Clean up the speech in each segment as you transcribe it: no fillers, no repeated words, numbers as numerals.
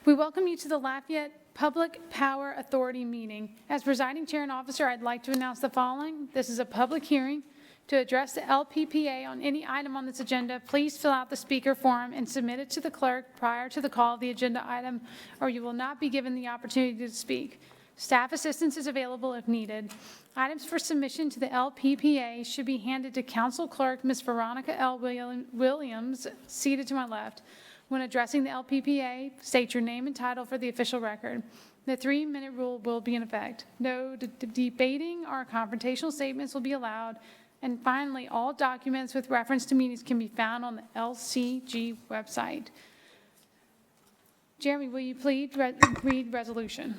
We welcome you to the Lafayette Public Power Authority meeting. As presiding chair and officer, I'd like to announce the following. This is a public hearing to address the LPPA on any item on this agenda. Please fill out the speaker form and submit it to the clerk prior to the call of the agenda item, or you will not be given the opportunity to speak. Staff assistance is available if needed. Items for submission to the LPPA should be handed to Council Clerk Ms. Veronica L. Williams, seated to my left. When addressing the LPPA, state your name and title for the official record. The 3-minute rule will be in effect. No debating or confrontational statements will be allowed. And finally, all documents with reference to meetings can be found on the LCG website. Jeremy, will you please read resolution?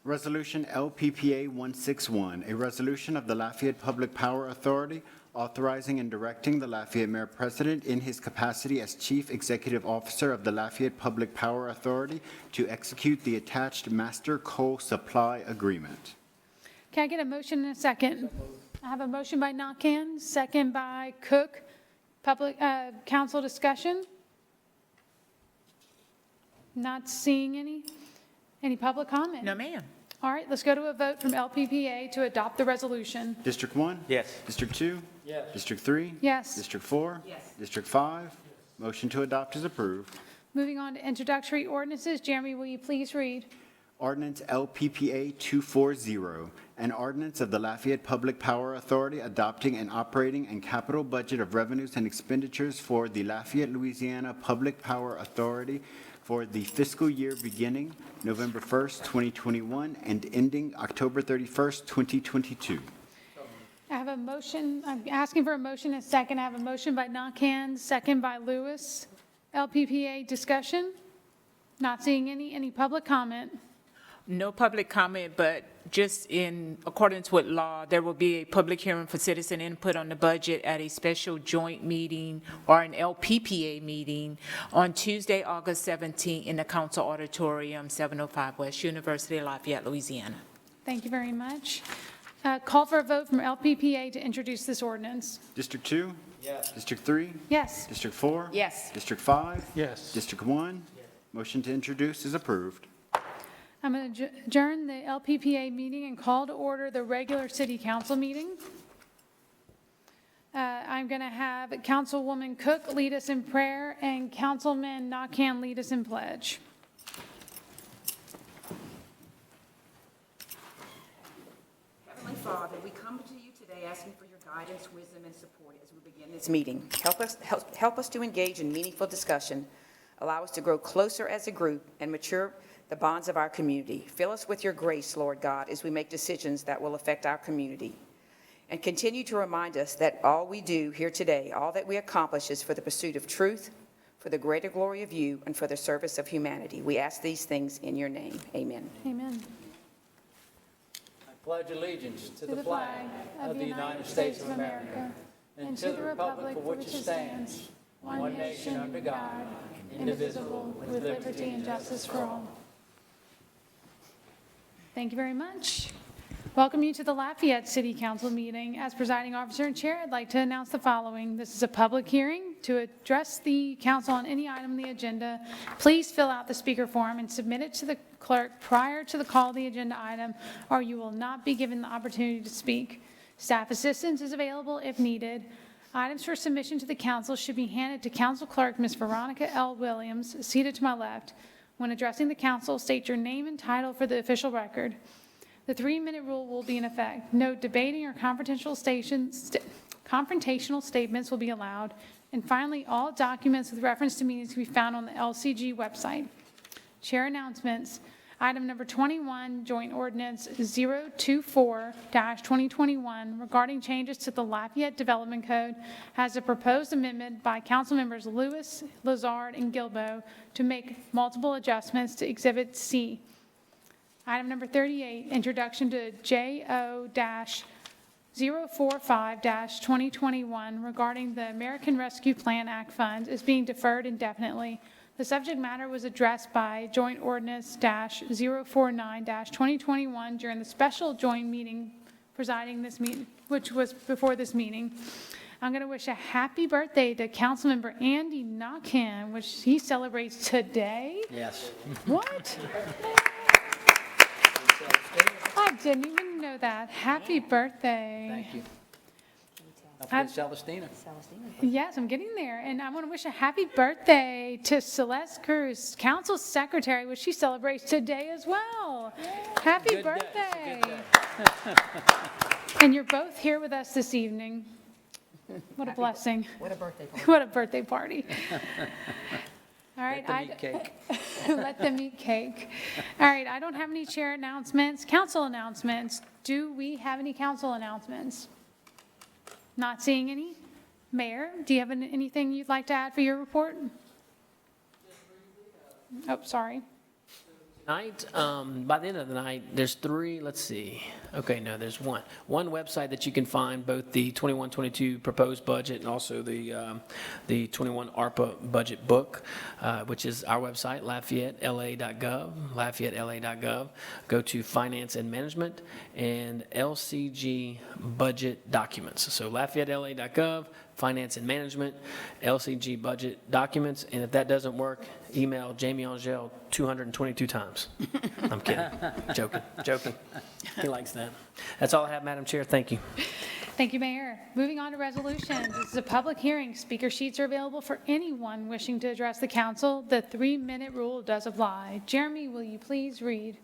Resolution LPPA 161, a resolution of the Lafayette Public Power Authority authorizing and directing the Lafayette Mayor President in his capacity as Chief Executive Officer of the Lafayette Public Power Authority to execute the attached Master Coal Supply Agreement. Can I get a motion and a second? I have a motion by Nakhan, second by Cook. Public council discussion? Not seeing any. Any public comment? No, ma'am. All right, let's go to a vote from LPPA to adopt the resolution. District 1? Yes. District 2? Yes. District 3? Yes. District 4? Yes. District 5? Yes. Motion to adopt is approved. Moving on to introductory ordinances. Jeremy, will you please read? Ordinance LPPA 240, an ordinance of the Lafayette Public Power Authority adopting an operating and capital budget of revenues and expenditures for the Lafayette, Louisiana Public Power Authority for the fiscal year beginning November 1st, 2021 and ending October 31st, 2022. I have a motion. I'm asking for a motion and a second. I have a motion by Nakhan, second by Lewis. LPPA discussion? Not seeing any. Any public comment? No public comment, but just in accordance with law, there will be a public hearing for citizen input on the budget at a special joint meeting or an LPPA meeting on Tuesday, August 17th in the Council Auditorium, 705 West University, Lafayette, Louisiana. Thank you very much. Call for a vote from LPPA to introduce this ordinance. District 2? Yes. District 3? Yes. District 4? Yes. District 5? Yes. District 1? Yes. Motion to introduce is approved. I'm going to adjourn the LPPA meeting and call to order the regular city council meeting. I'm going to have Councilwoman Cook lead us in prayer and Councilman Nakhan lead us in pledge. Heavenly Father, we come to you today asking for your guidance, wisdom, and support as we begin this meeting. Help us to engage in meaningful discussion. Allow us to grow closer as a group and mature the bonds of our community. Fill us with your grace, Lord God, as we make decisions that will affect our community. And continue to remind us that all we do here today, all that we accomplish is for the pursuit of truth, for the greater glory of you, and for the service of humanity. We ask these things in your name. Amen. Amen. I pledge allegiance to the flag of the United States of America and to the republic for which it stands, one nation under God, indivisible, with liberty and justice for all. Thank you very much. Welcome you to the Lafayette City Council meeting. As presiding officer and chair, I'd like to announce the following. This is a public hearing to address the council on any item on the agenda. Please fill out the speaker form and submit it to the clerk prior to the call of the agenda item, or you will not be given the opportunity to speak. Staff assistance is available if needed. Items for submission to the council should be handed to Council Clerk Ms. Veronica L. Williams, seated to my left. When addressing the council, state your name and title for the official record. The 3-minute rule will be in effect. No debating or confrontational statements will be allowed. And finally, all documents with reference to meetings can be found on the LCG website. Chair announcements. Item number 21, Joint Ordinance 024-2021 regarding changes to the Lafayette Development Code has a proposed amendment by council members Lewis, Lazard, and Gilbo to make multiple adjustments to Exhibit C. Item number 38, introduction to JO-045-2021 regarding the American Rescue Plan Act funds is being deferred indefinitely. The subject matter was addressed by Joint Ordinance -049-2021 during the special joint meeting presiding this meeting, which was before this meeting. I'm going to wish a happy birthday to Councilmember Andy Knockham, which he celebrates today. Yes. What? I didn't even know that. Happy birthday. Thank you. Don't forget Celestina. Yes, I'm getting there. And I want to wish a happy birthday to Celeste Cruz, Council Secretary, which she celebrates today as well. Happy Good day. birthday. It's a good day. And you're both here with us this evening. What a blessing. What a birthday party. What a birthday party. All right. Let them eat cake. Let them eat cake. All right, I don't have any chair announcements. Council announcements. Do we have any council announcements? Not seeing any. Mayor, do you have anything you'd like to add for your report? Oh, sorry. Tonight, by the end of the night, there's three, let's see. Okay, no, there's one. One website that you can find both the 21-22 proposed budget and also the 21 ARPA budget book, which is our website, LafayetteLA.gov, LafayetteLA.gov. Go to Finance and Management and LCG Budget Documents. So LafayetteLA.gov, Finance and Management, LCG Budget Documents, and if that doesn't work, email Jamie Angel 222 times. I'm kidding. Joking. He likes that. That's all I have, Madam Chair. Thank you. Thank you, Mayor. Moving on to resolutions. This is a public hearing. Speaker sheets are available for anyone wishing to address the council. The 3-minute rule does apply. Jeremy, will you please read?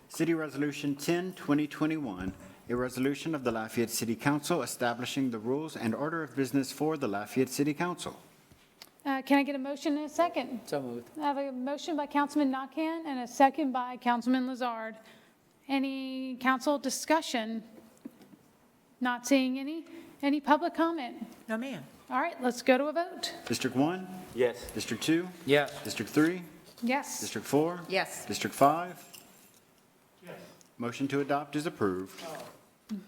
City Resolution 10, 2021, a resolution of the Lafayette City Council establishing the rules and order of business for the Lafayette City Council. Can I get a motion and a second? So moved. I have a motion by Councilman Nakhan and a second by Councilman Lazard. Any council discussion? Not seeing any. Any public comment? No, ma'am. All right, let's go to a vote. District 1? Yes. District 2? Yes. District 3? Yes. District 4? Yes. District 5? Yes. Motion to adopt is approved.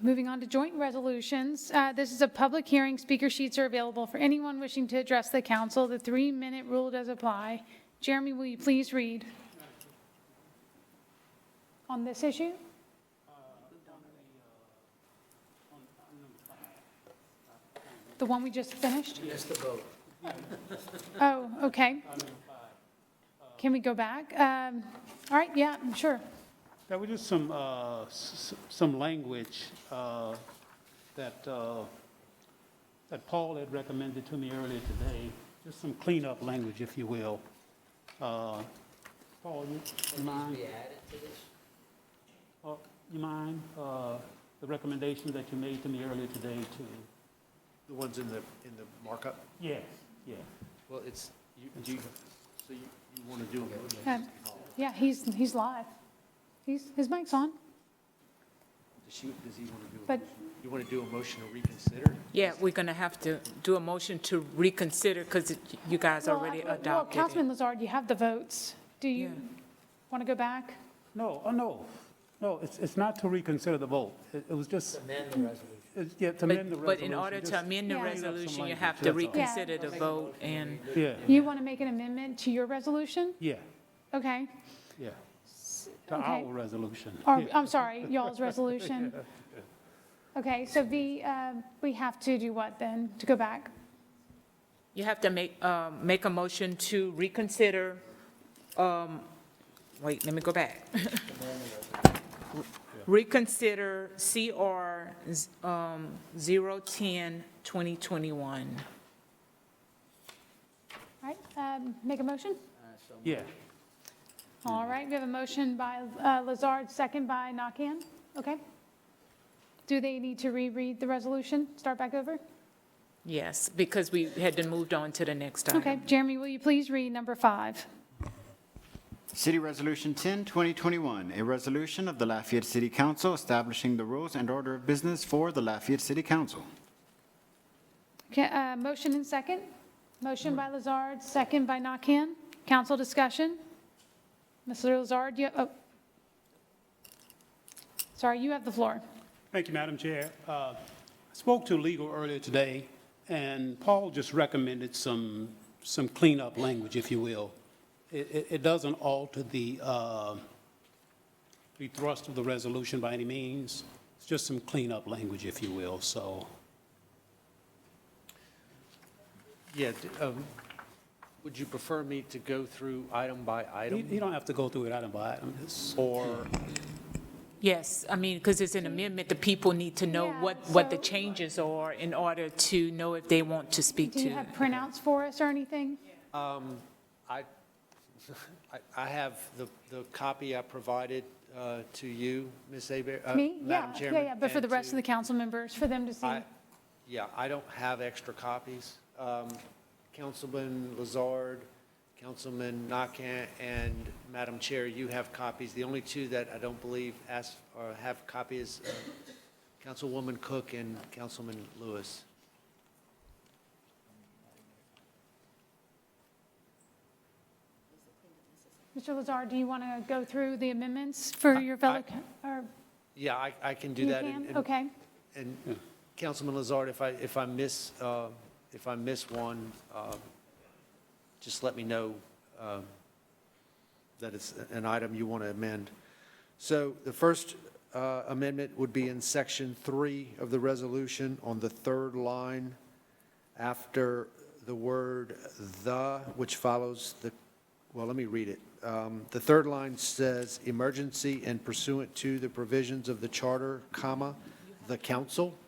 Moving on to joint resolutions. This is a public hearing. Speaker sheets are available for anyone wishing to address the council. The 3-minute rule does apply. Jeremy, will you please read? On this issue? The one we just finished? Missed the boat. Oh, okay. Can we go back? All right, yeah, sure. There was just some language that Paul had recommended to me earlier today, just some cleanup language, if you will. Paul, you mind? Be added to this? You mind the recommendation that you made to me earlier today to? The ones in the markup? Yes, yeah. Well, it's, you want to do them? Yeah, he's live. His mic's on, Does he want to do but you want to do a motion to reconsider? Yeah, we're going to have to do a motion to reconsider because you guys already well, adopted Councilman it. Lazard, you have the votes. Do you Yeah. want to go back? No, it's not to reconsider the vote. It was just, Amend the resolution. yeah, to amend the resolution. But in order to just amend the Yeah. clean up some resolution, you language, have to that's all. reconsider the vote and, Yeah, You want to make an amendment to your resolution? yeah, Okay. yeah. To Okay. our resolution. Or, Yeah. I'm sorry, y'all's resolution. Okay, so we have to do what then, to go back? you have to make a motion to reconsider, wait, let me go back. Reconsider CR 010-2021. All right, make a motion? Yeah, All right, we have a motion by Lazard, second by Nakhan. Okay. Do they need to reread the resolution? Start back over? Yes, because we had to moved on to the next item. Okay, Jeremy, will you please read number 5? City Resolution 10, 2021, a resolution of the Lafayette City Council establishing the rules and order of business for the Lafayette City Council. Okay, motion and second? Motion by Lazard, second by Nakhan. Council discussion? Mr. Lazard, sorry, you have the floor. thank you, Madam Chair. I spoke to legal earlier today, and Paul just recommended some cleanup language, if you will. It doesn't alter the thrust of the resolution by any means. It's just some cleanup language, if you will, so. Yeah, would you prefer me to go through item by You item? don't have to go through it item by item. Just- Or, Yes, I mean, because it's an amendment, the people need to know Yeah, what the so- changes are in order to know if they want to speak Do you to. have printouts for us or anything? I have the copy I provided to you, Ms. Aber. Me? Yeah, Madam Chairman. yeah, but for the and rest of to- the council members, for them to see. Yeah, I don't have extra copies. Councilman Lazard, Councilman Nakam, and Madam Chair, you have copies. The only two that I don't believe ask or have copies, Councilwoman Cook and Councilman Lewis. Mr. Lazar, do you want to go through the amendments for your fellow, or Yeah, I can do you that. can? and- Okay. And Councilman Lazard, if I miss one, just let me know that it's an item you want to amend. So the first amendment would be in section 3 of the resolution on the third line after the word "the," which follows the, well, let me read it. The third line says, "Emergency and pursuant to the provisions of the charter, comma, the council."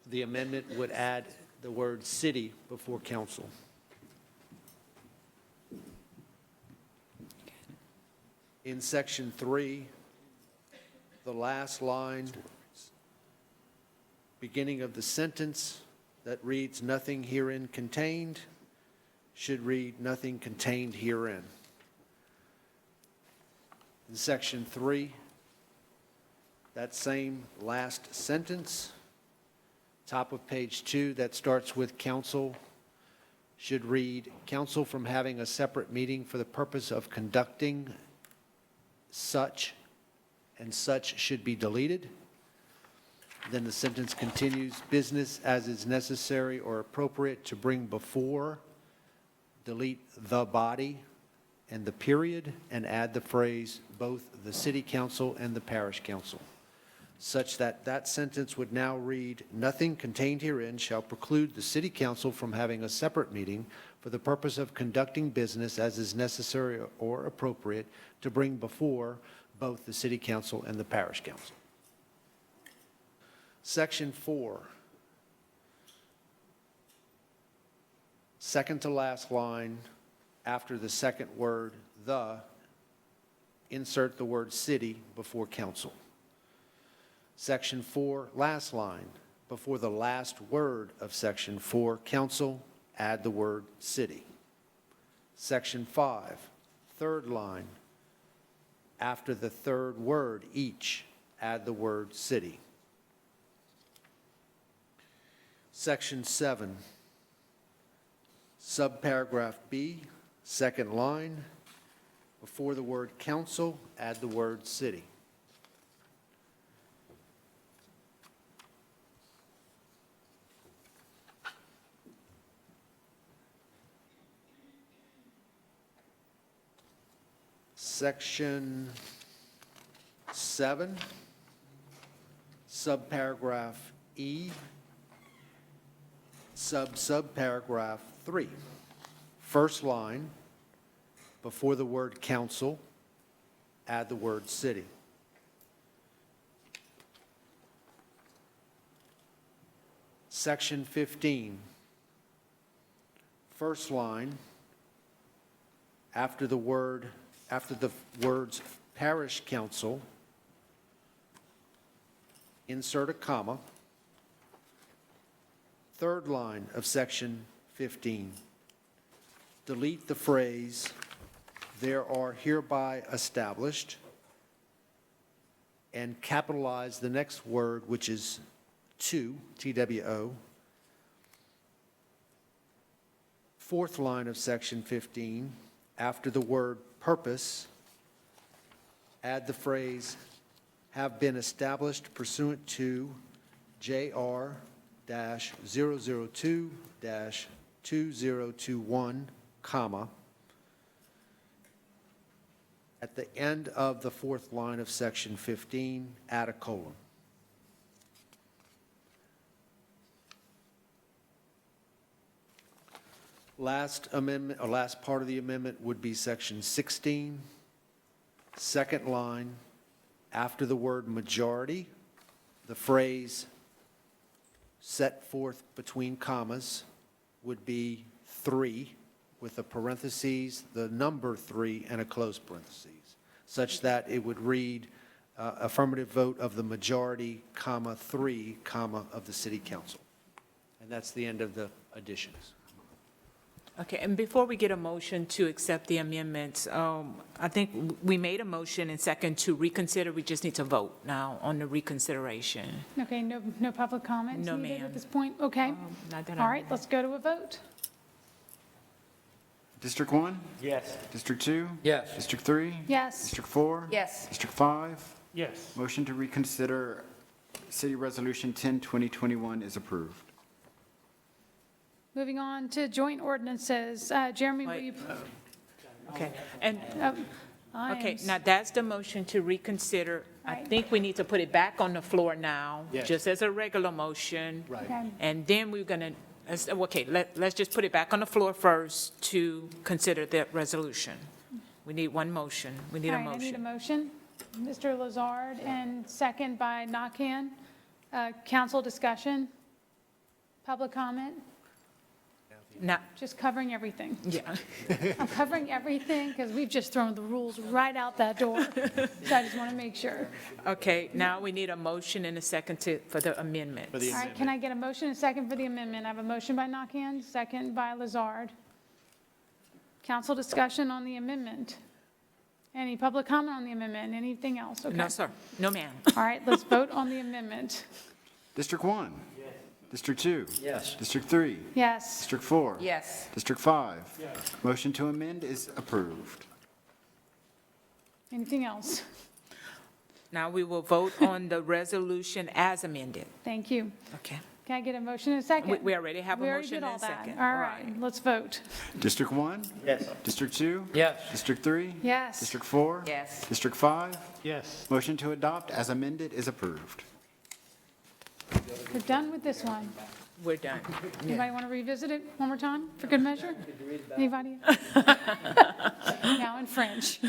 The amendment would add the word "city" before council. In section 3, the last line, beginning of the sentence that reads "nothing herein contained," should read "nothing contained herein." In section 3, that same last sentence, top of page 2, that starts with "council," should read "council from having a separate meeting for the purpose of conducting such," and "such" should be deleted. Then the sentence continues, "business as is necessary or appropriate to bring before," delete "the body" and the period, and add the phrase "both the city council and the parish council," such that that sentence would now read, "Nothing contained herein shall preclude the city council from having a separate meeting for the purpose of conducting business as is necessary or appropriate to bring before both the city council and the parish council." Section 4, second to last line, after the second word "the," insert the word "city" before "council." Section 4, last line, before the last word of section 4, "council," add the word "city." Section 5, third line, after the third word "each," add the word "city." Section 7, subparagraph B, second line, before the word "council," add the word "city." Section 7, subparagraph E, subparagraph 3. First line, before the word "council," add the word "city." Section 15, first line, after the words "parish council," insert a comma. Third line of section 15, delete the phrase "there are hereby established," and capitalize the next word, which is "to," TWO. Fourth line of section 15, after the word "purpose," add the phrase "have been established pursuant to JR-002-2021, comma." At the end of the fourth line of section 15, add a colon. Last amendment, or last part of the amendment would be section 16, second line, after the word majority, the phrase set forth between commas would be 3, with a parentheses, the number 3, and a close parentheses, such that it would read affirmative vote of the majority, comma, 3, comma, of the city council. And that's the end of the additions. Okay, and before we get a motion to accept the amendments, I think we made a motion and second to reconsider. We just need to vote now on the reconsideration. Okay, no public comments No, needed ma'am. at this point? Okay. Not that All I- right, let's go to a vote. District 1? Yes. District 2? Yes. District 3? Yes. District 4? Yes. District 5? Yes. Motion to reconsider City Resolution 10, 2021 is approved. Moving on to joint ordinances. Jeremy, will you? Okay, and, I okay, am now that's the motion to reconsider. I Right. think we need to put it back on the floor now, Yes. just as a regular motion. Right. Okay. And then we're gonna, okay, let's just put it back on the floor first to consider that resolution. We need one motion. We need a All right, I need a motion. motion. Mr. Lazard, and second by Nakhan. Council discussion? Public comment? Now, Just covering everything. yeah, I'm covering everything because we've just thrown the rules right out that door. So I just want to make sure. okay, now we need a motion and a second for the amendments. All right, can I get a motion and a second for the amendment? I have a motion by Nakhan, second by Lazard. Council discussion on the amendment? Any public comment on the amendment? Anything else? Okay. No, sir. No, ma'am. All right, let's vote on the amendment. District 1? Yes. District 2? Yes. District 3? Yes. District 4? Yes. District 5? Yes. Motion to amend is approved. Anything else? Now we will vote on the resolution as amended. Thank you. Okay. Can I get a motion and a second? We already have a We already motion did all and a that. second. All right, let's vote. District 1? Yes. District 2? Yes. District 3? Yes. District 4? Yes. District 5? Yes. Motion to adopt as amended is approved. We're done with this one. We're done. Anybody want to revisit it one more time for good measure? Anybody? Now in French.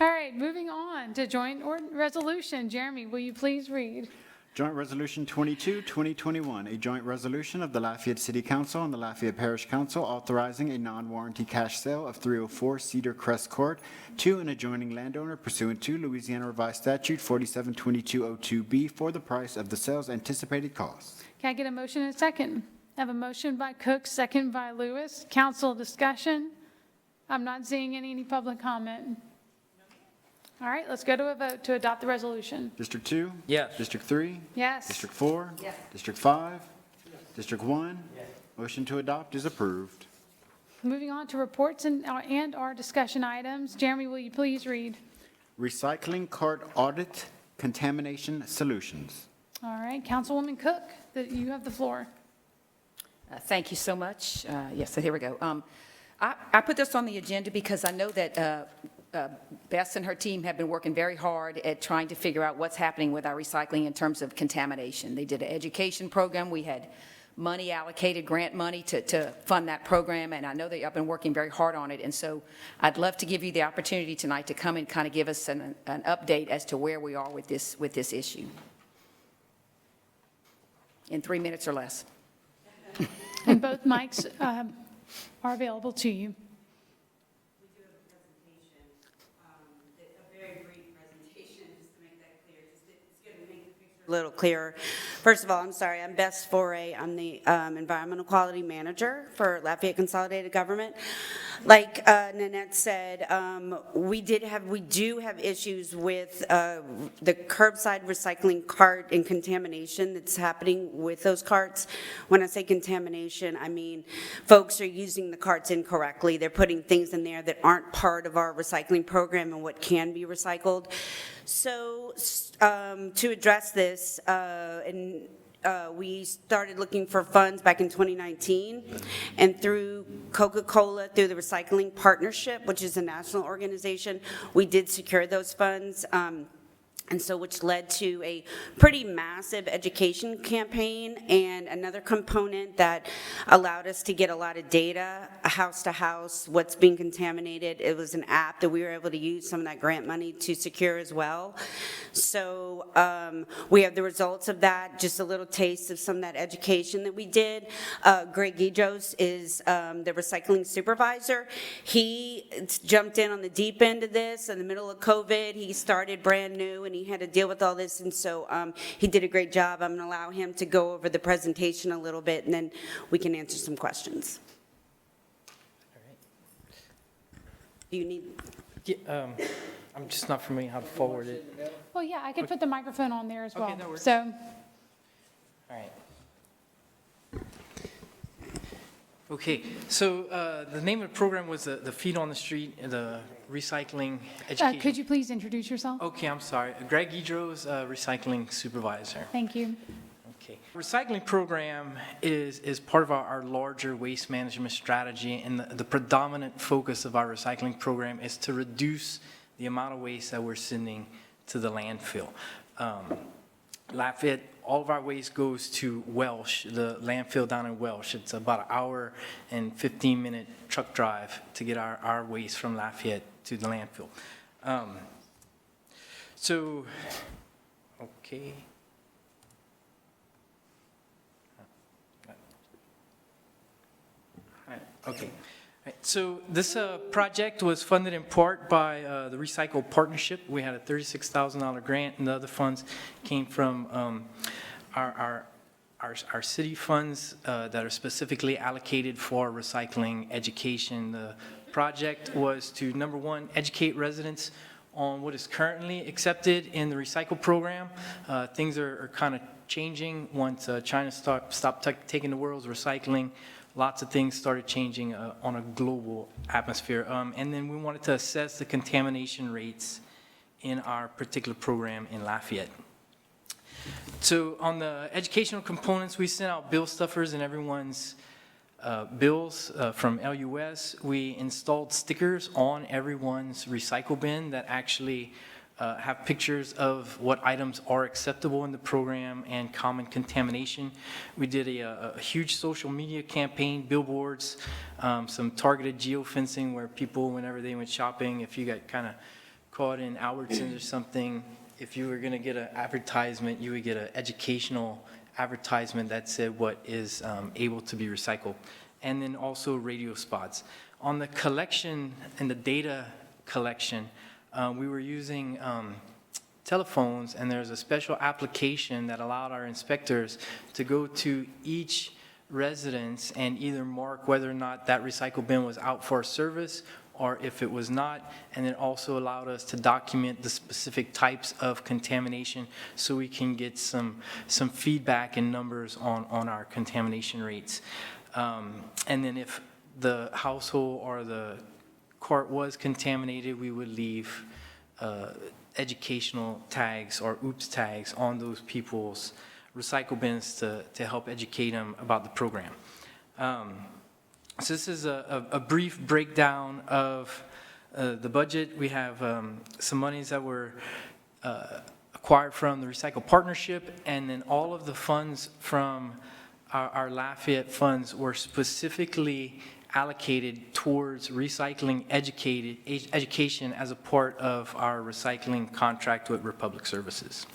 All right, moving on to joint resolution. Jeremy, will you please read? Joint Resolution 22, 2021, a joint resolution of the Lafayette City Council and the Lafayette Parish Council authorizing a non-warranty cash sale of 304 Cedar Crest Court to an adjoining landowner pursuant to Louisiana Revised Statute 472202B for the price of the sale's anticipated costs. Can I get a motion and a second? I have a motion by Cook, second by Lewis. Council discussion? I'm not seeing any public comment. All right, let's go to a vote to adopt the resolution. District 2? Yes. District 3? Yes. District 4? Yes. District 5? District 1? Motion to adopt is approved. Moving on to reports and our discussion items. Jeremy, will you please read? Recycling cart audit contamination solutions. All right, Councilwoman Cook, you have the floor. Thank you so much. Yes, so here we go. I put this on the agenda because I know that Bess and her team have been working very hard at trying to figure out what's happening with our recycling in terms of contamination. They did an education program. We had money allocated, grant money to fund that program, and I know that y'all been working very hard on it. And so I'd love to give you the opportunity tonight to come and kind of give us an update as to where we are with this issue. In 3 minutes or less. And both mics are available to you. We do have a presentation, a very brief presentation, just to make that clear. It's going to make the picture a little clearer. First of all, I'm sorry, I'm Bess Foray. I'm the Environmental Quality Manager for Lafayette Consolidated Government. Like Nanette said, we do have issues with the curbside recycling cart and contamination that's happening with those carts. When I say contamination, I mean folks are using the carts incorrectly. They're putting things in there that aren't part of our recycling program and what can be recycled. So to address this, we started looking for funds back in 2019, and through Coca-Cola, through the Recycling Partnership, which is a national organization, we did secure those funds. And so, which led to a pretty massive education campaign, and another component that allowed us to get a lot of data, house to house, what's being contaminated. It was an app that we were able to use some of that grant money to secure as well. So we have the results of that, just a little taste of some of that education that we did. Greg Guidros is the recycling supervisor. He jumped in on the deep end of this in the middle of COVID. He started brand new, and he had to deal with all this, and so he did a great job. I'm going to allow him to go over the presentation a little bit, and then we can answer some questions. Do you need? Yeah, I'm just not familiar how to forward it. Well, yeah, I could put the microphone on there as well. Okay, that works. So, All right. Okay, so the name of the program was the Feet on the Street, the recycling education. could you please introduce yourself? Okay, I'm sorry. Greg Guidros, recycling supervisor. Thank you. Okay. Recycling program is part of our larger waste management strategy, and the predominant focus of our recycling program is to reduce the amount of waste that we're sending to the landfill. Lafayette, all of our waste goes to Welsh, the landfill down in Welsh. It's about an hour and 15-minute truck drive to get our waste from Lafayette to the landfill. Okay. Okay. Right. So this project was funded in part by the Recycle Partnership. We had a $36,000 grant, and the other funds came from our city funds that are specifically allocated for recycling education. The project was to, number one, educate residents on what is currently accepted in the recycle program. Things are kind of changing once China stopped taking the world's recycling. Lots of things started changing on a global atmosphere. And then we wanted to assess the contamination rates in our particular program in Lafayette. So on the educational components, we sent out bill stuffers in everyone's bills from LUS. We installed stickers on everyone's recycle bin that actually have pictures of what items are acceptable in the program and common contamination. We did a huge social media campaign, billboards, some targeted geofencing where people, whenever they went shopping, if you got kind of caught in Albertsons or something, if you were going to get an advertisement, you would get an educational advertisement that said what is able to be recycled. And then also radio spots. On the collection and the data collection, we were using telephones, and there's a special application that allowed our inspectors to go to each residence and either mark whether or not that recycle bin was out for service or if it was not, and it also allowed us to document the specific types of contamination so we can get some feedback and numbers on our contamination rates. And then if the household or the cart was contaminated, we would leave educational tags or OOPS tags on those people's recycle bins to help educate them about the program. So this is a brief breakdown of the budget. We have some monies that were acquired from the Recycle Partnership, and then all of the funds from our Lafayette funds were specifically allocated towards recycling education as a part of our recycling contract with Republic Services.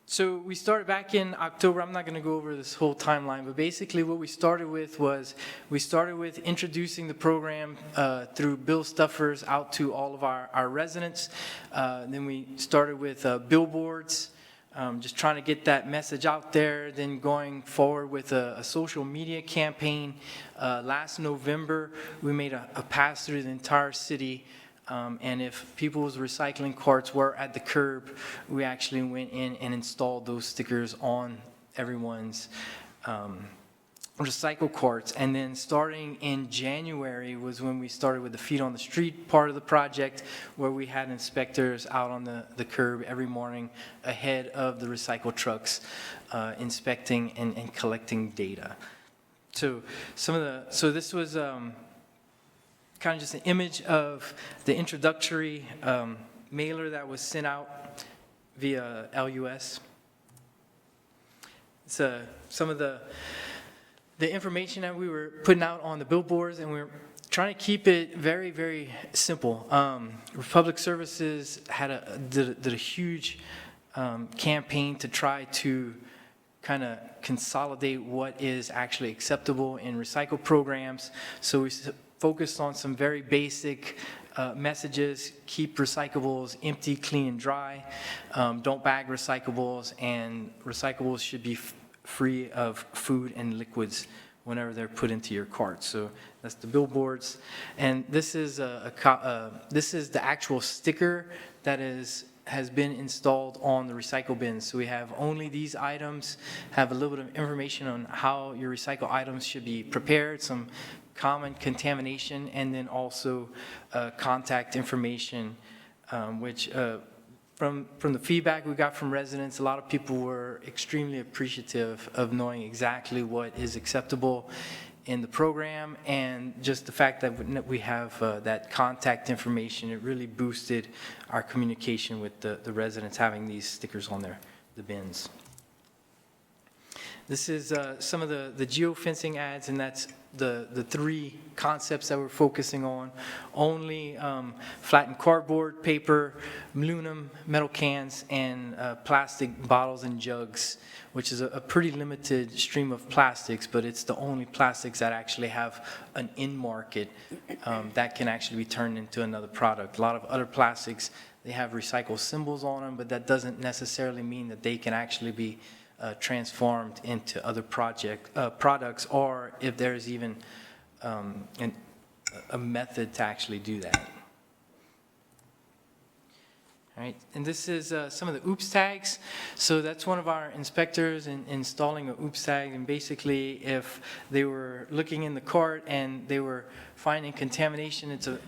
So we started back in October. I'm not going to go over this whole timeline, but basically what we started with was introducing the program through bill stuffers out to all of our residents. Then we started with billboards, just trying to get that message out there. Then going forward with a social media campaign. Last November, we made a pass through the entire city. And if people's recycling carts were at the curb, we actually went in and installed those stickers on everyone's recycle carts. And then starting in January was when we started with the Feet on the Street part of the project, where we had inspectors out on the curb every morning ahead of the recycle trucks, inspecting and collecting data. So this was kind of just an image of the introductory mailer that was sent out via LUS. It's some of the information that we were putting out on the billboards, and we were trying to keep it very, very simple. Public Services did a huge campaign to try to kind of consolidate what is actually acceptable in recycle programs. So we focused on some very basic messages: keep recyclables empty, clean, and dry. Don't bag recyclables, and recyclables should be free of food and liquids whenever they're put into your cart. So that's the billboards, and this is this is the actual sticker that has been installed on the recycle bins. So we have only these items, have a little bit of information on how your recycle items should be prepared, some common contamination, and then also contact information, which from the feedback we got from residents, a lot of people were extremely appreciative of knowing exactly what is acceptable in the program, and just the fact that we have that contact information, it really boosted our communication with the residents having these stickers on the bins. This is some of the geofencing ads, and that's the three concepts that we're focusing on. Only flattened cardboard, paper, aluminum, metal cans, and plastic bottles and jugs, which is a pretty limited stream of plastics, but it's the only plastics that actually have an in market that can actually be turned into another product. A lot of other plastics, they have recycle symbols on them, but that doesn't necessarily mean that they can actually be transformed into other products, or if there's even a method to actually do that. All right, and this is some of the OOPS tags. So that's one of our inspectors installing a OOPS tag, and basically if they were looking in the cart and they were finding contamination, it's a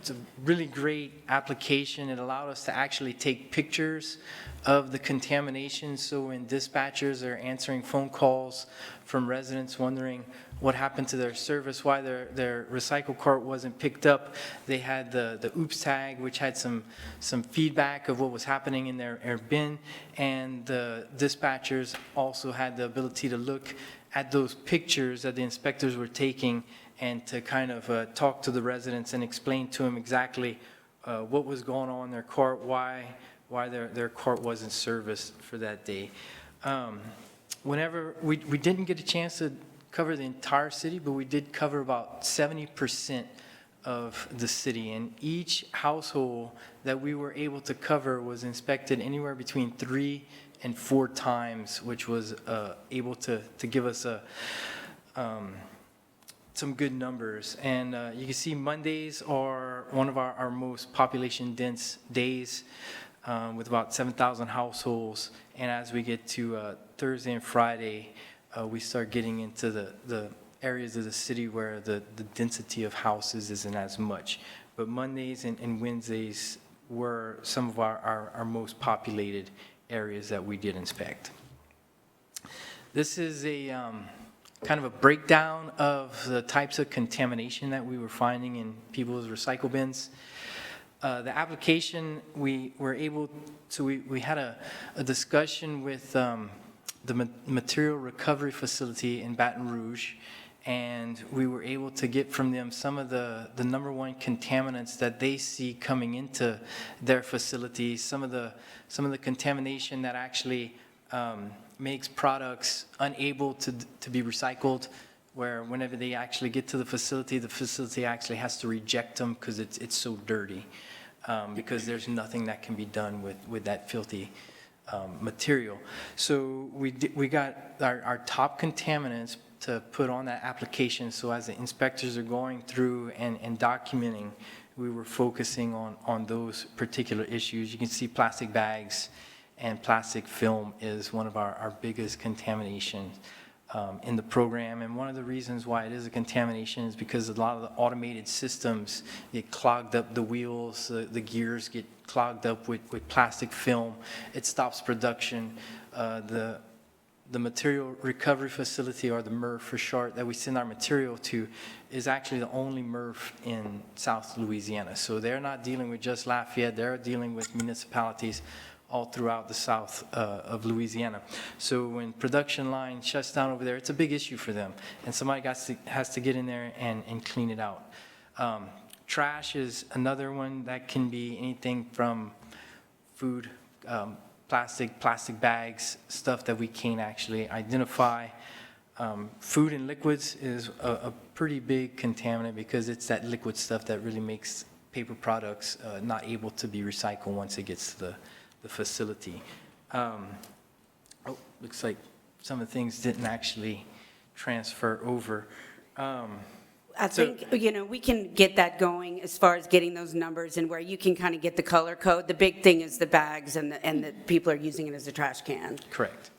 really great application. It allowed us to actually take pictures of the contamination, so when dispatchers are answering phone calls from residents wondering what happened to their service, why their recycle cart wasn't picked up, they had the OOPS tag, which had some feedback of what was happening in their bin, and the dispatchers also had the ability to look at those pictures that the inspectors were taking and to kind of talk to the residents and explain to them exactly what was going on in their cart, why their cart wasn't serviced for that day. Whenever we didn't get a chance to cover the entire city, but we did cover about 70% of the city, and each household that we were able to cover was inspected anywhere between 3 and 4 times, which was able to give us some good numbers. And you can see Mondays are one of our most population dense days, with about 7,000 households. And as we get to Thursday and Friday, we start getting into the areas of the city where the density of houses isn't as much. But Mondays and Wednesdays were some of our most populated areas that we did inspect. This is a kind of a breakdown of the types of contamination that we were finding in people's recycle bins. The application, we were able to, we had a discussion with the material recovery facility in Baton Rouge, and we were able to get from them some of the number one contaminants that they see coming into their facilities, some of the contamination that actually makes products unable to be recycled, where whenever they actually get to the facility actually has to reject them because it's so dirty, because there's nothing that can be done with that filthy material. So we got our top contaminants to put on that application, so as the inspectors are going through and documenting, we were focusing on those particular issues. You can see plastic bags and plastic film is one of our biggest contaminations in the program. And one of the reasons why it is a contamination is because a lot of the automated systems get clogged up, the wheels, the gears get clogged up with plastic film. It stops production. The the material recovery facility, or the MRF for short, that we send our material to is actually the only MRF in South Louisiana. So they're not dealing with just Lafayette, they're dealing with municipalities all throughout the south of Louisiana. So when production line shuts down over there, it's a big issue for them, and somebody has to get in there and clean it out. Trash is another one that can be anything from food, plastic bags, stuff that we can't actually identify. Food and liquids is a pretty big contaminant, because it's that liquid stuff that really makes paper products not able to be recycled once it gets to the facility. Looks like some of the things didn't actually transfer over. I think, we can get that going as far as getting those numbers and where you can kind of get the color code. The big thing is the bags and the people are using it as a trash can. Correct.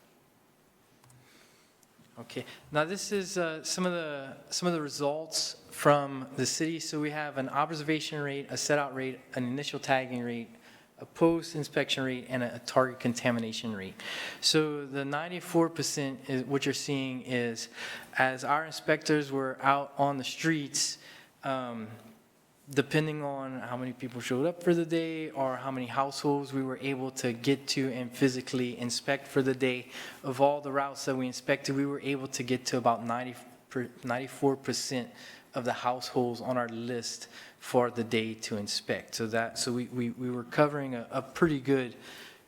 Okay, now this is some of the results from the city. So we have an observation rate, a set out rate, an initial tagging rate, a post-inspection rate, and a target contamination rate. So the 94% is what you're seeing is, as our inspectors were out on the streets, depending on how many people showed up for the day or how many households we were able to get to and physically inspect for the day, of all the routes that we inspected, we were able to get to about 94% of the households on our list for the day to inspect. So we were covering a pretty good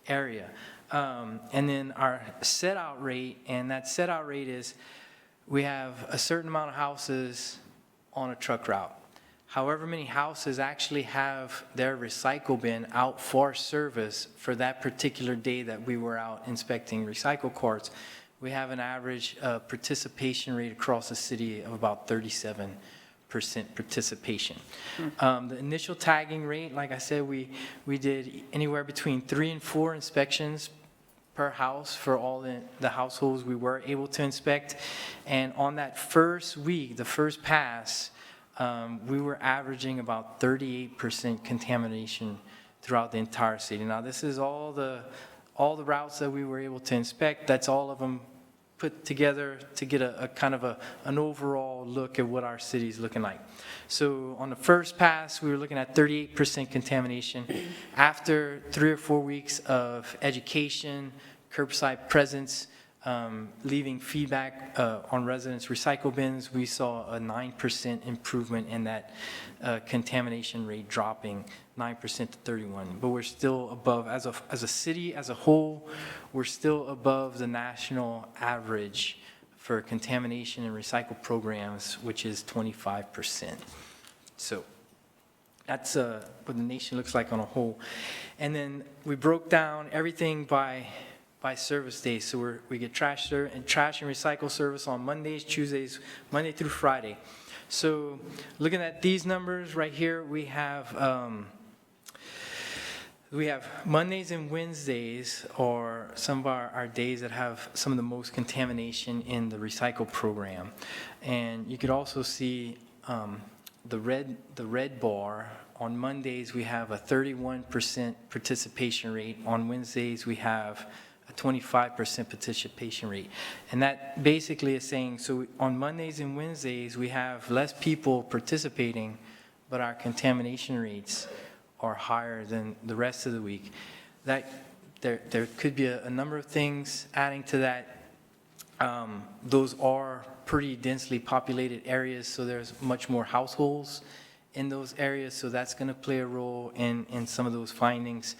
area. And then our set out rate, and that set out rate is, we have a certain amount of houses on a truck route. However many houses actually have their recycle bin out for service for that particular day that we were out inspecting recycle carts, we have an average participation rate across the city of about 37% participation. The initial tagging rate, like I said, we did anywhere between 3 and 4 inspections per house for all the households we were able to inspect. And on that first week, the first pass, we were averaging about 38% contamination throughout the entire city. Now, this is all the routes that we were able to inspect. That's all of them put together to get a kind of an overall look at what our city is looking like. So on the first pass, we were looking at 38% contamination. After 3 or 4 weeks of education, curbside presence, leaving feedback on residents' recycle bins, we saw a 9% improvement in that contamination rate, dropping 9% to 31. But we're still above, as a city as a whole, we're still above the national average for contamination and recycle programs, which is 25%. So that's what the nation looks like on a whole. And then we broke down everything by service days. So we get trash and recycle service on Mondays, Tuesdays, Monday through Friday. So looking at these numbers right here, we have Mondays and Wednesdays are some of our days that have some of the most contamination in the recycle program. And you could also see the red bar. On Mondays, we have a 31% participation rate. On Wednesdays, we have a 25% participation rate. And that basically is saying, so on Mondays and Wednesdays, we have less people participating, but our contamination rates are higher than the rest of the week. That there could be a number of things adding to that. Those are pretty densely populated areas, so there's much more households in those areas, so that's going to play a role in some of those findings.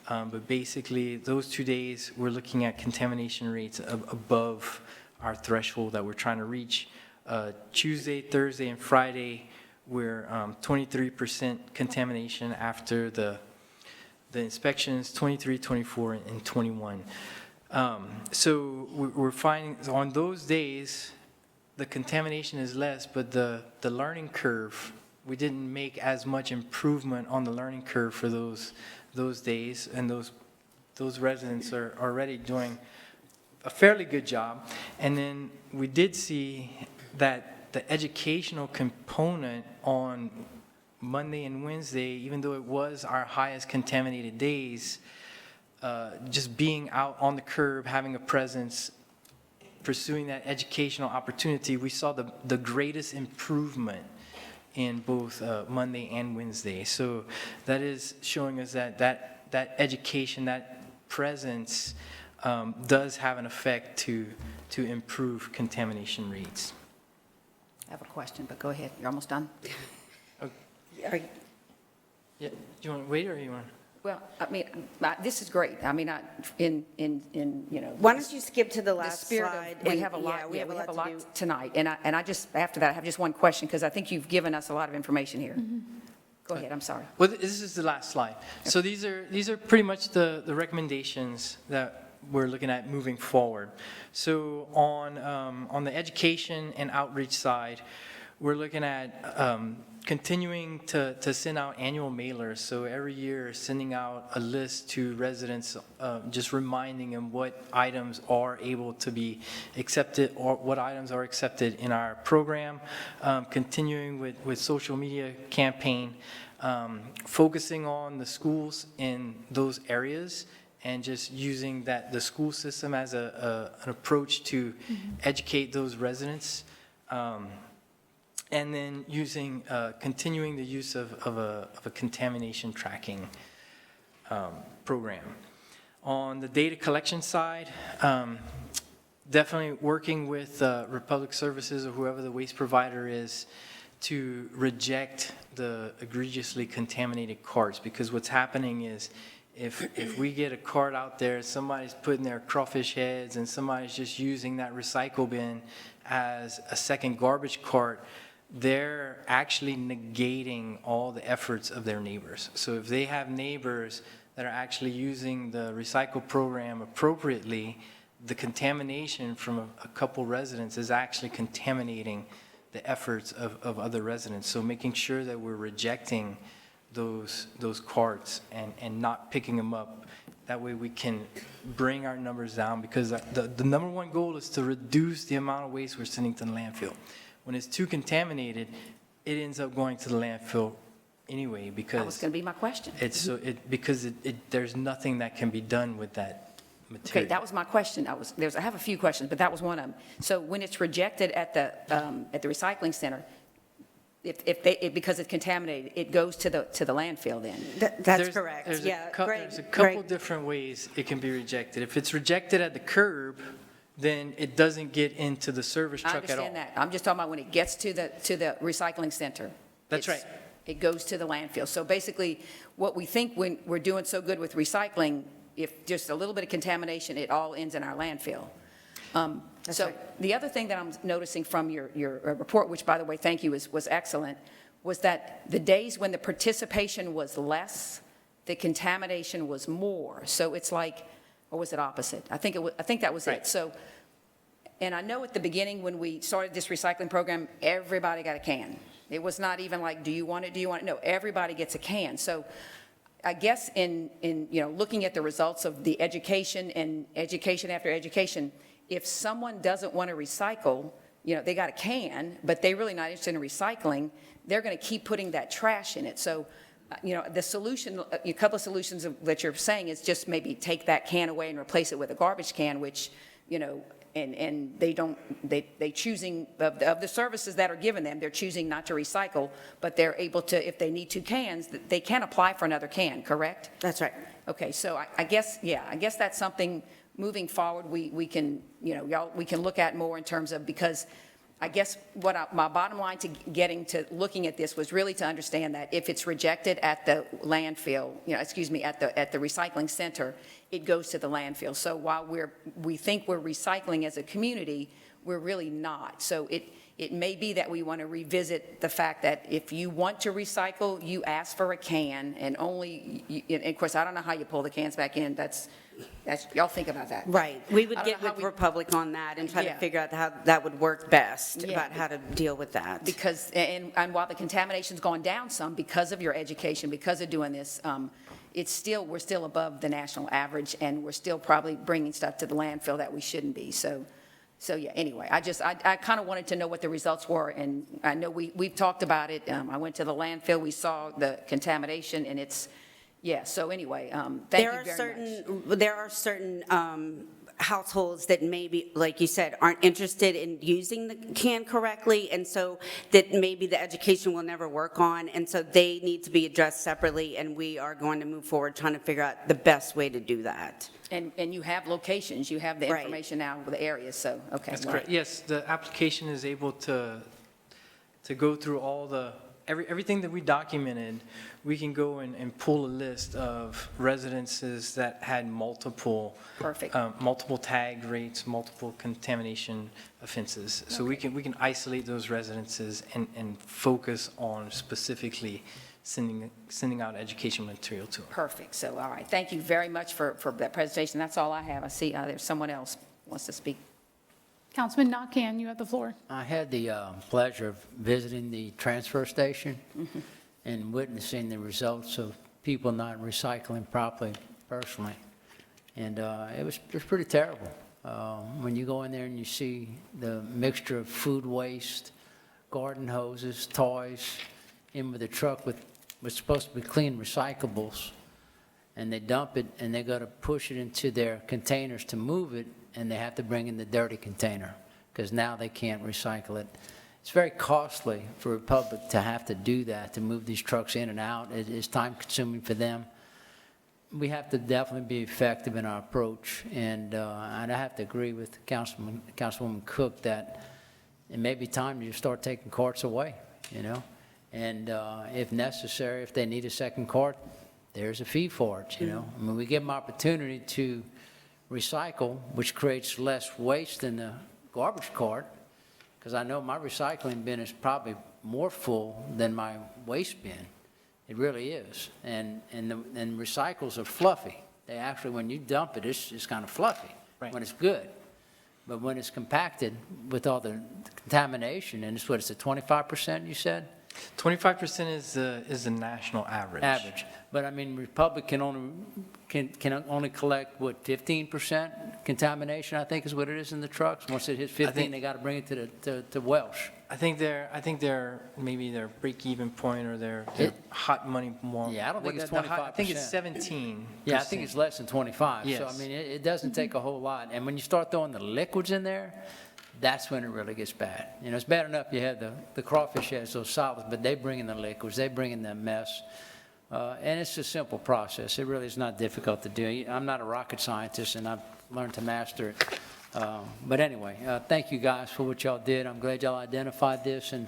But basically, those 2 days, we're looking at contamination rates above our threshold that we're trying to reach. Tuesday, Thursday, and Friday, we're 23% contamination after the inspections, 23, 24, and 21. So we're finding on those days, the contamination is less, but the learning curve, we didn't make as much improvement on the learning curve for those days, and those residents are already doing a fairly good job. And then we did see that the educational component on Monday and Wednesday, even though it was our highest contaminated days, just being out on the curb, having a presence, pursuing that educational opportunity, we saw the greatest improvement in both Monday and Wednesday. So that is showing us that education, that presence does have an effect to improve contamination rates. I have a question, but go ahead. You're almost done? Yeah, do you want to wait or you want? Well, I mean, this is great. I mean, Why don't you skip to the the last spirit slide? of, we and- have a lot, yeah, we have a to do. lot tonight. And I just, after that, I have just one question, because I think you've given us a lot of information here. Go ahead, I'm sorry. Well, this is the last slide. So these are pretty much the recommendations that we're looking at moving forward. So on the education and outreach side, we're looking at continuing to send out annual mailers. So every year, sending out a list to residents, just reminding them what items are able to be accepted or what items are accepted in our program. Continuing with social media campaign, focusing on the schools in those areas and just using the school system as an approach to educate those residents. And then continuing the use of a contamination tracking program. On the data collection side, definitely working with Republic Services or whoever the waste provider is to reject the egregiously contaminated carts, because what's happening is if we get a cart out there, somebody's putting their crawfish heads and somebody's just using that recycle bin as a second garbage cart, they're actually negating all the efforts of their neighbors. So if they have neighbors that are actually using the recycle program appropriately, the contamination from a couple residents is actually contaminating the efforts of other residents. So making sure that we're rejecting those carts and not picking them up. That way we can bring our numbers down, because the number one goal is to reduce the amount of waste we're sending to the landfill. When it's too contaminated, it ends up going to the landfill anyway, because That was going to be my question. there's nothing that can be done with that material. Okay, that was my question. I have a few questions, but that was one of them. So when it's rejected at the recycling center, because it's contaminated, it goes to the landfill then? That's correct, There's yeah. there's a couple different ways it can be rejected. If it's rejected at the curb, then it doesn't get into the service I truck at all. understand that. I'm just talking about when it gets to the recycling center. That's right. It goes to the landfill. So basically, what we think when we're doing so good with recycling, if just a little bit of contamination, it all ends in our landfill. So the other thing that I'm noticing from your report, which by the way, thank you, was excellent, was that the days when the participation was less, the contamination was more. So it's like, or was it opposite? I think that was Right. it. So, and I know at the beginning when we started this recycling program, everybody got a can. It was not even like, do you want it? Do you want it? No, everybody gets a can. So I guess in looking at the results of the education and education after education, if someone doesn't want to recycle, they got a can, but they're really not interested in recycling, they're going to keep putting that trash in it. So, the solution, a couple of solutions that you're saying is just maybe take that can away and replace it with a garbage can, which, and they choosing, of the services that are given them, they're choosing not to recycle, but they're able to, if they need 2 cans, they can apply for another can, correct? That's right. Okay, so I guess that's something moving forward we can, we can look at more in terms of, because I guess my bottom line to getting to looking at this was really to understand that if it's rejected at the landfill, at the recycling center, it goes to the landfill. So while we think we're recycling as a community, we're really not. So it may be that we want to revisit the fact that if you want to recycle, you ask for a can, and only, and of course, I don't know how you pull the cans back in. That's y'all think about that. Right. We would I don't get know how with Republic on that and try to Yeah. figure out how that would work best, Yeah. about how to deal with that. Because, and while the contamination's gone down some because of your education, because of doing this, we're still above the national average, and we're still probably bringing stuff to the landfill that we shouldn't be. So yeah, anyway, I kind of wanted to know what the results were, and I know we've talked about it. I went to the landfill, we saw the contamination, and so anyway, thank you very much. There are certain households that maybe, like you said, aren't interested in using the can correctly, and so that maybe the education will never work on, and so they need to be addressed separately, and we are going to move forward trying to figure out the best way to do that. And you have locations, you have the Right. information now with the areas, so, okay. That's correct. Yes, the application is able to go through all the, everything that we documented. We can go and pull a list of residences that had multiple. Perfect. Multiple tag rates, multiple contamination offenses. So we can isolate those residences and focus on specifically sending out education material to them. Perfect, so, all right, thank you very much for that presentation. That's all I have. I see there's someone else wants to speak. Councilman Nakhan, you have the floor. I had the pleasure of visiting the transfer station and witnessing the results of people not recycling properly personally. And it was pretty terrible. When you go in there and you see the mixture of food waste, garden hoses, toys, in with a truck with what's supposed to be clean recyclables, and they dump it and they got to push it into their containers to move it, and they have to bring in the dirty container because now they can't recycle it. It's very costly for the public to have to do that, to move these trucks in and out. It is time consuming for them. We have to definitely be effective in our approach, and I have to agree with Councilwoman Cook that it may be time to start taking carts away, you know? And if necessary, if they need a second cart, there's a fee for it, you know? I mean, we give them opportunity to recycle, which creates less waste in the garbage cart, because I know my recycling bin is probably more full than my waste bin. It really is. And recycles are fluffy. They actually, when you dump it, it's kind of fluffy when it's good. But when it's compacted with all the contamination, and it's what, it's a 25%, you said? 25% is the national average. Average. But I mean, Republic can only collect, what, 15% contamination, I think is what it is in the trucks? Once it hits 15, they got to bring it to Welsh. I think they're maybe their break-even point or their hot money more. Yeah, I don't think it's I think it's 25%. 17. Yeah, I think it's less than 25. So, Yes. I mean, it doesn't take a whole lot. And when you start throwing the liquids in there, that's when it really gets bad. You know, it's bad enough you have the crawfish has those solids, but they bring in the liquids, they bring in the mess. And it's a simple process. It really is not difficult to do. I'm not a rocket scientist, and I've learned to master it. But anyway, thank you guys for what y'all did. I'm glad y'all identified this, and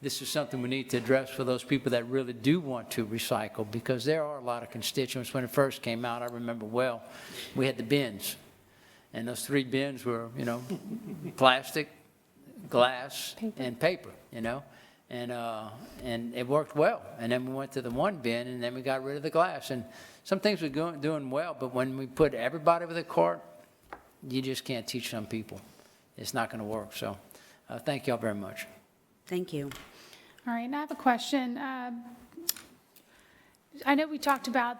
this is something we need to address for those people that really do want to recycle, because there are a lot of constituents. When it first came out, I remember well, we had the bins. And those 3 bins were, you know, plastic, glass, and paper, you know. And it worked well. And then we went to the 1 bin, and then we got rid of the glass. And some things were doing well, but when we put everybody with a cart, you just can't teach some people. It's not going to work. So thank y'all very much. Thank you. All right, and I have a question. I know we talked about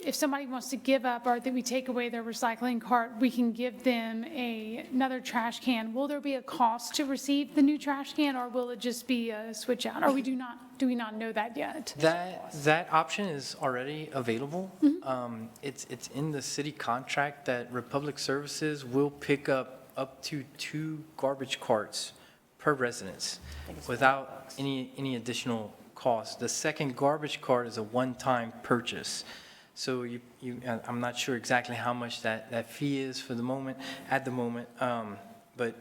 if somebody wants to give up or that we take away their recycling cart, we can give them another trash can. Will there be a cost to receive the new trash can, or will it just be a switch out? Or do we not know that yet? That option is already available. It's in the city contract that Republic Services will pick up to 2 garbage carts per residence without any additional cost. The second garbage cart is a one-time purchase. So I'm not sure exactly how much that fee is at the moment, but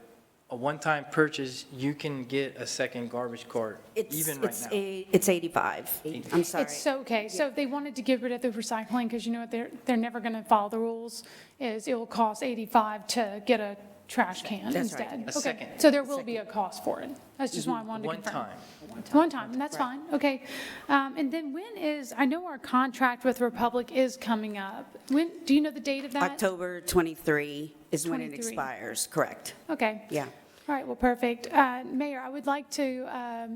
a one-time purchase, you can get a second garbage cart even right now. It's 85. I'm sorry. It's okay. So if they wanted to get rid of the recycling, because you know what, they're never going to follow the rules, is it will cost $85 to get a trash can That's right. instead. A Okay. second. So there will be a cost for it. That's just why I wanted to One confirm. time. One time, and that's fine. Okay. And then I know our contract with Republic is coming up. Do you know the date of that? October 23 is when it 23. expires, correct? Okay. Yeah. All right, well, perfect. Mayor, I would like to, I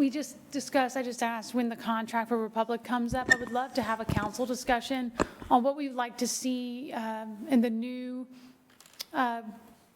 just asked when the contract for Republic comes up. I would love to have a council discussion on what we would like to see in the new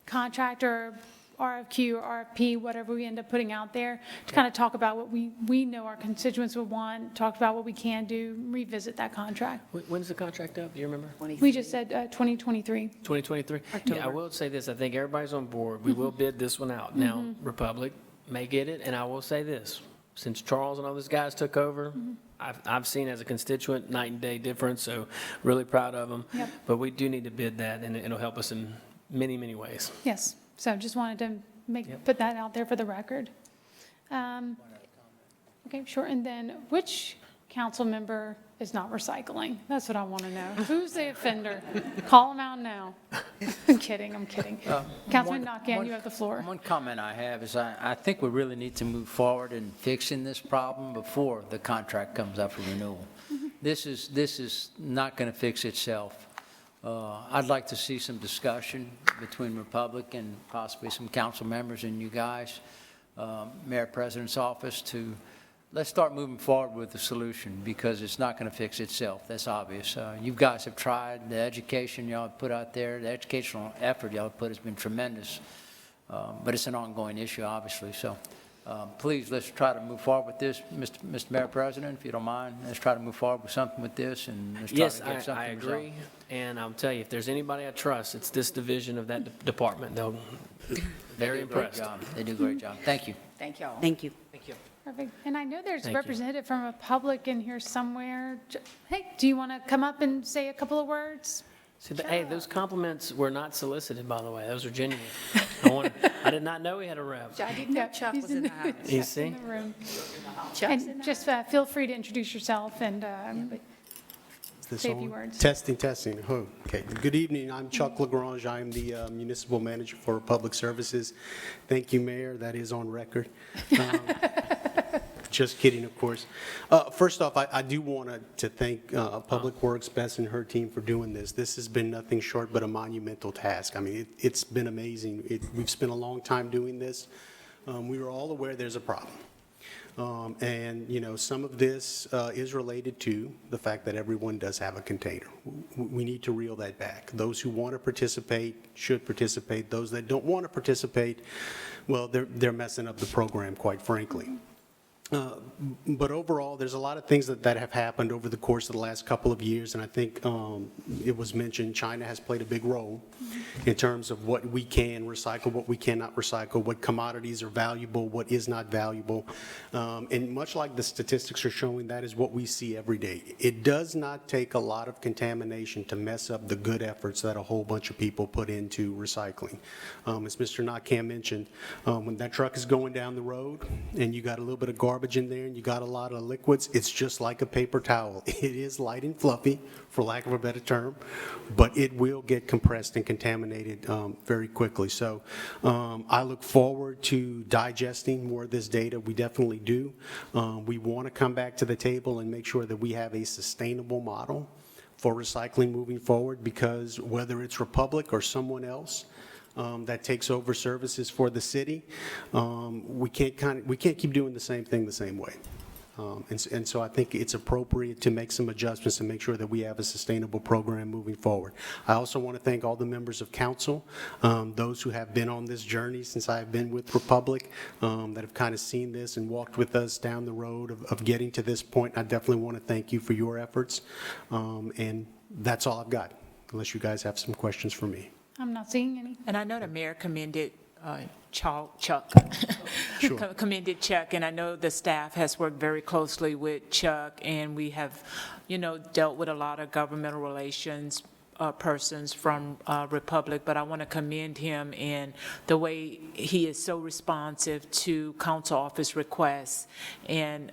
contract, or RFQ or RFP, whatever we end up putting out there, to kind of talk about what we know our constituents would want, talk about what we can do, revisit that contract. When's the contract up? Do you remember? We just said 2023. 2023? Yeah, I will say this, I think everybody's on board. We will bid this one out. Now, Republic may get it, and I will say this, since Charles and all those guys took over, I've seen as a constituent night and day difference, so really proud of them. Yep. But we do need to bid that, and it'll help us in many, many ways. Yes, so just wanted to put that out there for the record. Okay, sure, and then which council member is not recycling? That's what I want to know. Who's the offender? Call them out now. I'm kidding. Councilman Nakhan, you have the floor. One comment I have is I think we really need to move forward in fixing this problem before the contract comes up for renewal. This is not going to fix itself. I'd like to see some discussion between Republic and possibly some council members and you guys, Mayor President's office, to let's start moving forward with the solution, because it's not going to fix itself. That's obvious. You guys have tried. The education y'all have put out there, the educational effort y'all have put has been tremendous. But it's an ongoing issue, obviously. So please, let's try to move forward with this. Mr. Mayor President, if you don't mind, let's try to move forward with something with this, and let's try Yes, to get something I resolved. agree, and I'll tell you, if there's anybody I trust, it's this division of that department. They'll very impressed. They do a great job. Thank you. Thank y'all. Thank you. Thank you. Perfect. And I know there's a Thank you. representative from Republic in here somewhere. Hey, do you want to come up and say a couple of words? See, hey, those compliments were not solicited, by the way. Those are genuine. I did not know he had a rep. I didn't know Yep, Chuck he's was in the house. You in see? the room. Chuck's in And the just feel free to introduce yourself and Is this say a on? few words. Testing. Oh, okay. Good evening. I'm Chuck LaGrange. I am the municipal manager for public services. Thank you, Mayor. That is on record. Just kidding, of course. First off, I do want to thank Public Works, Bess and her team for doing this. This has been nothing short but a monumental task. I mean, it's been amazing. We've spent a long time doing this. We were all aware there's a problem. And, you know, some of this is related to the fact that everyone does have a container. We need to reel that back. Those who want to participate should participate. Those that don't want to participate, well, they're messing up the program, quite frankly. But overall, there's a lot of things that have happened over the course of the last couple of years, and I think it was mentioned China has played a big role in terms of what we can recycle, what we cannot recycle, what commodities are valuable, what is not valuable. And much like the statistics are showing, that is what we see every day. It does not take a lot of contamination to mess up the good efforts that a whole bunch of people put into recycling. As Mr. Nakhan mentioned, when that truck is going down the road and you got a little bit of garbage in there and you got a lot of liquids, it's just like a paper towel. It is light and fluffy, for lack of a better term, but it will get compressed and contaminated very quickly. So I look forward to digesting more of this data. We definitely do. We want to come back to the table and make sure that we have a sustainable model for recycling moving forward, because whether it's Republic or someone else that takes over services for the city, we can't keep doing the same thing the same way. And so I think it's appropriate to make some adjustments and make sure that we have a sustainable program moving forward. I also want to thank all the members of council, those who have been on this journey since I've been with Republic, that have kind of seen this and walked with us down the road of getting to this point. I definitely want to thank you for your efforts. And that's all I've got, unless you guys have some questions for me. I'm not seeing any. And I know the mayor commended Chuck. Sure. Commended Chuck, and I know the staff has worked very closely with Chuck, and we have, you know, dealt with a lot of governmental relations persons from Republic, but I want to commend him in the way he is so responsive to council office requests, and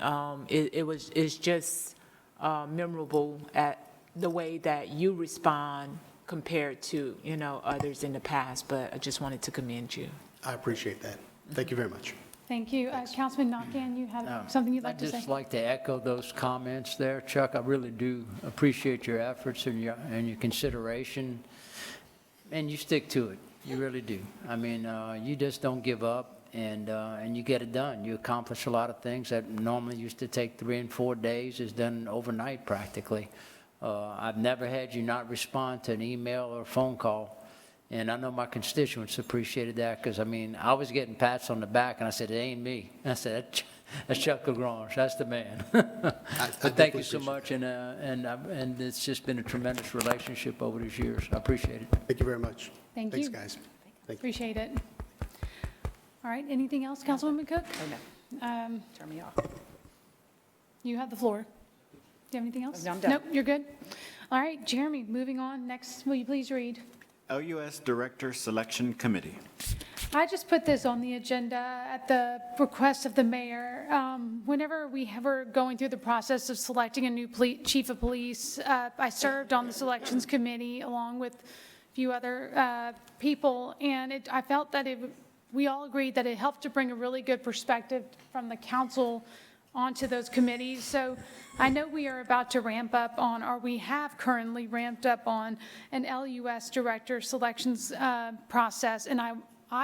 it's just memorable at the way that you respond compared to, you know, others in the past, but I just wanted to commend you. I appreciate that. Thank you very much. Thank you. Councilman Nakhan, you had something you'd like to say? I'd just like to echo those comments there, Chuck. I really do appreciate your efforts and your consideration, and you stick to it. You really do. I mean, you just don't give up, and you get it done. You accomplish a lot of things that normally used to take 3 and 4 days, is done overnight practically. I've never had you not respond to an email or phone call, And I know my constituents appreciated that, because, I mean, I was getting pats on the back, and I said, it ain't me. And I said, that's Chuck LaGrange, that's the man. But thank you so much, and it's just been a tremendous relationship over these years. I appreciate it. Thank you very much. Thank Thanks, you. guys. Thank you. Appreciate it. All right, anything else, Councilwoman Cook? Oh, no, turn me off. You have the floor. Do you have anything else? No, I'm done. Nope, you're good. All right, Jeremy, moving on. Next, will you please read? LUS Director Selection Committee. I just put this on the agenda at the request of the mayor. Whenever we were going through the process of selecting a new chief of police, I served on the selections committee along with a few other people, and I felt that we all agreed that it helped to bring a really good perspective from the council onto those committees. So I know we are about to ramp up on, or we have currently ramped up on, an LUS director selections process, and I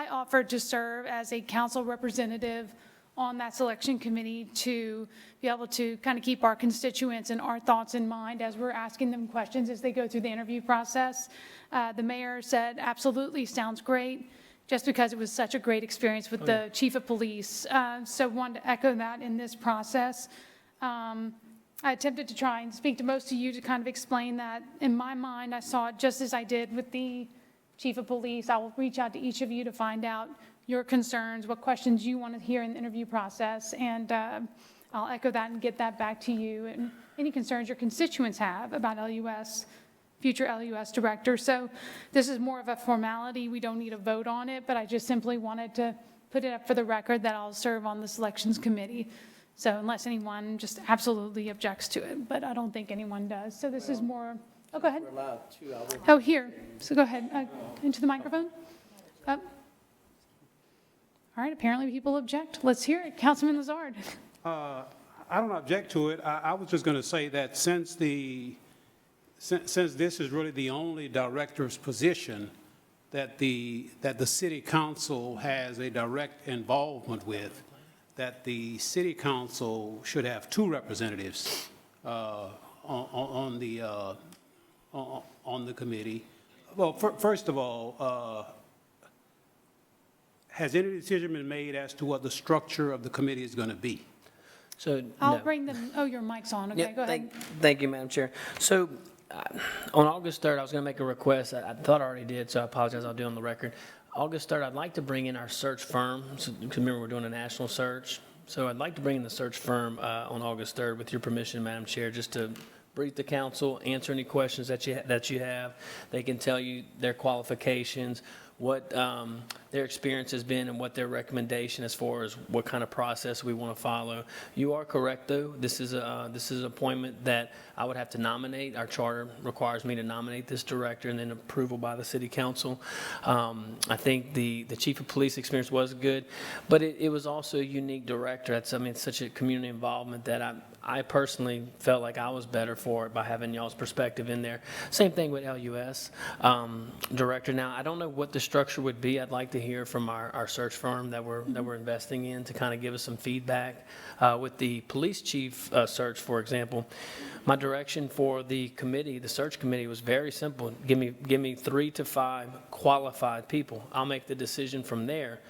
offered to serve as a council representative on that selection committee to be able to kind of keep our constituents and our thoughts in mind as we're asking them questions as they go through the interview process. The mayor said, absolutely, sounds great, just because it was such a great experience with the chief of police. So wanted to echo that in this process. I attempted to try and speak to most of you to kind of explain that. In my mind, I saw it just as I did with the chief of police. I will reach out to each of you to find out your concerns, what questions you want to hear in the interview process, and I'll echo that and get that back to you, and any concerns your constituents have about LUS, future LUS director. So this is more of a formality. We don't need a vote on it, but I just simply wanted to put it up for the record that I'll serve on the selections committee. So unless anyone just absolutely objects to it, but I don't think anyone does. So this is more, oh, go ahead. We're allowed to. Oh, here. So go ahead, into the microphone. Up. All right, apparently people object. Let's hear it. Councilman Lazard. I don't object to it. I was just going to say that since this is really the only director's position that the city council has a direct involvement with, that the city council should have two representatives on the committee. Well, first of all, has any decision been made as to what the structure of the committee is going to be? So, I'll no. bring them, oh, your mic's on. Okay, Yeah, go ahead. Thank you, Madam Chair. So on August 3rd, I was going to make a request. I thought I already did, so I apologize. I'll do it on the record. August 3rd, I'd like to bring in our search firm. So, remember, we're doing a national search. So I'd like to bring in the search firm on August 3rd, with your permission, Madam Chair, just to brief the council, answer any questions that you have. They can tell you their qualifications, what their experience has been, and what their recommendation as far as what kind of process we want to follow. You are correct, though. This is an appointment that I would have to nominate. Our charter requires me to nominate this director and then approval by the city council. I think the chief of police experience was good, but it was also a unique director. It's such a community involvement that I personally felt like I was better for it by having y'all's perspective in there. Same thing with LUS director. Now, I don't know what the structure would be. I'd like to hear from our search firm that we're investing in to kind of give us some feedback. With the police chief search, for example, my direction for the committee, the search committee, was very simple. Give me 3 to 5 qualified people. I'll make the decision from there.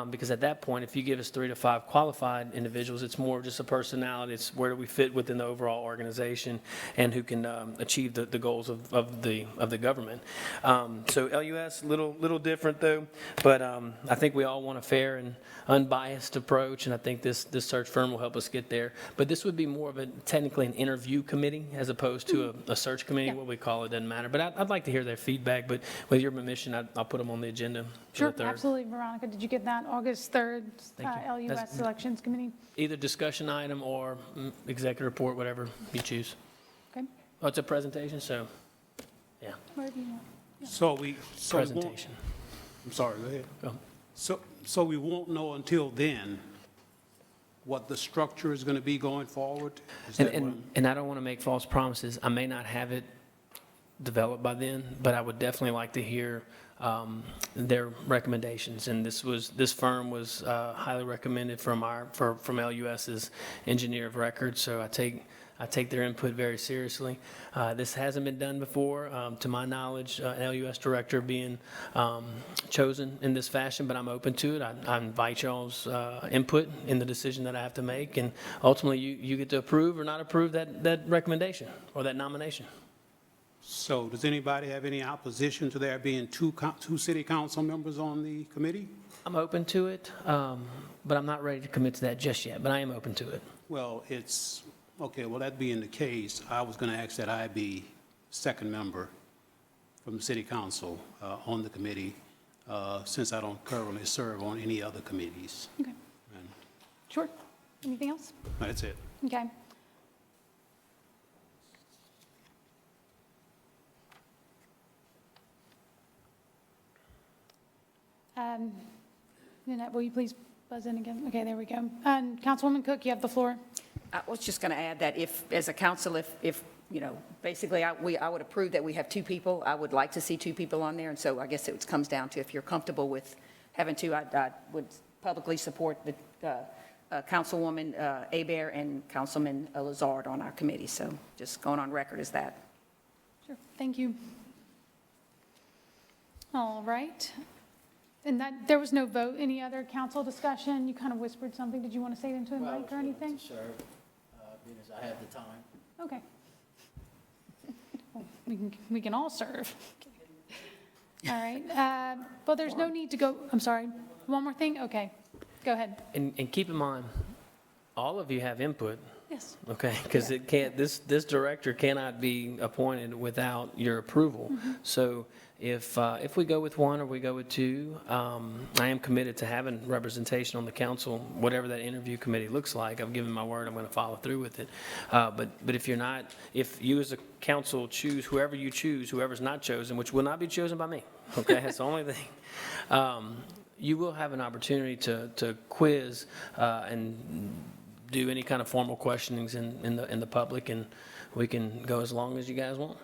Because at that point, if you give us 3 to 5 qualified individuals, it's more just a personality. It's where do we fit within the overall organization and who can achieve the goals of the government. So LUS, little different though, but I think we all want a fair and unbiased approach, and I think this search firm will help us get there. But this would be more of technically an interview committee as opposed to a search committee. Yeah. What we call it doesn't matter. But I'd like to hear their feedback. But with your permission, I'll put them on the agenda. Sure, for the 3rd. absolutely. Veronica, did you get that? August 3rd, Thank you. LUS That's- Selections Committee? Either discussion item or executive report, whatever you choose. Okay, Oh, it's a presentation, so, yeah, wherever you want. So we won't, presentation. I'm sorry, go ahead. Go. So we won't know until then what the structure is going to be going forward? Is that what I'm- And I don't want to make false promises. I may not have it developed by then, but I would definitely like to hear their recommendations. And this firm was highly recommended from LUS's engineer of record, so I take their input very seriously. This hasn't been done before, to my knowledge, an LUS director being chosen in this fashion, but I'm open to it. I invite y'all's input in the decision that I have to make, and ultimately you get to approve or not approve that recommendation or that nomination. So does anybody have any opposition to there being two city council members on the committee? I'm open to it, but I'm not ready to commit to that just yet, but I am open to it. Well, okay, well, that being the case, I was going to ask that I be second member from the city council on the committee, since I don't currently serve on any other committees. Okay. And Sure. Anything else? that's it. Okay. Nanette, will you please buzz in again? Okay, there we go. And Councilwoman Cook, you have the floor. I was just going to add that if, as a council, if you know, basically, I would approve that we have two people. I would like to see two people on there, and so I guess it comes down to if you're comfortable with having two, I would publicly support the Councilwoman Hebert and Councilman Lazard on our committee. So just going on record as that. Sure, thank you. All right. And that, there was no vote, any other council discussion? You kind of whispered something. Did you want to say it into a mic or anything? To serve, being as I have the time. Okay. Well, we can all serve. All right. Well, there's no need to go, I'm sorry. One more thing? Okay. Go ahead. And keep in mind, all of you have input. Yes. Okay, because it can't, this director cannot be appointed without your approval. So if we go with one or we go with two, I am committed to having representation on the council, whatever that interview committee looks like. I've given my word, I'm going to follow through with it. But if you're not, if you as a council choose whoever you choose, whoever's not chosen, which will not be chosen by me, okay, that's the only thing, you will have an opportunity to quiz and do any kind of formal questionings in the public, and we can go as long as you guys want.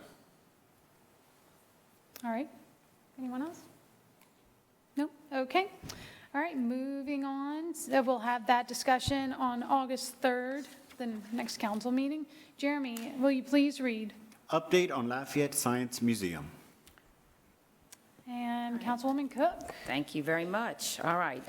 All right. Anyone else? Nope. Okay. All right, moving on. So we'll have that discussion on August 3rd, the next council meeting. Jeremy, will you please read? Update on Lafayette Science Museum. And Councilwoman Cook. Thank you very much. All right.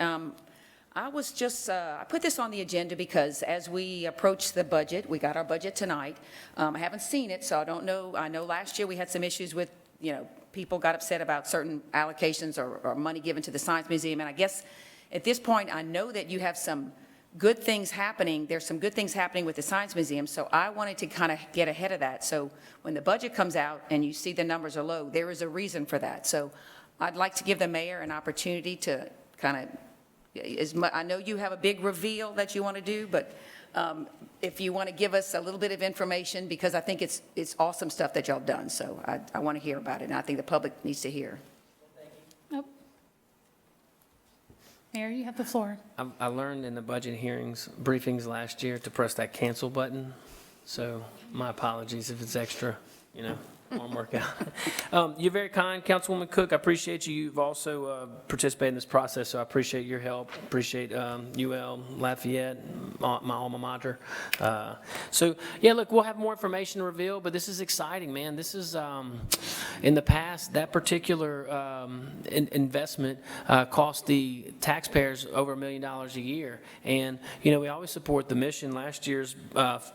I was just, I put this on the agenda because as we approach the budget, we got our budget tonight. I haven't seen it, so I don't know. I know last year we had some issues with, you know, people got upset about certain allocations or money given to the Science Museum. And I guess at this point, I know that you have some good things happening. There's some good things happening with the Science Museum, so I wanted to kind of get ahead of that. So when the budget comes out and you see the numbers are low, there is a reason for that. So I'd like to give the mayor an opportunity to kind of, I know you have a big reveal that you want to do, but if you want to give us a little bit of information, because I think it's awesome stuff that y'all done, so I want to hear about it, and I think the public needs to hear. Nope. Mayor, you have the floor. I learned in the budget hearings, briefings last year to press that cancel button, so my apologies if it's extra, you know. Won't work out. You're very kind, Councilwoman Cook. I appreciate you. You've also participated in this process, so I appreciate your help. Appreciate UL, Lafayette, my alma mater. So, yeah, look, we'll have more information to reveal, but this is exciting, man. This is, in the past, that particular investment cost the taxpayers over $1 million a year. And, you know, we always support the mission. Last year's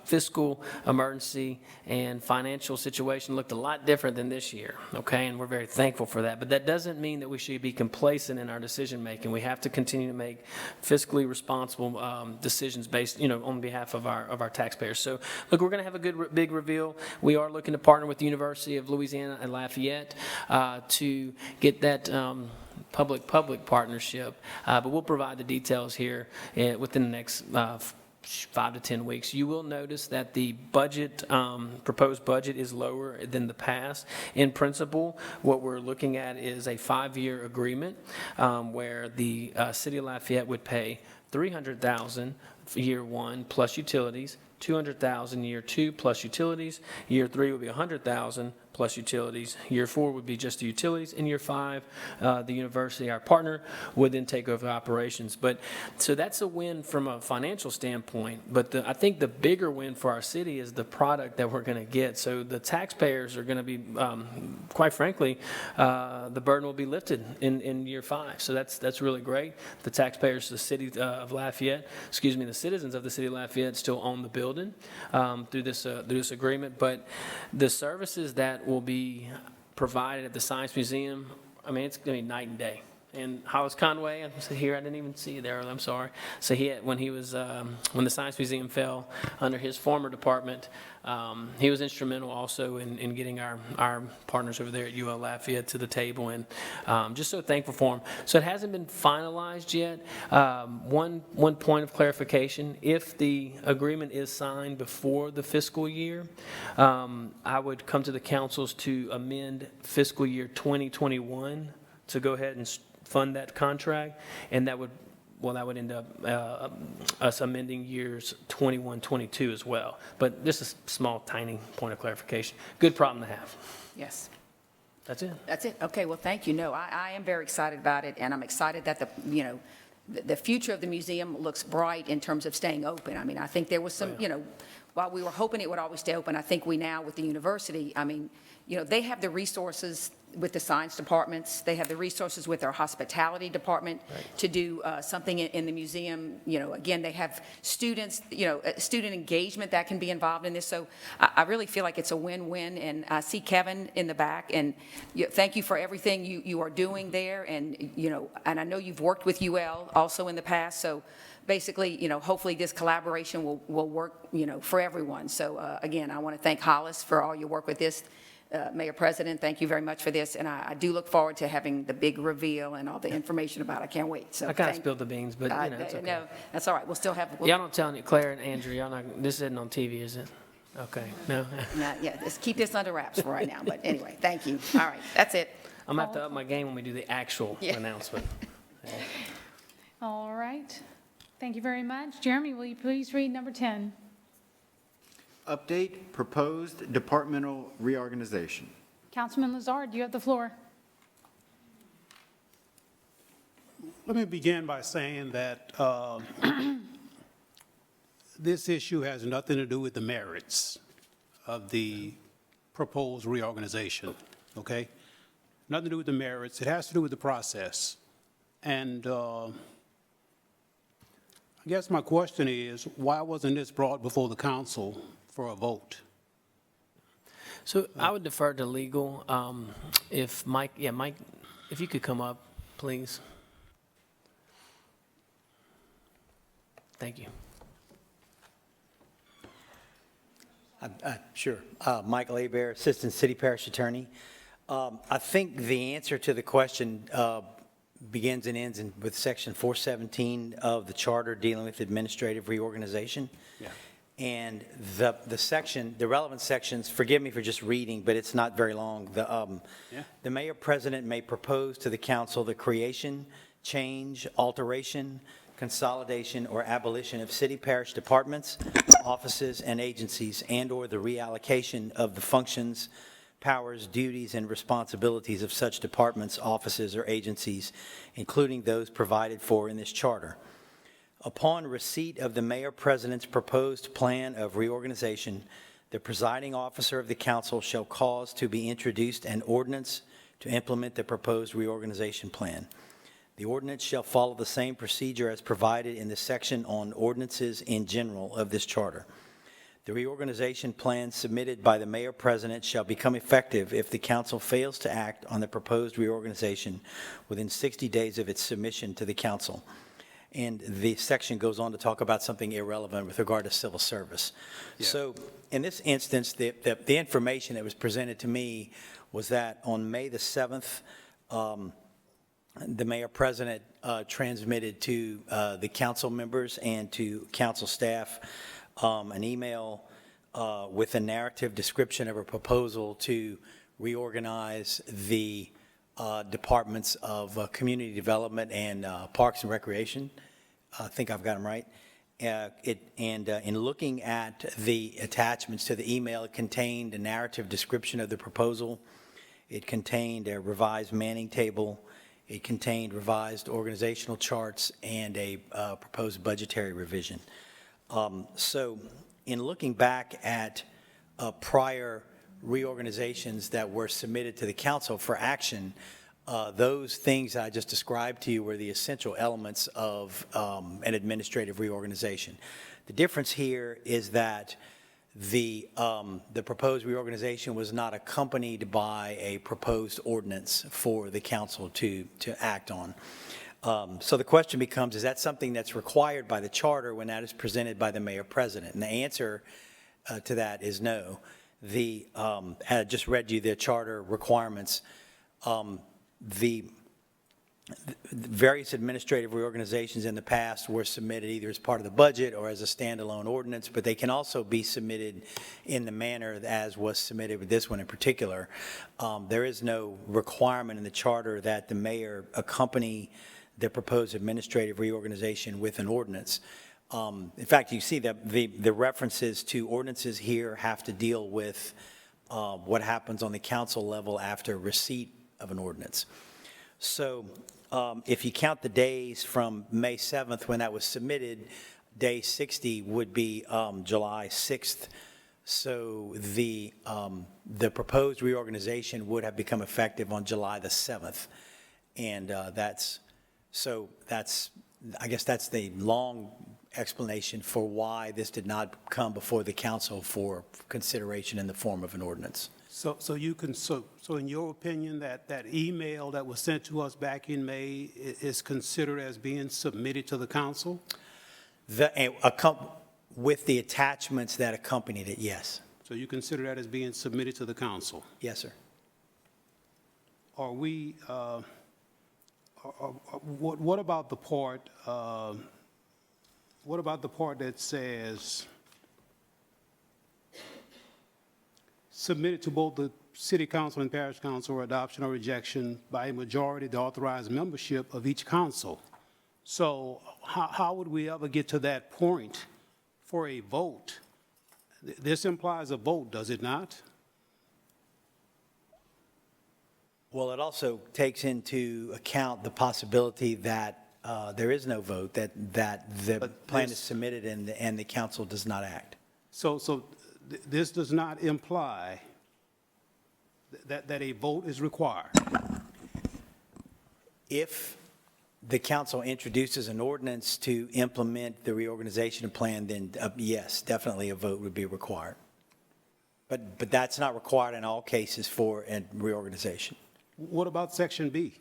fiscal emergency and financial situation looked a lot different than this year, okay, and we're very thankful for that. But that doesn't mean that we should be complacent in our decision making. We have to continue to make fiscally responsible decisions based, you know, on behalf of our taxpayers. So, look, we're going to have a good big reveal. We are looking to partner with the University of Louisiana and Lafayette to get that public-public partnership, but we'll provide the details here within the next 5 to 10 weeks. You will notice that the budget, proposed budget is lower than the past. In principle, what we're looking at is a 5-year agreement where the City of Lafayette would pay $300,000 year one plus utilities, 200,000 year 2 plus utilities. Year 3 would be 100,000 plus utilities. Year 4 would be just the utilities. In year 5, the university, our partner, would then take over operations. But so that's a win from a financial standpoint. But I think the bigger win for our city is the product that we're going to get. So the taxpayers are going to be, quite frankly, the burden will be lifted in year 5. So that's really great. The taxpayers, the city of Lafayette, the citizens of the city of Lafayette still own the building through this agreement. But the services that will be provided at the Science Museum, I mean, it's going to be night and day. And Hollis Conway, I'm here, I didn't even see you there, I'm sorry. So when the Science Museum fell under his former department, he was instrumental also in getting our partners over there at UL Lafayette to the table, and just so thankful for him. So it hasn't been finalized yet. One point of clarification, if the agreement is signed before the fiscal year, I would come to the councils to amend fiscal year 2021 to go ahead and fund that contract, and that would end up us amending years 21, 22 as well. But this is a small, tiny point of clarification. Good problem to have. Yes. That's it. That's it. Okay, well, thank you. No, I am very excited about it, and I'm excited that the future of the museum looks bright in terms of staying open. I mean, I think there was some, while we were hoping it would always stay open, I think we now, with the university, I mean, they have the resources with the science departments, they have the resources with their hospitality department to do something in the museum. Again, they have students, student engagement that can be involved in this. So I really feel like it's a win-win, and I see Kevin in the back, and thank you for everything you are doing there. And, and I know you've worked with UL also in the past, so basically, hopefully this collaboration will work, for everyone. So again, I want to thank Hollis for all your work with this. Mayor President, thank you very much for this, and I do look forward to having the big reveal and all the information about it. I can't wait. So I kind of spilled the beans, but it's okay. No, that's all right. We'll still have. Y'all don't tell Claire and Andrew. Y'all not. This isn't on TV, is it? Okay. No. Yeah. Let's keep this under wraps for right now. But anyway, thank you. All right, that's it. I'm gonna have to up my game when we do the actual announcement. All right. Thank you very much. Jeremy, will you please read number 10? Update proposed departmental reorganization. Councilman Lazard, you have the floor. Let me begin by saying that this issue has nothing to do with the merits of the proposed reorganization, okay? Nothing to do with the merits. It has to do with the process. And I guess my question is, why wasn't this brought before the council for a vote? So I would defer to legal. If Mike, if you could come up, please. Thank you. Sure. Michael Abear, Assistant City Parish Attorney. I think the answer to the question begins and ends with Section 417 of the Charter dealing with administrative reorganization. Yeah. And the relevant sections, forgive me for just reading, but it's not very long. The mayor president may propose to the council the creation, change, alteration, consolidation, or abolition of city parish departments, offices, and agencies, and/or the reallocation of the functions, powers, duties, and responsibilities of such departments, offices, or agencies, including those provided for in this charter. Upon receipt of the mayor president's proposed plan of reorganization, the presiding officer of the council shall cause to be introduced an ordinance to implement the proposed reorganization plan. The ordinance shall follow the same procedure as provided in the section on ordinances in general of this charter. The reorganization plan submitted by the mayor president shall become effective if the council fails to act on the proposed reorganization within 60 days of its submission to the council. And the section goes on to talk about something irrelevant with regard to civil service. Yeah. So in this instance, the information that was presented to me was that on May the 7th, the mayor president transmitted to the council members and to council staff an email with a narrative description of a proposal to reorganize the departments of community development and parks and recreation. I think I've got them right. In looking at the attachments to the email, it contained a narrative description of the proposal. It contained a revised manning table. It contained revised organizational charts and a proposed budgetary revision. So in looking back at prior reorganizations that were submitted to the council for action, those things I just described to you were the essential elements of an administrative reorganization. The difference here is that the proposed reorganization was not accompanied by a proposed ordinance for the council to act on. So the question becomes, is that something that's required by the charter when that is presented by the mayor-president? And the answer to that is no. I just read you the charter requirements. The various administrative reorganizations in the past were submitted either as part of the budget or as a standalone ordinance, but they can also be submitted in the manner as was submitted with this one in particular. There is no requirement in the charter that the mayor accompany the proposed administrative reorganization with an ordinance. In fact, you see that the references to ordinances here have to deal with what happens on the council level after receipt of an ordinance. So if you count the days from May 7th when that was submitted, day 60 would be July 6th. So the proposed reorganization would have become effective on July the 7th. And I guess that's the long explanation for why this did not come before the council for consideration in the form of an ordinance. So in your opinion, that email that was sent to us back in May is considered as being submitted to the council? With the attachments that accompanied it, yes. So you consider that as being submitted to the council? Yes, sir. Are we, what about the part, that says submitted to both the city council and parish council for adoption or rejection by a majority of the authorized membership of each council? So how would we ever get to that point for a vote? This implies a vote, does it not? Well, it also takes into account the possibility that there is no vote, that the plan is submitted and the council does not act. So this does not imply that a vote is required? If the council introduces an ordinance to implement the reorganization plan, then yes, definitely a vote would be required. But that's not required in all cases for a reorganization. What about section B?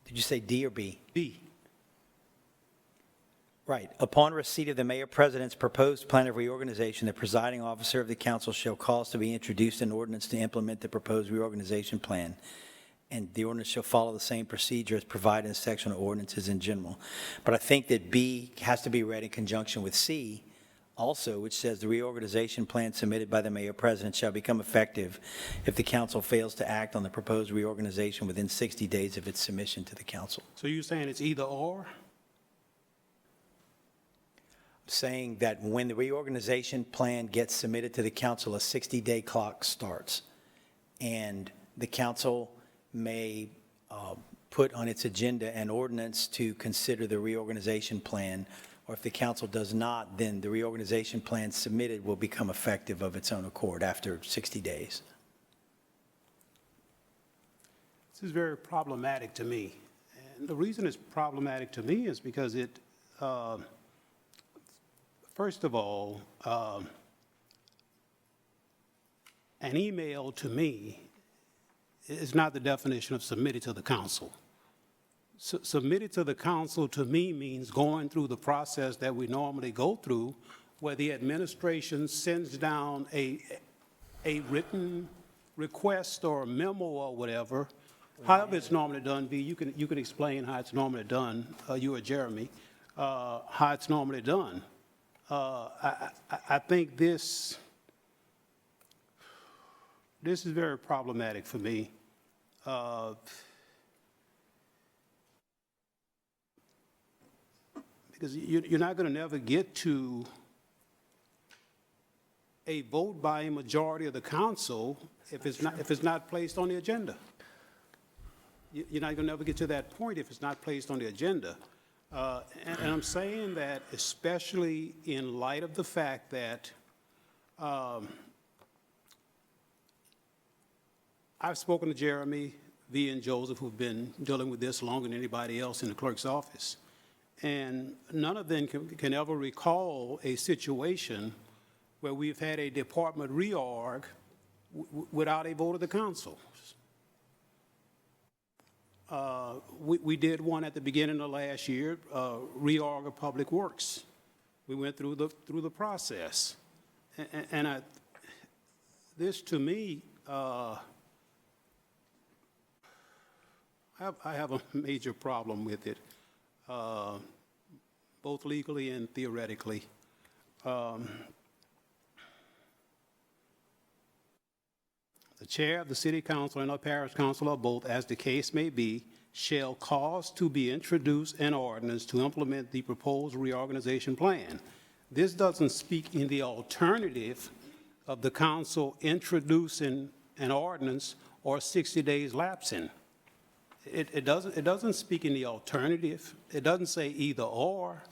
Did you say D or B? B. Right. Upon receipt of the mayor-president's proposed plan of reorganization, the presiding officer of the council shall cause to be introduced an ordinance to implement the proposed reorganization plan, and the ordinance shall follow the same procedure as provided in section of ordinances in general. But I think that B has to be read in conjunction with C also, which says the reorganization plan submitted by the mayor-president shall become effective if the council fails to act on the proposed reorganization within 60 days of its submission to the council. So you're saying it's either or? Saying that when the reorganization plan gets submitted to the council, a 60-day clock starts, and the council may put on its agenda an ordinance to consider the reorganization plan, or if the council does not, then the reorganization plan submitted will become effective of its own accord after 60 days. This is very problematic to me. And the reason it's problematic to me is because it, first of all, an email to me is not the definition of submitted to the council. Submitted to the council to me means going through the process that we normally go through, where the administration sends down a written request or a memo or whatever, however it's normally done. B, you can explain how it's normally done, you or Jeremy, how it's normally done. I think this is very problematic for me. because you're not going to never get to a vote by a majority of the council if it's not placed on the agenda. You're not going to never get to that point if it's not placed on the agenda. And I'm saying that especially in light of the fact that I've spoken to Jeremy, V, and Joseph, who've been dealing with this longer than anybody else in the clerk's office. And none of them can ever recall a situation where we've had a department reorg without a vote of the council. We did one at the beginning of last year, reorg of Public Works. We went through the process. And this, to me, I have a major problem with it, both legally and theoretically. The chair of the city council and a parish council or both, as the case may be, shall cause to be introduced an ordinance to implement the proposed reorganization plan. This doesn't speak in the alternative of the council introducing an ordinance or 60 days lapsing. It doesn't speak in the alternative. It doesn't say either or.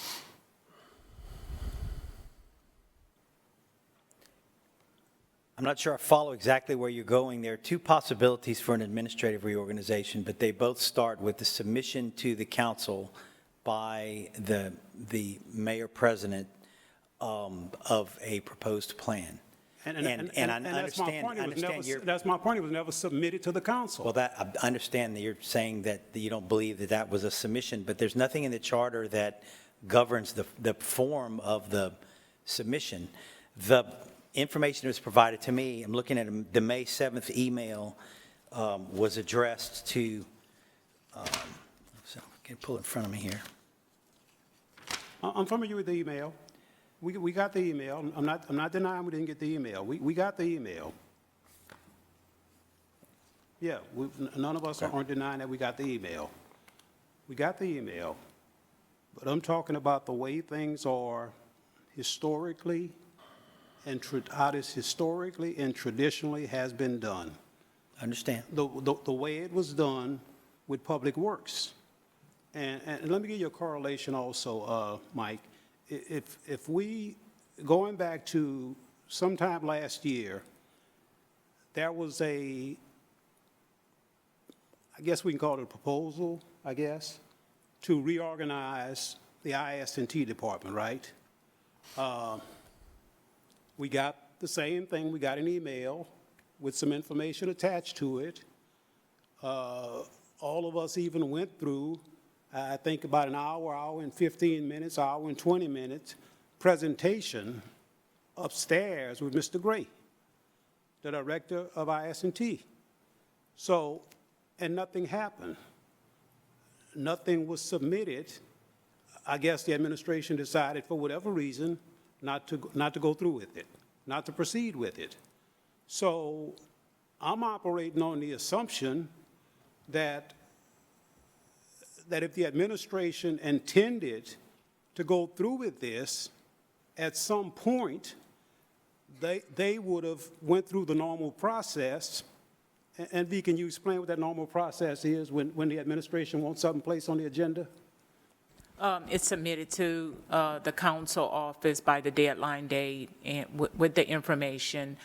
I'm not sure I follow exactly where you're going. There are two possibilities for an administrative reorganization, but they both start with the submission to the council by the mayor-president of a proposed plan. And that's my point. That's my point. It was never submitted to the council. Well, I understand that you're saying that you don't believe that that was a submission, but there's nothing in the charter that governs the form of the submission. The information that was provided to me, I'm looking at the May 7th email, was addressed to, so I can pull it in front of me here. I'm familiar with the email. We got the email. I'm not denying we didn't get the email. We got the email. Yeah, none of us aren't denying that we got the email. We got the email. But I'm talking about the way things are historically and how this historically and traditionally has been done. I understand. The way it was done with Public Works. And let me give you a correlation also, Mike. If we, going back to sometime last year, there was I guess we can call it a proposal, I guess, to reorganize the IS&T department, right? We got the same thing. We got an email with some information attached to it. All of us even went through, I think, about an hour and 15 minutes, hour and 20 minutes presentation upstairs with Mr. Gray, the director of IS&T. So, and nothing happened. Nothing was submitted. I guess the administration decided, for whatever reason, not to go through with it, not to proceed with it. So I'm operating on the assumption that if the administration intended to go through with this, at some point, they would have went through the normal process. And V, can you explain what that normal process is when the administration wants something placed on the agenda? It's submitted to the council office by the deadline date and with the information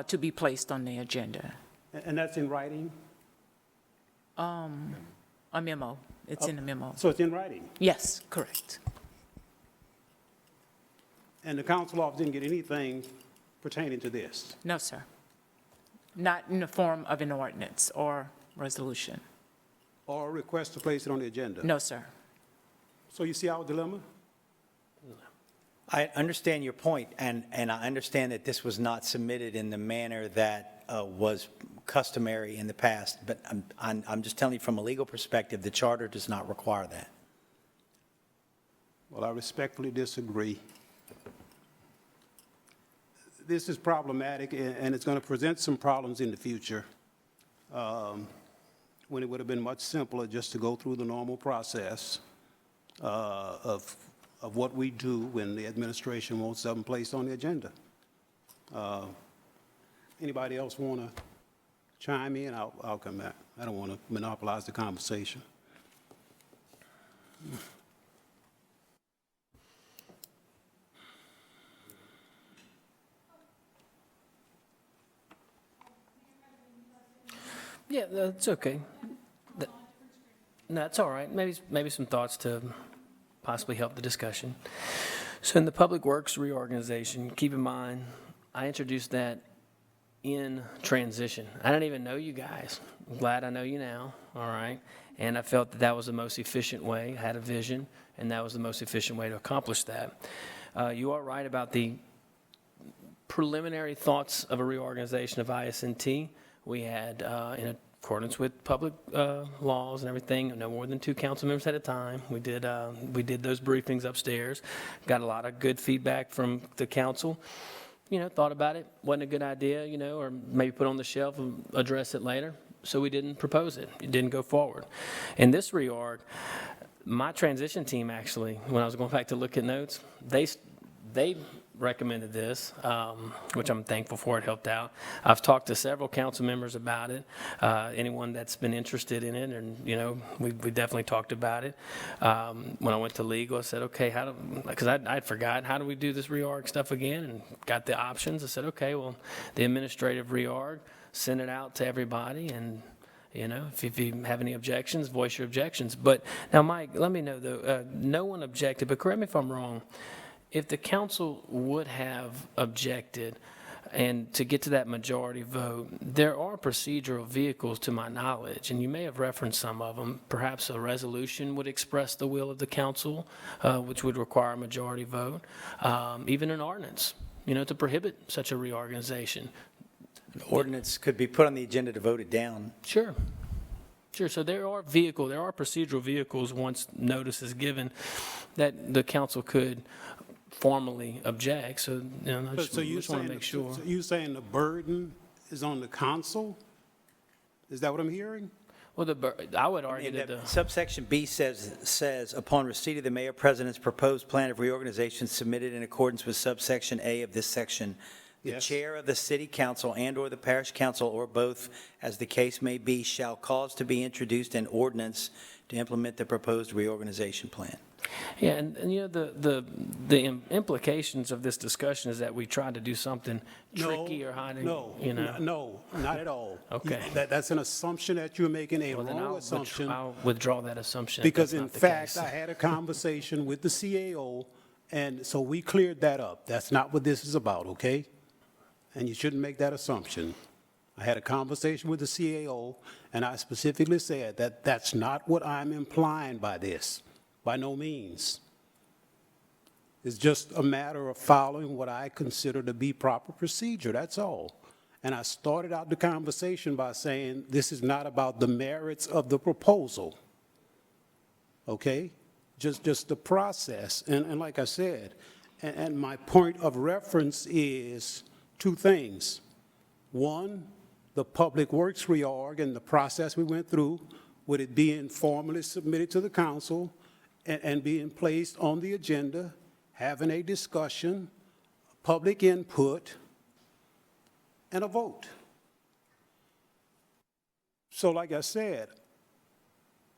to be placed on the agenda. And that's in writing? A memo. It's in the memo. So it's in writing? Yes, correct. And the council office didn't get anything pertaining to this? No, sir. Not in the form of an ordinance or resolution. Or a request to place it on the agenda? No, sir. So you see our dilemma? I understand your point, and I understand that this was not submitted in the manner that was customary in the past, but I'm just telling you from a legal perspective, the charter does not require that. Well, I respectfully disagree. This is problematic, and it's going to present some problems in the future when it would have been much simpler just to go through the normal process of of what we do when the administration wants something placed on the agenda. Anybody else want to chime in? I'll come back. I don't want to monopolize the conversation. Yeah, that's okay. No, that's all right. Maybe some thoughts to possibly help the discussion. So in the Public Works reorganization, keep in mind, I introduced that in transition. I didn't even know you guys. I'm glad I know you now, all right? And I felt that that was the most efficient way. I had a vision, and that was the most efficient way to accomplish that. You are right about the preliminary thoughts of a reorganization of ISNT. We had, in accordance with public laws and everything, no more than 2 council members at a time. We did those briefings upstairs. Got a lot of good feedback from the council. Thought about it, wasn't a good idea, or maybe put it on the shelf and address it later. So we didn't propose it. It didn't go forward. In this reorg, my transition team actually, when I was going back to look at notes, they recommended this, which I'm thankful for. It helped out. I've talked to several council members about it. Anyone that's been interested in it, and we definitely talked about it. When I went to legal, I said, okay, because I'd forgot, how do we do this reorg stuff again? And got the options. I said, okay, well, the administrative reorg, send it out to everybody, and if you have any objections, voice your objections. But now, Mike, let me know though, no one objected, but correct me if I'm wrong. If the council would have objected, and to get to that majority vote, there are procedural vehicles to my knowledge, and you may have referenced some of them. Perhaps a resolution would express the will of the council, which would require a majority vote. Even an ordinance, to prohibit such a reorganization. The ordinance could be put on the agenda to vote it down. Sure. So there are procedural vehicles once notice is given that the council could formally object. So, I just want to make sure. So you saying the burden is on the council? Is that what I'm hearing? Well, I would argue that Subsection B says, upon receipt of the mayor president's proposed plan of reorganization submitted in accordance with subsection A of this section, the chair of the city council and/or the parish council, or both, as the case may be, shall cause to be introduced an ordinance to implement the proposed reorganization plan. Yeah, and the implications of this discussion is that we tried to do something tricky or hiding. No, not at all. Okay. That's an assumption that you're making, a wrong assumption. I'll withdraw that assumption. Because in fact, I had a conversation with the CAO, and so we cleared that up. That's not what this is about, okay? And you shouldn't make that assumption. I had a conversation with the CAO, and I specifically said that that's not what I'm implying by this. By no means. It's just a matter of following what I consider to be proper procedure, that's all. And I started out the conversation by saying this is not about the merits of the proposal, okay? Just the process. And like I said, and my point of reference is 2 things. One, the Public Works reorg and the process we went through, with it being formally submitted to the council, and being placed on the agenda, having a discussion, public input, and a vote. So like I said,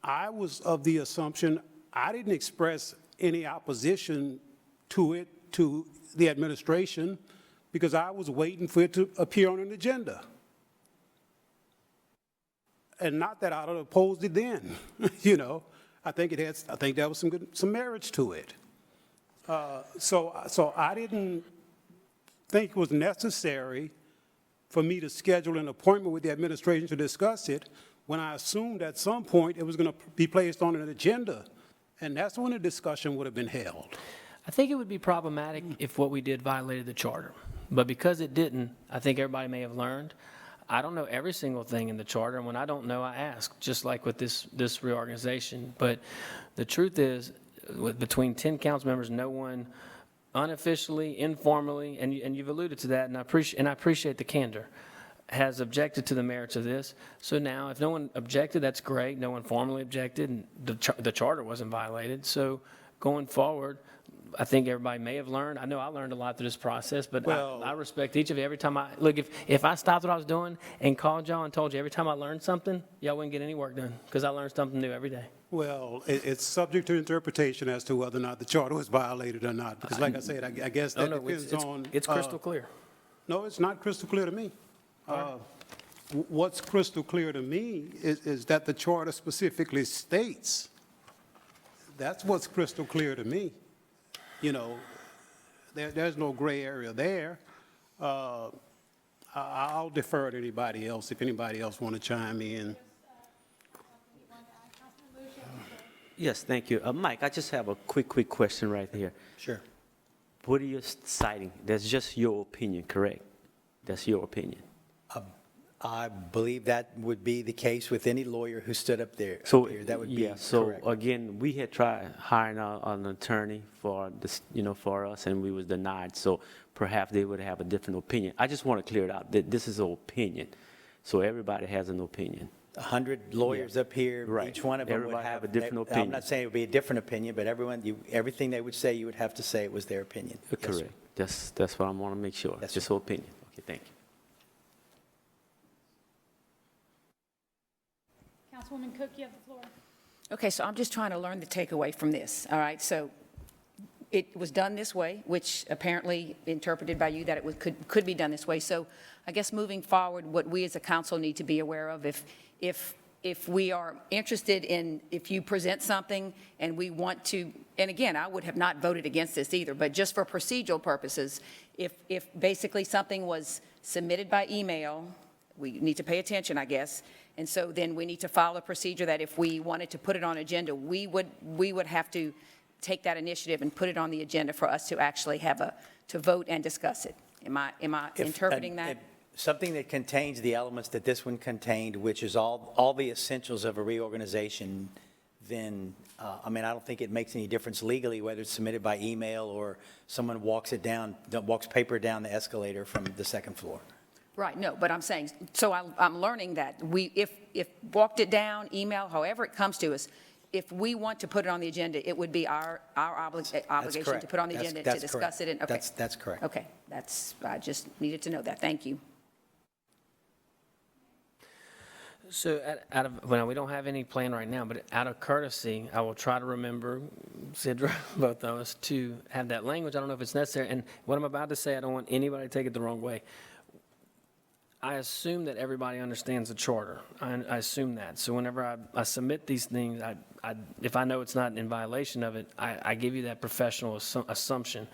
I was of the assumption, I didn't express any opposition to it, to the administration, because I was waiting for it to appear on an agenda. And not that I would have opposed it then, I think there was some merits to it. So I didn't think it was necessary for me to schedule an appointment with the administration to discuss it when I assumed at some point it was going to be placed on an agenda, and that's when a discussion would have been held. I think it would be problematic if what we did violated the charter, but because it didn't, I think everybody may have learned. I don't know every single thing in the charter, and when I don't know, I ask, just like with this reorganization. But the truth is, between 10 council members, no one unofficially, informally, and you've alluded to that, and I appreciate the candor, has objected to the merits of this. So now, if no one objected, that's great. No one formally objected, and the charter wasn't violated. So going forward, I think everybody may have learned. I know I learned a lot through this process, but Well- I respect each of you. Every time look, if I stopped what I was doing and called y'all and told you every time I learned something, y'all wouldn't get any work done, because I learned something new every day. Well, it's subject to interpretation as to whether or not the charter was violated or not, because like I said, I guess that depends on. It's crystal clear. No, it's not crystal clear to me. What's crystal clear to me is that the charter specifically states, that's what's crystal clear to me. You know, there's no gray area there. I'll defer to anybody else, if anybody else want to chime in. Yes, thank you. Mike, I just have a quick question right here. Sure. What are you citing? That's just your opinion, correct? That's your opinion. I believe that would be the case with any lawyer who stood up there. So, That would be yeah, so correct. again, we had tried hiring an attorney for this, for us, and we was denied. So perhaps they would have a different opinion. I just want to clear it out that this is an opinion. So everybody has an opinion. 100 lawyers up here, Right. each one of them would Everybody have have a different I'm opinion. not saying it would be a different opinion, but everything they would say, you would have to say it was their opinion. Yes, sir. Correct. That's what I want to make sure. Yes, Just sir. an opinion. Okay, thank you. Councilwoman Cook, you have the floor. Okay, so I'm just trying to learn the takeaway from this, all right? So it was done this way, which apparently interpreted by you that it could be done this way. So I guess moving forward, what we as a council need to be aware of, if we are interested in, if you present something and we want to, and again, I would have not voted against this either, but just for procedural purposes, if basically something was submitted by email, we need to pay attention, I guess. And so then we need to follow a procedure that if we wanted to put it on agenda, we would have to take that initiative and put it on the agenda for us to actually to vote and discuss it. Am I interpreting that? Something that contains the elements that this one contained, which is all the essentials of a reorganization, then, I don't think it makes any difference legally whether it's submitted by email or someone walks paper down the escalator from the second floor. Right, no, but I'm saying, so I'm learning that if walked it down, email, however it comes to us, if we want to put it on the agenda, it would be our obligation correct. to put on the That's- agenda to that's discuss it. correct. Okay. That's correct. Okay, I just needed to know that. Thank you. So well, we don't have any plan right now, but out of courtesy, I will try to remember, Sidra, both of us, to have that language. I don't know if it's necessary. And what I'm about to say, I don't want anybody to take it the wrong way. I assume that everybody understands the charter. I assume that. So whenever I submit these things, if I know it's not in violation of it, I give you that professional assumption.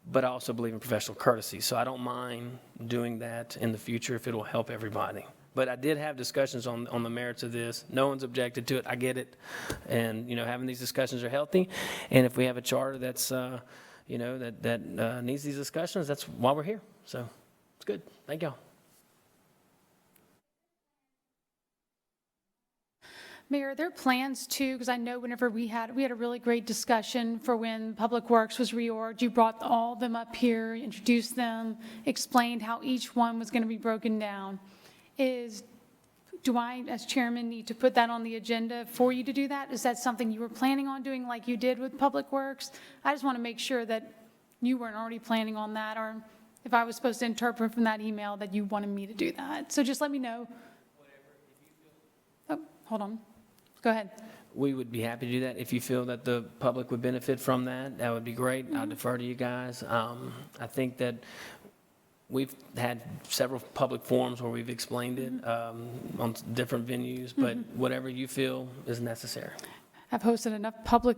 But I also believe in professional courtesy. So I don't mind doing that in the future if it'll help everybody. But I did have discussions on the merits of this. No one's objected to it. I get it. And, having these discussions are healthy. And if we have a charter that's, that needs these discussions, that's why we're here. So it's good. Thank y'all. Mayor, are there plans too, because I know whenever we had a really great discussion for when Public Works was reorged, you brought all of them up here, introduced them, explained how each one was going to be broken down. Do I, as chairman, need to put that on the agenda for you to do that? Is that something you were planning on doing like you did with Public Works? I just want to make sure that you weren't already planning on that, or if I was supposed to interpret from that email that you wanted me to do that. So just let me know. Oh, hold on. Go ahead. We would be happy to do that. If you feel that the public would benefit from that, that would be great. I'll defer to you guys. I think that we've had several public forums where we've explained it on different venues, but whatever you feel is necessary. I've hosted enough public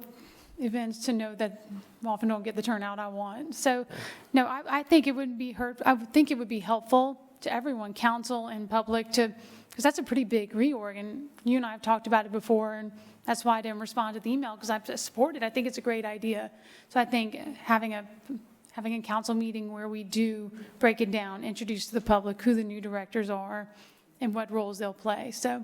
events to know that I often don't get the turnout I want. So, no, I think it wouldn't be I would think it would be helpful to everyone, council and public, because that's a pretty big reorg, and you and I have talked about it before, and that's why I didn't respond to the email, because I support it. I think it's a great idea. So I think having a council meeting where we do break it down, introduce to the public who the new directors are and what roles they'll play. So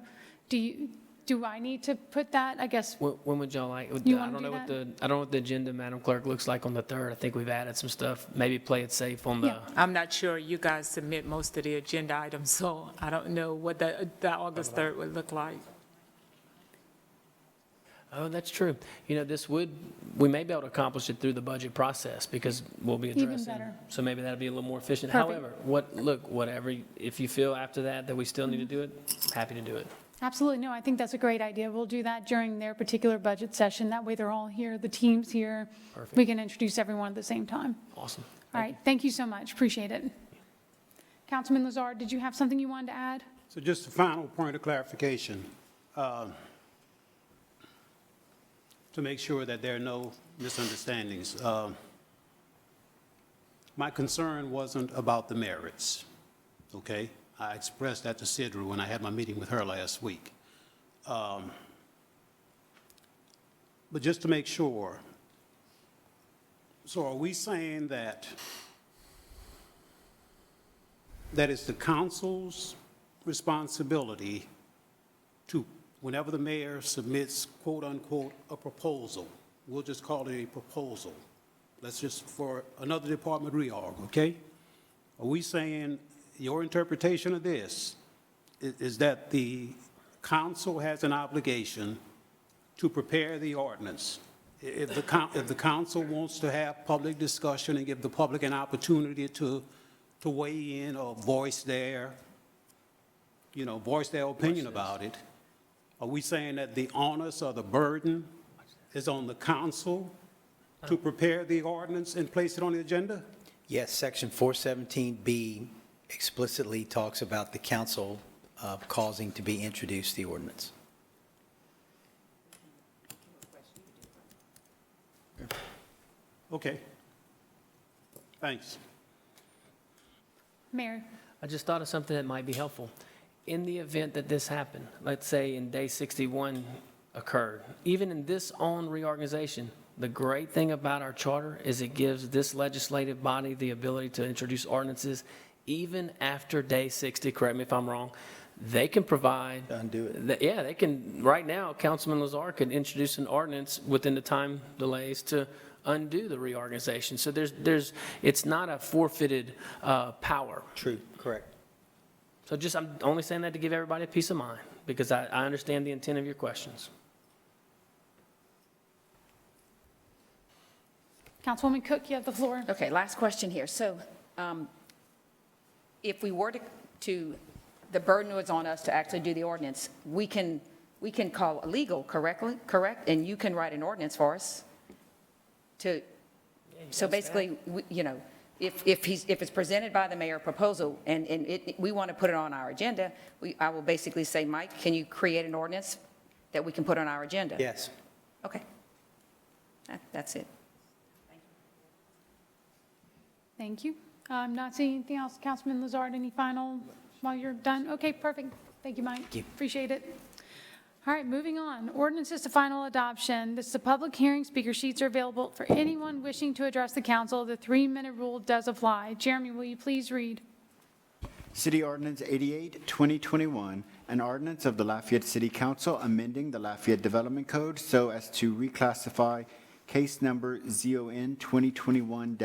do I need to put that, I guess? When would y'all like? You I wanna don't do know that? I don't know what the agenda, Madam Clerk, looks like on the 3rd. I think we've added some stuff. Maybe play it safe on the. Yeah. I'm not sure. You guys submit most of the agenda items, so I don't know what the August 3rd would look like. Oh, that's true. You know, we may be able to accomplish it through the budget process because we'll be Even addressing. better. So maybe that'll be a little more efficient. Perfect. However, whatever, if you feel after that we still need to do it, happy to do it. Absolutely. No, I think that's a great idea. We'll do that during their particular budget session. That way they're all here, the team's here. Perfect. We can introduce everyone at the same time. Awesome. All right. Thank you so much. Appreciate it. Councilman Lazard, did you have something you wanted to add? So just a final point of clarification, to make sure that there are no misunderstandings. My concern wasn't about the merits, okay? I expressed that to Sidra when I had my meeting with her last week. But just to make sure, so are we saying that it's the council's responsibility to, whenever the mayor submits quote-unquote a proposal, we'll just call it a proposal, let's just, for another department reorg, okay? Are we saying your interpretation of this is that the council has an obligation to prepare the ordinance? If the council wants to have public discussion and give the public an opportunity to weigh in or voice their opinion about it, are we saying that the onus or the burden is on the council to prepare the ordinance and place it on the agenda? Yes, Section 417B explicitly talks about the council causing to be introduced the ordinance. Okay. Thanks. Mayor? I just thought of something that might be helpful. In the event that this happened, let's say in day 61 occurred, even in this own reorganization, the great thing about our charter is it gives this legislative body the ability to introduce ordinances even after day 60, correct me if I'm wrong. They can provide. Undo it. Yeah, they can, right now, Councilman Lazar could introduce an ordinance within the time delays to undo the reorganization. So it's not a forfeited power. True, correct. So I'm only saying that to give everybody a peace of mind, because I understand the intent of your questions. Councilwoman Cook, you have the floor. Okay, last question here. So if we were to, the burden was on us to actually do the ordinance, we can call legal, correct? And you can write an ordinance for us to, so basically, if it's presented by the mayor proposal and we want to put it on our agenda, I will basically say, Mike, can you create an ordinance that we can put on our agenda? Yes. Okay. That's it. Thank you. I'm not seeing anything else. Councilman Lazard, any final while you're done? Okay, perfect. Thank you, Mike. Thank you. Appreciate it. All right, moving on. Ordinances to final adoption. This is a public hearing. Speaker sheets are available for anyone wishing to address the council. The 3-minute rule does apply. Jeremy, will you please read? City Ordinance 88, 2021, an ordinance of the Lafayette City Council amending the Lafayette Development Code so as to reclassify case number ZON 2021-8,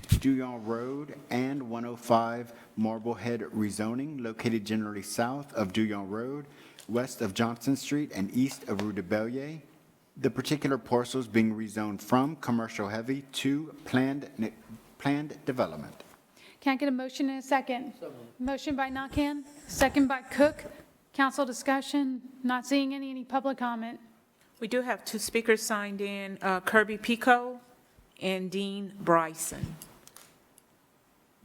Stuyon Road and 105 Marblehead rezoning located generally south of Stuyon Road, west of Johnson Street, and east of Rue de Bellier. The particular parcels being rezoned from commercial heavy to planned development. Can I get a motion and a second? Motion by Nakhan, second by Cook. Council discussion, not seeing any public comment. We do have 2 speakers signed in, Kirby Pico and Dean Bryson.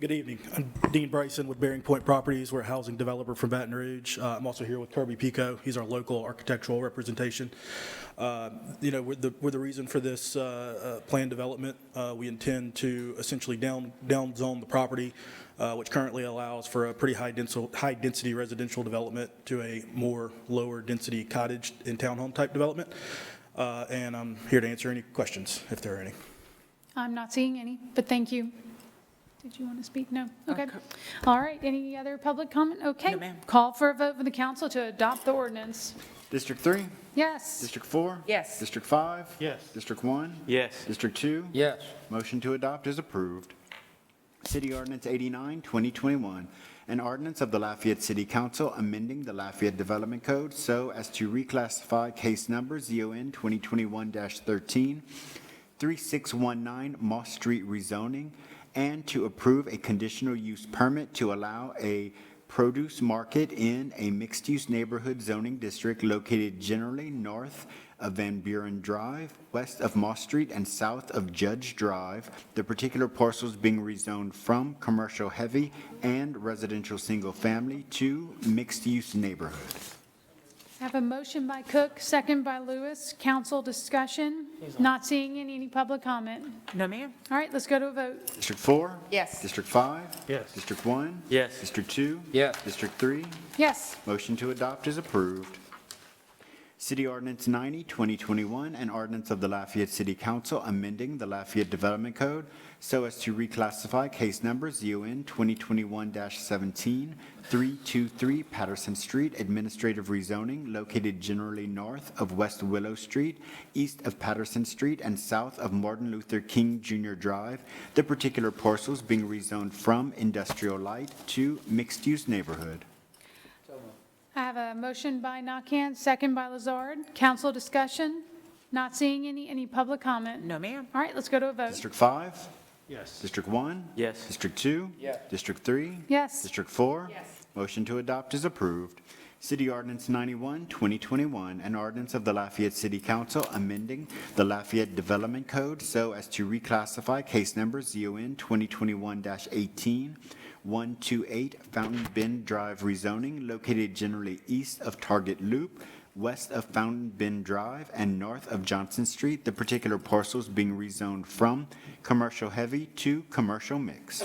Good evening. I'm Dean Bryson with Bearing Point Properties. We're a housing developer from Baton Rouge. I'm also here with Kirby Pico. He's our local architectural representation. We're the reason for this planned development. We intend to essentially downzone the property, which currently allows for a pretty high density residential development to a more lower density cottage and townhome type development. And I'm here to answer any questions if there are any. I'm not seeing any, but thank you. Did you want to speak? No? Okay. All right. Any other public comment? Okay. No, ma'am. Call for a vote for the council to adopt the ordinance. District 3? Yes. District 4? Yes. District 5? Yes. District 1? Yes. District 2? Yes. Motion to adopt is approved. City Ordinance 89, 2021, an ordinance of the Lafayette City Council amending the Lafayette Development Code so as to reclassify case number ZON 2021-13, 3619 Moss Street rezoning, and to approve a conditional use permit to allow a produce market in a mixed-use neighborhood zoning district located generally north of Van Buren Drive, west of Moss Street, and south of Judge Drive, the particular parcels being rezoned from commercial heavy and residential single-family to mixed-use neighborhood. I have a motion by Cook, second by Lewis. Council discussion. Not seeing any public comment. No, ma'am. All right, let's go to a vote. District 4? Yes. District 5? Yes. District 1? Yes. District 2? Yes. District 3? Yes. Motion to adopt is approved. City Ordinance 90, 2021, an ordinance of the Lafayette City Council amending the Lafayette Development Code so as to reclassify case number ZON 2021-17, 323 Patterson Street, administrative rezoning located generally north of West Willow Street, east of Patterson Street, and south of Martin Luther King Jr. Drive, the particular parcels being rezoned from industrial light to mixed-use neighborhood. I have a motion by Nakhan, second by Lazard. Council discussion. Not seeing any public comment. No, ma'am. All right, let's go to a vote. District 5? Yes. District 1? Yes. District 2? Yes. District 3? Yes. District 4? Yes. Motion to adopt is approved. City Ordinance 91, 2021, an ordinance of the Lafayette City Council amending the Lafayette Development Code so as to reclassify case number ZON 2021-18, 128 Fountain Bend Drive rezoning located generally east of Target Loop, west of Fountain Bend Drive, and north of Johnson Street, the particular parcels being rezoned from commercial heavy to commercial mix.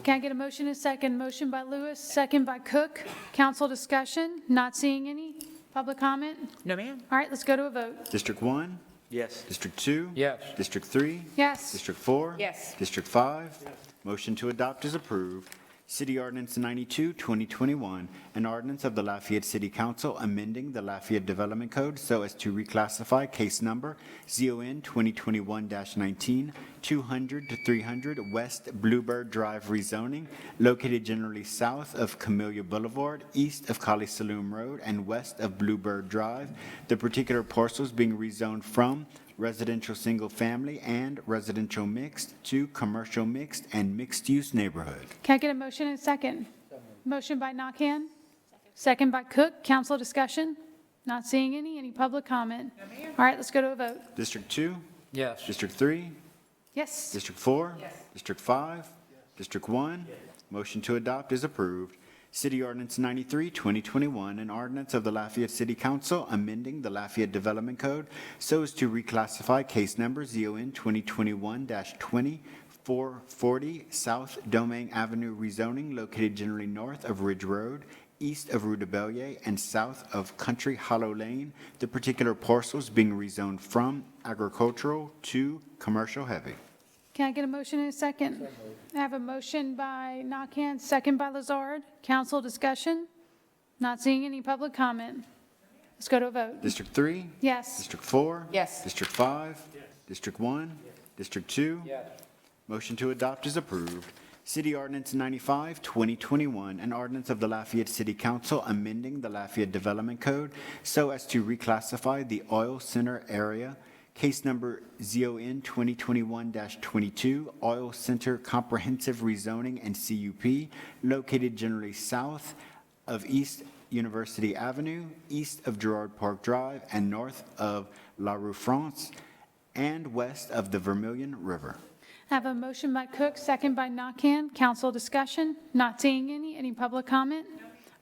Can I get a motion and a second? Motion by Lewis, second by Cook. Council discussion. Not seeing any public comment. No, ma'am. All right, let's go to a vote. District 1? Yes. District 2? Yes. District 3? Yes. District 4? Yes. District 5? Motion to adopt is approved. City Ordinance 92, 2021, an ordinance of the Lafayette City Council amending the Lafayette Development Code so as to reclassify case number ZON 2021-19, 200 to 300 West Bluebird Drive rezoning, located generally south of Camellia Boulevard, east of Collie Saloon Road, and west of Bluebird Drive, the particular parcels being rezoned from residential single-family and residential mixed to commercial mixed and mixed-use neighborhood. Can I get a motion and a second? Motion by Nakhan, second by Cook. Council discussion. Not seeing any public comment. All right, let's go to a vote. District 2? Yes. District 3? Yes. District 4? Yes. District 5? District 1? Motion to adopt is approved. City Ordinance 93, 2021, an ordinance of the Lafayette City Council amending the Lafayette Development Code so as to reclassify case number ZON 2021-20, 440 South Domain Avenue rezoning located generally north of Ridge Road, east of Rue de Bellier, and south of Country Hollow Lane, the particular parcels being rezoned from agricultural to commercial heavy. Can I get a motion and a second? I have a motion by Nakhan, second by Lazard. Council discussion. Not seeing any public comment. Let's go to a vote. District 3? Yes. District 4? Yes. District 5? District 1? District 2? Yes. Motion to adopt is approved. City Ordinance 95, 2021, an ordinance of the Lafayette City Council amending the Lafayette Development Code so as to reclassify the Oil Center area, case number ZON 2021-22, Oil Center Comprehensive Rezoning and CUP, located generally south of East University Avenue, east of Girard Park Drive, and north of La Rue France, and west of the Vermilion River. I have a motion by Cook, second by Nakhan. Council discussion. Not seeing any public comment.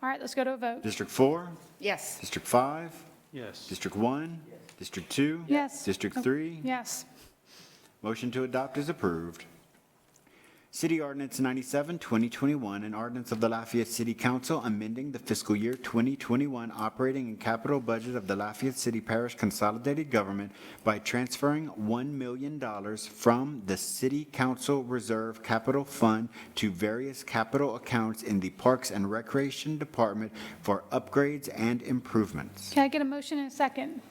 All right, let's go to a vote. District 4? Yes. District 5? Yes. District 1? District 2? Yes. District 3? Yes. Motion to adopt is approved. City Ordinance 97, 2021, an ordinance of the Lafayette City Council amending the fiscal year 2021 operating and capital budget of the Lafayette City Parish Consolidated Government by transferring $1 million from the City Council Reserve Capital Fund to various capital accounts in the Parks and Recreation Department for upgrades and improvements. Can I get a motion and a second?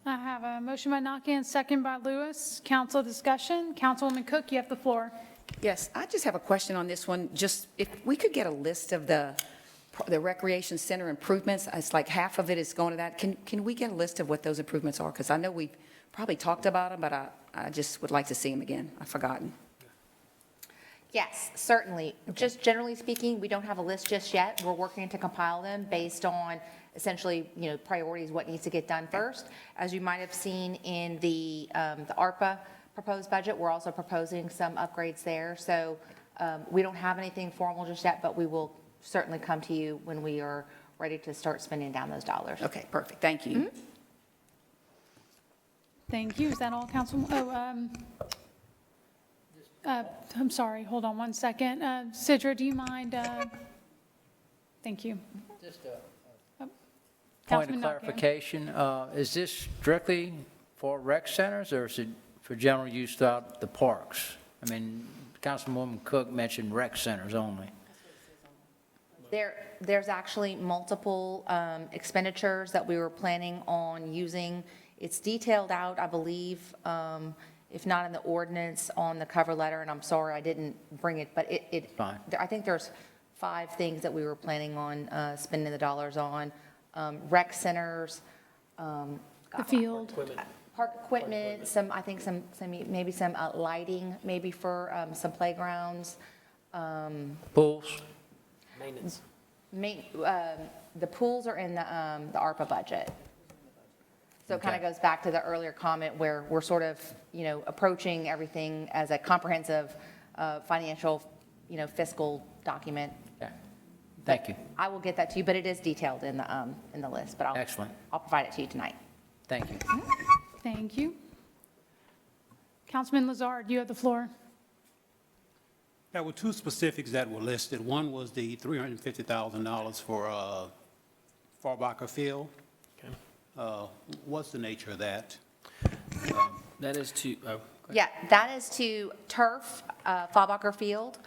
I have a motion by Nakhan, second by Lewis. Council discussion. Councilwoman Cook, you have the floor. Yes, I just have a question on this one. Just if we could get a list of the recreation center improvements, it's like half of it is going to that. Can we get a list of what those improvements are? Because I know we've probably talked about them, but I just would like to see them again. I've forgotten. Yes, certainly. Just generally speaking, we don't have a list just yet. We're working to compile them based on essentially, priorities, what needs to get done first. As you might have seen in the ARPA proposed budget, we're also proposing some upgrades there. So we don't have anything formal just yet, but we will certainly come to you when we are ready to start spending down those dollars. Okay, perfect. Thank you. Thank you. Is that all, Council? I'm sorry. Hold on one second. Sidra, do you mind? Thank you. Just a point Councilman of Narcan. clarification. Is this strictly for rec centers, or is it for general use throughout the parks? I mean, Councilwoman Cook mentioned rec centers only. There's actually multiple expenditures that we were planning on using. It's detailed out, I believe, if not in the ordinance, on the cover letter, and I'm sorry I didn't bring it, but Fine. I think there's 5 things that we were planning on spending the dollars on. Rec centers. The field. Park equipment, maybe some lighting, maybe for some playgrounds. Pools? Maintenance. The pools are in the ARPA budget. So it kind of goes back to the earlier comment where we're sort of, approaching everything as a comprehensive financial, fiscal document. Okay. Thank you. I will get that to you, but it is detailed in the list, but Excellent. I'll provide it to you tonight. Thank you. Thank you. Councilman Lazard, you have the floor. There were 2 specifics that were listed. One was the $350,000 for Farbacher Field. Okay. What's the nature of that? That is to, Yeah, that is to turf Faubacher Field.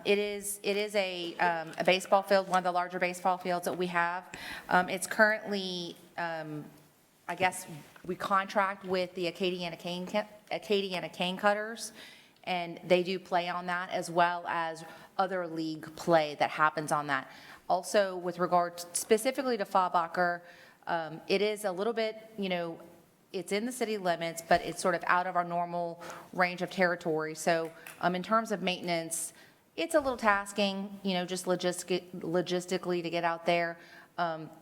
It is a baseball field, one of the larger baseball fields that we have. It's currently, I guess, we contract with the Acadiana Cane Cutters, and they do play on that as well as other league play that happens on that. Also, with regard specifically to Faubacher, it is a little bit, it's in the city limits, but it's sort of out of our normal range of territory. So in terms of maintenance, it's a little tasking, just logistically to get out there.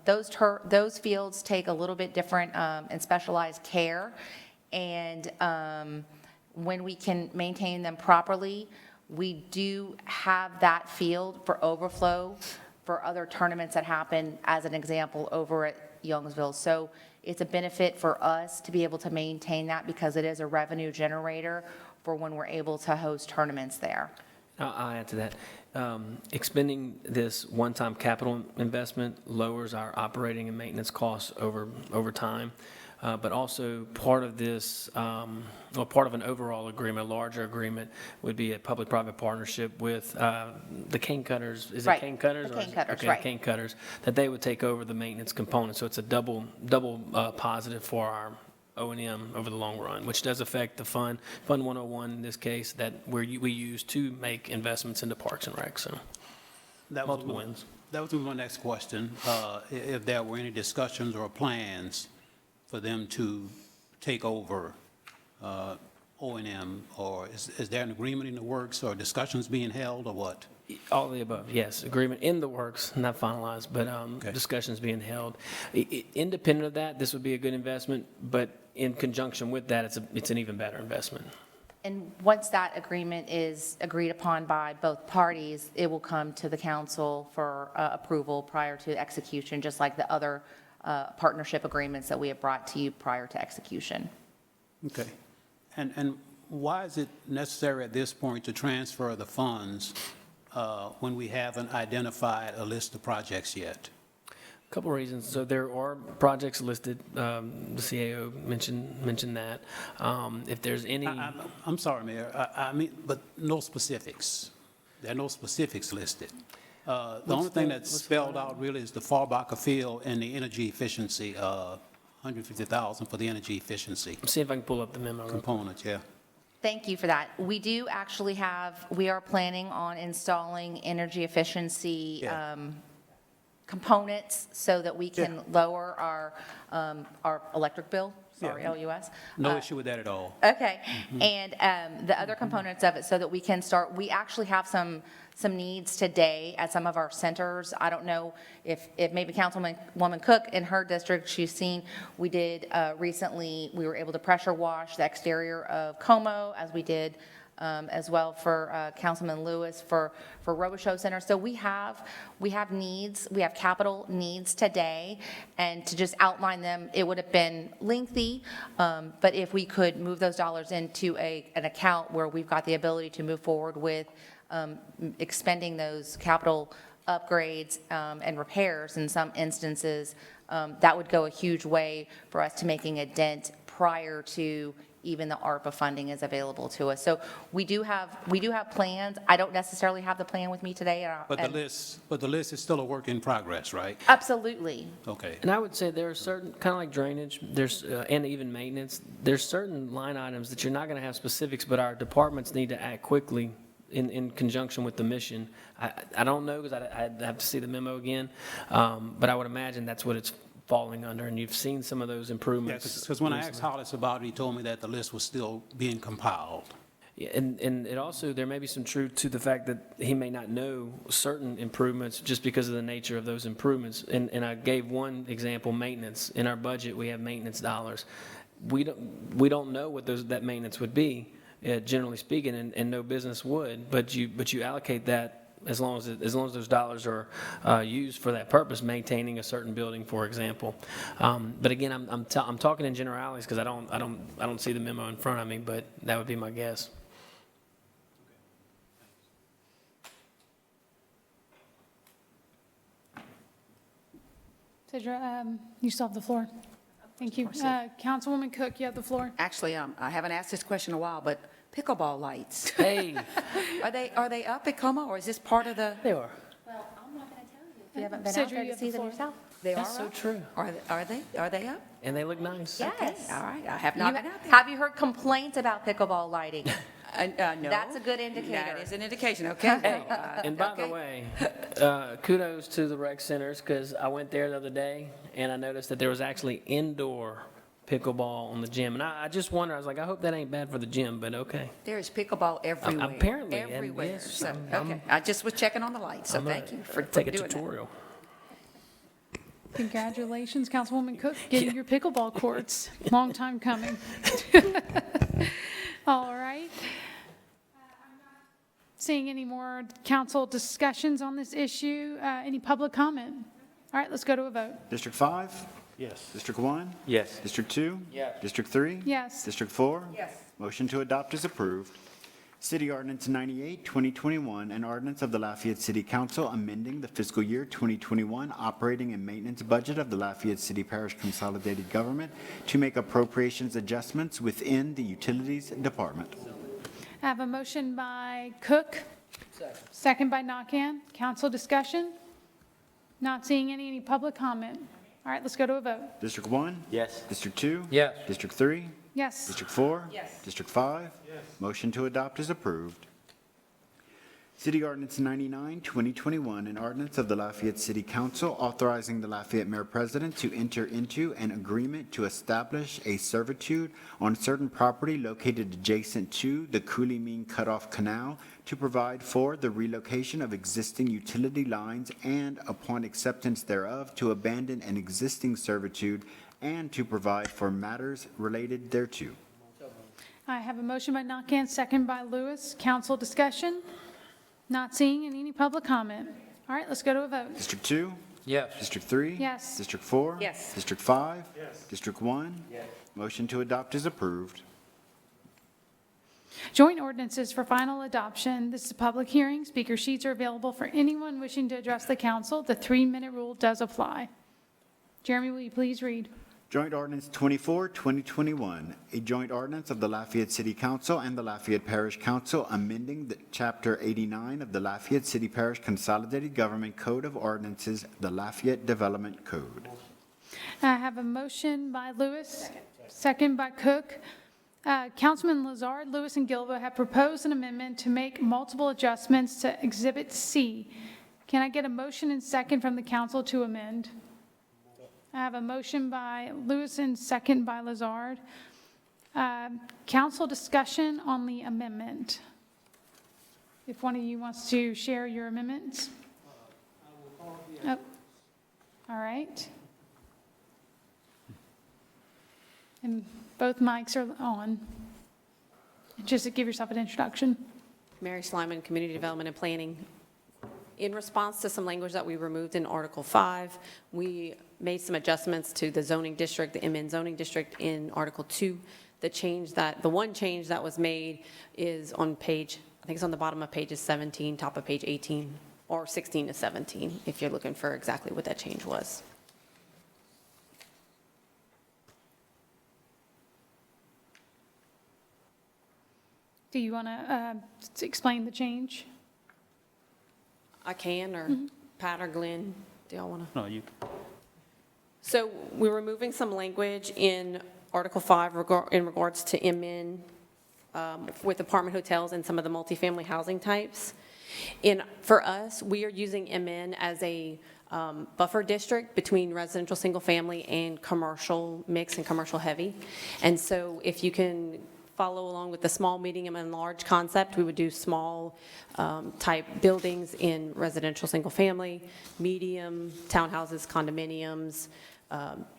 Those fields take a little bit different and specialized care. And when we can maintain them properly, we do have that field for overflow for other tournaments that happen, as an example, over at Youngsville. So it's a benefit for us to be able to maintain that because it is a revenue generator for when we're able to host tournaments there. I'll add to that. Expending this one-time capital investment lowers our operating and maintenance costs over time. But also part of this, part of an overall agreement, a larger agreement, would be a public-private partnership with the cane cutters. Is Right. it cane cutters? The cane or cutters, okay, right. cane cutters, that they would take over the maintenance component. So it's a double positive for our O&M over the long run, which does affect the Fund 101 in this case, that we use to make investments into parks and recs. So multiple wins. That was my next question. If there were any discussions or plans for them to take over O&M, or is there an agreement in the works or discussions being held, or what? All of the above, yes. Agreement in the works, not finalized, but discussions being held. Independent of that, this would be a good investment, but in conjunction with that, it's an even better investment. And once that agreement is agreed upon by both parties, it will come to the council for approval prior to execution, just like the other partnership agreements that we have brought to you prior to execution. Okay. And why is it necessary at this point to transfer the funds when we haven't identified a list of projects yet? A couple reasons. So there are projects listed. The CAO mentioned that. If there's any, I'm sorry, Mayor. I mean, but no specifics. There are no specifics listed. The only thing that's spelled out really is the Farbacher Field and the energy efficiency, $150,000 for the energy efficiency see if I can pull up the memo. component. Yeah. Thank you for that. We do actually we are planning on installing energy efficiency Yeah. components so that we can lower our electric bill. Sorry, Yeah. LUS. No issue with that at all. Okay, and the other components of it so that we can start, we actually have some needs today at some of our centers. I don't know if maybe Councilwoman Cook in her district, she's seen, we did recently, we were able to pressure wash the exterior of Como as we did as well for Councilman Lewis for Robichaux Center. So we have needs, we have capital needs today, and to just outline them, it would have been lengthy, but if we could move those dollars into an account where we've got the ability to move forward with expending those capital upgrades and repairs in some instances, that would go a huge way for us to making a dent prior to even the ARPA funding is available to us. So we do have plans. I don't necessarily have the plan with me today. But the list is still a work in progress, right? Absolutely. Okay. And I would say there are certain, kind of like drainage, and even maintenance, there's certain line items that you're not going to have specifics, but our departments need to act quickly in conjunction with the mission. I don't know, because I'd have to see the memo again, but I would imagine that's what it's falling under, and you've seen some of those improvements. Because when I asked Hollis about it, he told me that the list was still being compiled. Yeah, and it also, there may be some truth to the fact that he may not know certain improvements just because of the nature of those improvements. And I gave one example, maintenance. In our budget, we have maintenance dollars. We don't know what that maintenance would be, generally speaking, and no business would, but you allocate that as long as those dollars are used for that purpose, maintaining a certain building, for example. But again, I'm talking in generalities because I don't see the memo in front of me, but that would be my guess. Sidra, you still have the floor. Thank you. Councilwoman Cook, you have the floor. Actually, I haven't asked this question in a while, but pickleball lights. Hey. Are they up at Como, or is this part of the? They are. Well, I'm not going to tell you. If you haven't been Sidra, out there you to have see the them floor. yourself. They That's are so up? true. Are they up? And they look nice. Yes. Okay, all right. I have not been out there. Have you heard complaints about pickleball lighting? No. That's a good indicator. That is an indication, okay. Hey, and by the way, kudos to the rec centers, because I went there the other day and I noticed that there was actually indoor pickleball on the gym. And I just wonder, I was like, I hope that ain't bad for the gym, but okay. There's pickleball everywhere. Apparently, and Everywhere. yes, So, I'm- okay. I just was checking on the lights, so I'm gonna thank you for take a doing that. tutorial. Congratulations, Councilwoman Cook, getting your pickleball courts. Long time coming. All right. I'm not seeing any more council discussions on this issue. Any public comment? All right, let's go to a vote. District 5? Yes. District 1? Yes. District 2? Yes. District 3? Yes. District 4? Yes. Motion to adopt is approved. City Ordinance 98, 2021, an ordinance of the Lafayette City Council amending the fiscal year 2021 operating and maintenance budget of the Lafayette City Parish Consolidated Government to make appropriations adjustments within the Utilities Department. I have a motion by Cook. Second by Nakhan. Council discussion? Not seeing any public comment. All right, let's go to a vote. District 1? Yes. District 2? Yes. District 3? Yes. District 4? Yes. District 5? Yes. Motion to adopt is approved. City Ordinance 99, 2021, an ordinance of the Lafayette City Council authorizing the Lafayette Mayor President to enter into an agreement to establish a servitude on certain property located adjacent to the Coulimine Cutoff Canal to provide for the relocation of existing utility lines and, upon acceptance thereof, to abandon an existing servitude and to provide for matters related thereto. I have a motion by Nakhan, second by Lewis. Council discussion? Not seeing any public comment. All right, let's go to a vote. District 2? Yes. District 3? Yes. District 4? Yes. District 5? Yes. District 1? Yes. Motion to adopt is approved. Joint ordinances for final adoption. This is a public hearing. Speaker sheets are available for anyone wishing to address the council. The 3-minute rule does apply. Jeremy, will you please read? Joint Ordinance 24, 2021, a joint ordinance of the Lafayette City Council and the Lafayette Parish Council amending the Chapter 89 of the Lafayette City Parish Consolidated Government Code of Ordinances, the Lafayette Development Code. I have a motion by Lewis, second by Cook. Councilman Lazard, Lewis, and Gilbo have proposed an amendment to make multiple adjustments to Exhibit C. Can I get a motion and second from the council to amend? I have a motion by Lewis and second by Lazard. Council discussion on the amendment. If one of you wants to share your amendments. Oh, all right. And both mics are on. Just to give yourself an introduction. Mary Slyman, Community Development and Planning. In response to some language that we removed in Article 5, we made some adjustments to the zoning district, the MN zoning district in Article 2. The one change that was made is on page, I think it's on the bottom of pages 17, top of page 18, or 16 to 17, if you're looking for exactly what that change was. Do you want to explain the change? I can, or Pat or Glenn, do y'all want to? No, you. So we're removing some language in Article 5 in regards to MN with apartment hotels and some of the multifamily housing types. For us, we are using MN as a buffer district between residential single family and commercial mix and commercial heavy. And so if you can follow along with the small, medium, and large concept, we would do small type buildings in residential single family, medium townhouses, condominiums,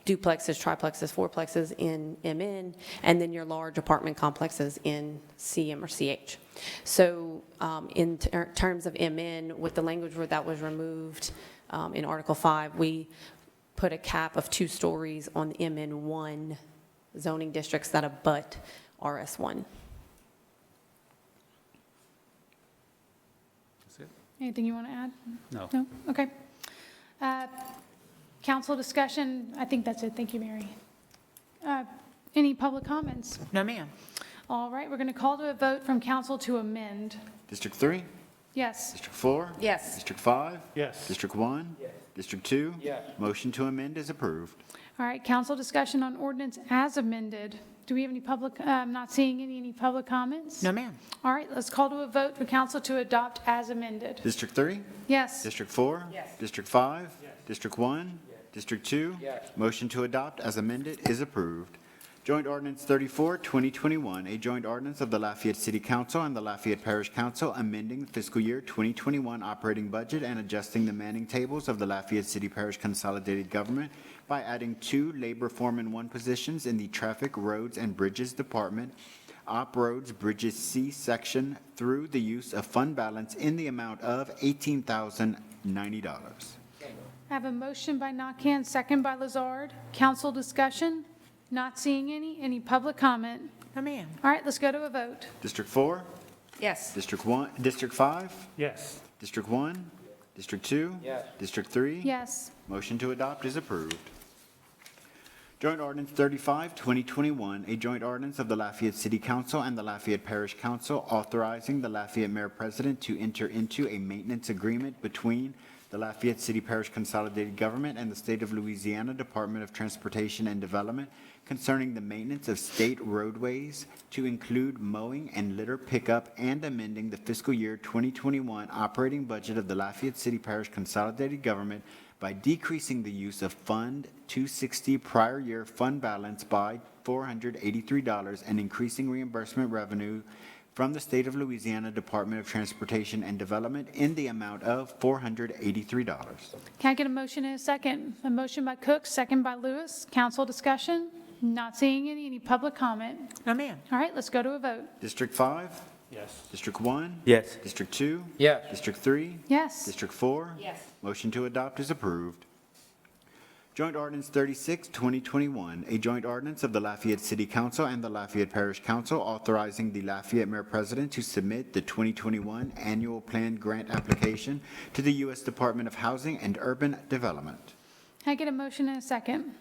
duplexes, triplexes, fourplexes in MN, and then your large apartment complexes in CM or CH. So in terms of MN, with the language that was removed in Article 5, we put a cap of 2 stories on the MN1 zoning districts that abut RS1. That's it? Anything you want to add? No. No? Okay. Council discussion, I think that's it. Thank you, Mary. Any public comments? No, ma'am. All right, we're going to call to a vote from council to amend. District 3? Yes. District 4? Yes. District 5? Yes. District 1? Yes. District 2? Yes. Motion to amend is approved. All right, council discussion on ordinance as amended. Do we have any public, not seeing any public comments? No, ma'am. All right, let's call to a vote for council to adopt as amended. District 3? Yes. District 4? Yes. District 5? District 1? District 2? Yes. Motion to adopt as amended is approved. Joint Ordinance 34, 2021, a joint ordinance of the Lafayette City Council and the Lafayette Parish Council amending the fiscal year 2021 operating budget and adjusting the manning tables of the Lafayette City Parish Consolidated Government by adding 2 labor foreman 1 positions in the Traffic, Roads, and Bridges Department, Op Roads Bridges C section, through the use of fund balance in the amount of $18,090. I have a motion by Nakhan, second by Lazard. Council discussion? Not seeing any public comment? No, ma'am. All right, let's go to a vote. District 4? Yes. District 1, District 5? Yes. District 1? District 2? Yes. District 3? Yes. Motion to adopt is approved. Joint Ordinance 35, 2021, a joint ordinance of the Lafayette City Council and the Lafayette Parish Council authorizing the Lafayette Mayor President to enter into a maintenance agreement between the Lafayette City Parish Consolidated Government and the State of Louisiana Department of Transportation and Development concerning the maintenance of state roadways to include mowing and litter pickup, and amending the fiscal year 2021 operating budget of the Lafayette City Parish Consolidated Government by decreasing the use of Fund 260 prior year fund balance by $483 and increasing reimbursement revenue from the State of Louisiana Department of Transportation and Development in the amount of $483. Can I get a motion and a second? A motion by Cook, second by Lewis. Council discussion? Not seeing any public comment? No, ma'am. All right, let's go to a vote. District 5? Yes. District 1? Yes. District 2? Yes. District 3? Yes. District 4? Yes. Motion to adopt is approved. Joint Ordinance 36, 2021, a joint ordinance of the Lafayette City Council and the Lafayette Parish Council authorizing the Lafayette Mayor President to submit the 2021 Annual Plan Grant Application to the U.S. Department of Housing and Urban Development. Can I get a motion and a second?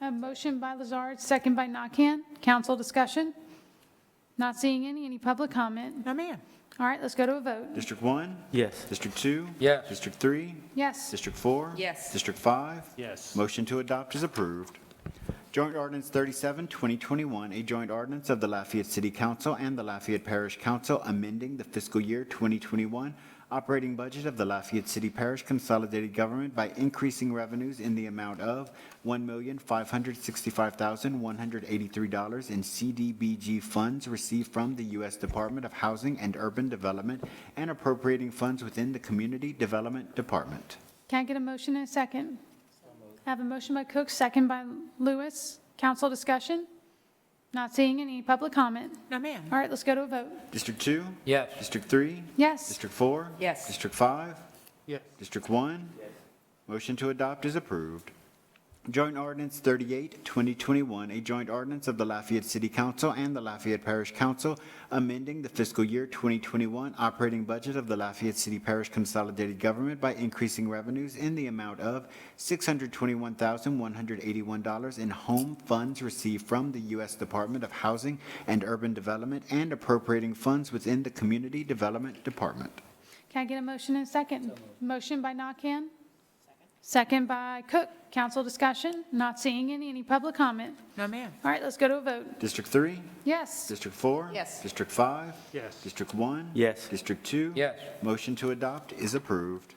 A motion by Lazard, second by Nakhan. Council discussion? Not seeing any public comment? No, ma'am. All right, let's go to a vote. District 1? Yes. District 2? Yes. District 3? Yes. District 4? Yes. District 5? Yes. Motion to adopt is approved. Joint Ordinance 37, 2021, a joint ordinance of the Lafayette City Council and the Lafayette Parish Council amending the fiscal year 2021 operating budget of the Lafayette City Parish Consolidated Government by increasing revenues in the amount of $1,565,183 in CDBG funds received from the U.S. Department of Housing and Urban Development and appropriating funds within the Community Development Department. Can I get a motion and a second? I have a motion by Cook, second by Lewis. Council discussion? Not seeing any. Public comment? No, ma'am. All right, let's go to a vote. District 2? Yes. District 3? Yes. District 4? Yes. District 5? Yes. District 1? Motion to adopt is approved. Joint Ordinance 38, 2021, a joint ordinance of the Lafayette City Council and the Lafayette Parish Council amending the fiscal year 2021 operating budget of the Lafayette City Parish Consolidated Government by increasing revenues in the amount of $621,181 in home funds received from the U.S. Department of Housing and Urban Development and appropriating funds within the Community Development Department. Can I get a motion and a second? Motion by Nakhan? Second by Cook. Council discussion? Not seeing any. Any public comment? No, ma'am. All right, let's go to a vote. District 3? Yes. District 4? Yes. District 5? Yes. District 1? Yes. District 2? Yes. Motion to adopt is approved.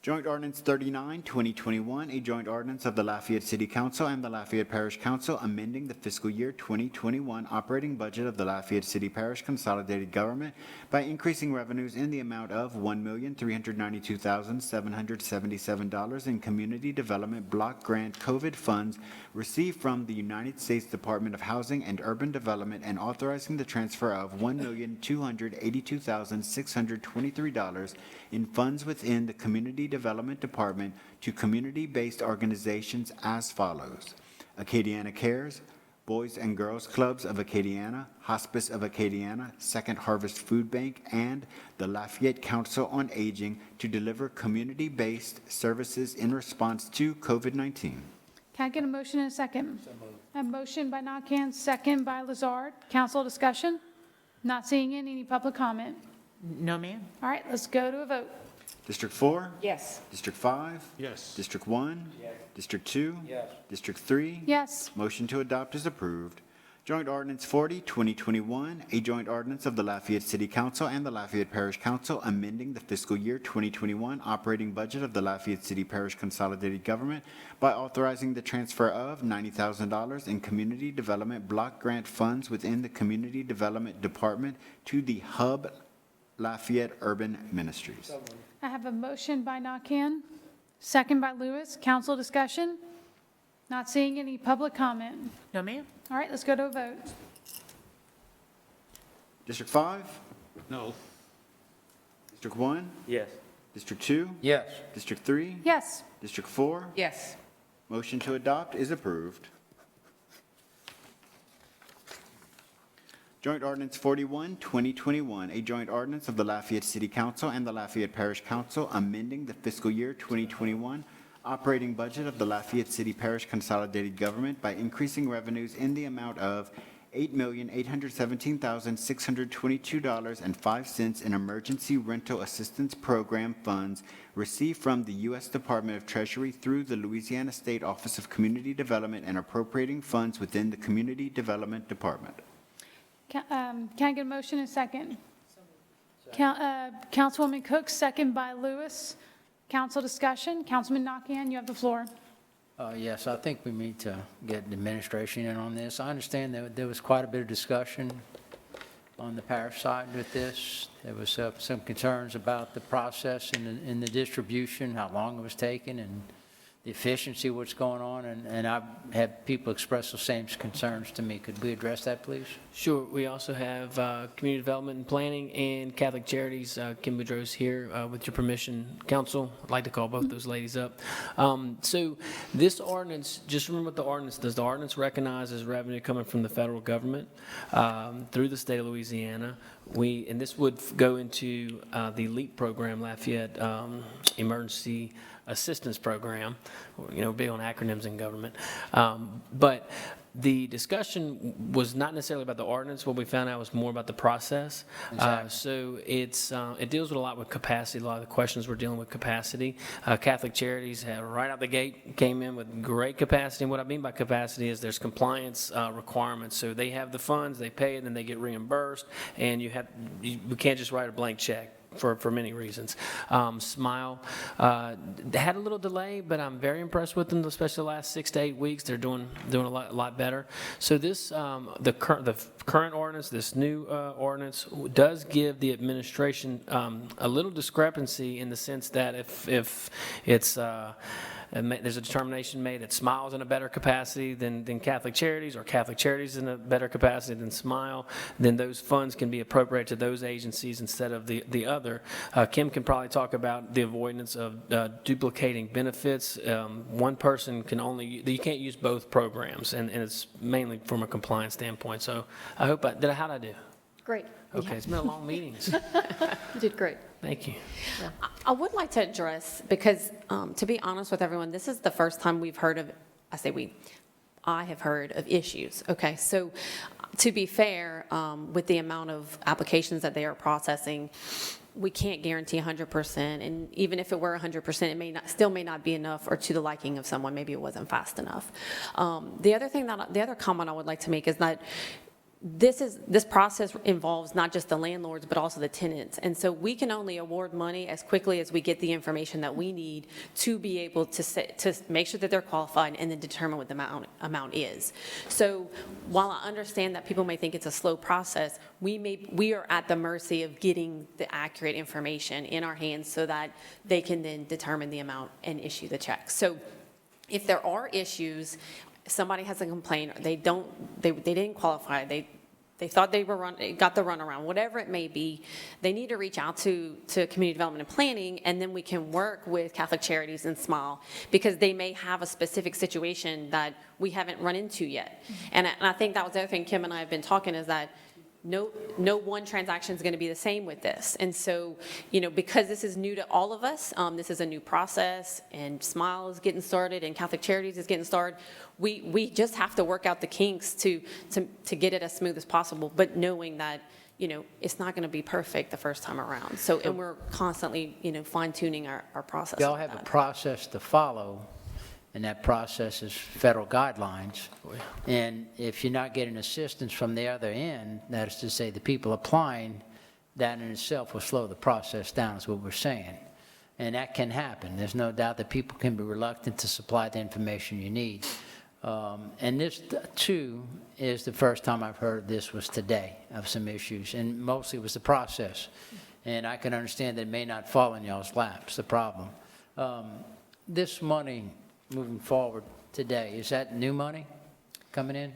Joint Ordinance 39, 2021, a joint ordinance of the Lafayette City Council and the Lafayette Parish Council amending the fiscal year 2021 operating budget of the Lafayette City Parish Consolidated Government by increasing revenues in the amount of $1,392,777 in Community Development Block Grant COVID funds received from the United States Department of Housing and Urban Development and authorizing the transfer of $1,282,623 in funds within the Community Development Department to community-based organizations as follows: Acadiana Cares, Boys and Girls Clubs of Acadiana, Hospice of Acadiana, Second Harvest Food Bank, and the Lafayette Council on Aging to deliver community-based services in response to COVID-19. Can I get a motion and a second? A motion by Nakhan, second by Lazard. Council discussion? Not seeing any. Any public comment? No, ma'am. All right, let's go to a vote. District 4? Yes. District 5? Yes. District 1? Yes. District 2? Yes. District 3? Yes. Motion to adopt is approved. Joint Ordinance 40, 2021, a joint ordinance of the Lafayette City Council and the Lafayette Parish Council amending the fiscal year 2021 operating budget of the Lafayette City Parish Consolidated Government by authorizing the transfer of $90,000 in Community Development Block Grant funds within the Community Development Department to the Hub Lafayette Urban Ministries. I have a motion by Nakhan, second by Lewis. Council discussion? Not seeing any. Public comment? No, ma'am. All right, let's go to a vote. District 5? No. District 1? Yes. District 2? Yes. District 3? Yes. District 4? Yes. Motion to adopt is approved. Joint Ordinance 41, 2021, a joint ordinance of the Lafayette City Council and the Lafayette Parish Council amending the fiscal year 2021 operating budget of the Lafayette City Parish Consolidated Government by increasing revenues in the amount of $8,817,622.05 in emergency rental assistance program funds received from the U.S. Department of Treasury through the Louisiana State Office of Community Development and appropriating funds within the Community Development Department. Can I get a motion and a second? Councilwoman Cook, second by Lewis. Council discussion? Councilman Nakhan, you have the floor. Yes, I think we need to get the administration in on this. I understand that there was quite a bit of discussion on the parish side with this. There was some concerns about the process and the distribution, how long it was taking, and the efficiency of what's going on, and I've had people express the same concerns to me. Could we address that, please? Sure. We also have Community Development and Planning and Catholic Charities. Kim Boudreau's here. With your permission, Council, I'd like to call both those ladies up. So this ordinance, just remember what the ordinance does. The ordinance recognizes revenue coming from the federal government through the state of Louisiana. And this would go into the LEAP program, Lafayette Emergency Assistance Program, big on acronyms in government. But The discussion was not necessarily about the ordinance. What we found out was more about the process. So it deals with a lot with capacity. A lot of the questions we're dealing with capacity. Catholic Charities have right out the gate came in with great capacity. And what I mean by capacity is there's compliance requirements. So they have the funds, they pay it, and then they get reimbursed. And we can't just write a blank check. For many reasons. Smile had a little delay, but I'm very impressed with them, especially the last 6 to 8 weeks. They're doing a lot better. So this, the current ordinance, this new ordinance, does give the administration a little discrepancy in the sense that if it's there's a determination made that Smile is in a better capacity than Catholic Charities, or Catholic Charities in a better capacity than Smile, then those funds can be appropriated to those agencies instead of the other. Kim can probably talk about the avoidance of duplicating benefits. One person you can't use both programs, and it's mainly from a compliance standpoint. So I hope how'd I do? Great. Okay, it's been a long meeting. You did great. Thank you. I would like to address, because to be honest with everyone, this is the first time we've heard of, I have heard of issues. Okay, so to be fair, with the amount of applications that they are processing, we can't guarantee 100%, and even if it were 100%, it still may not be enough or to the liking of someone. Maybe it wasn't fast enough. The other comment I would like to make is that this process involves not just the landlords, but also the tenants. And so we can only award money as quickly as we get the information that we need to be able to make sure that they're qualified and then determine what the amount is. So while I understand that people may think it's a slow process, we are at the mercy of getting the accurate information in our hands so that they can then determine the amount and issue the check. So if there are issues, somebody has a complaint, they didn't qualify, they thought they got the runaround, whatever it may be, they need to reach out to Community Development and Planning, and then we can work with Catholic Charities and Smile, because they may have a specific situation that we haven't run into yet. And I think that was the other thing Kim and I have been talking, is that no one transaction is going to be the same with this. And so, because this is new to all of us, this is a new process, and Smile is getting started and Catholic Charities is getting started, we just have to work out the kinks to get it as smooth as possible, but knowing that, it's not going to be perfect the first time around. So, and we're constantly, fine tuning our process. Y'all have a process to follow, and that process is federal guidelines. And if you're not getting assistance from the other end, that is to say the people applying, that in itself will slow the process down, is what we're saying. And that can happen. There's no doubt that people can be reluctant to supply the information you need. And this, too, is the first time I've heard this was today of some issues, and mostly it was the process. And I can understand that it may not fall in y'all's laps, the problem. This money moving forward today, is that new money coming in?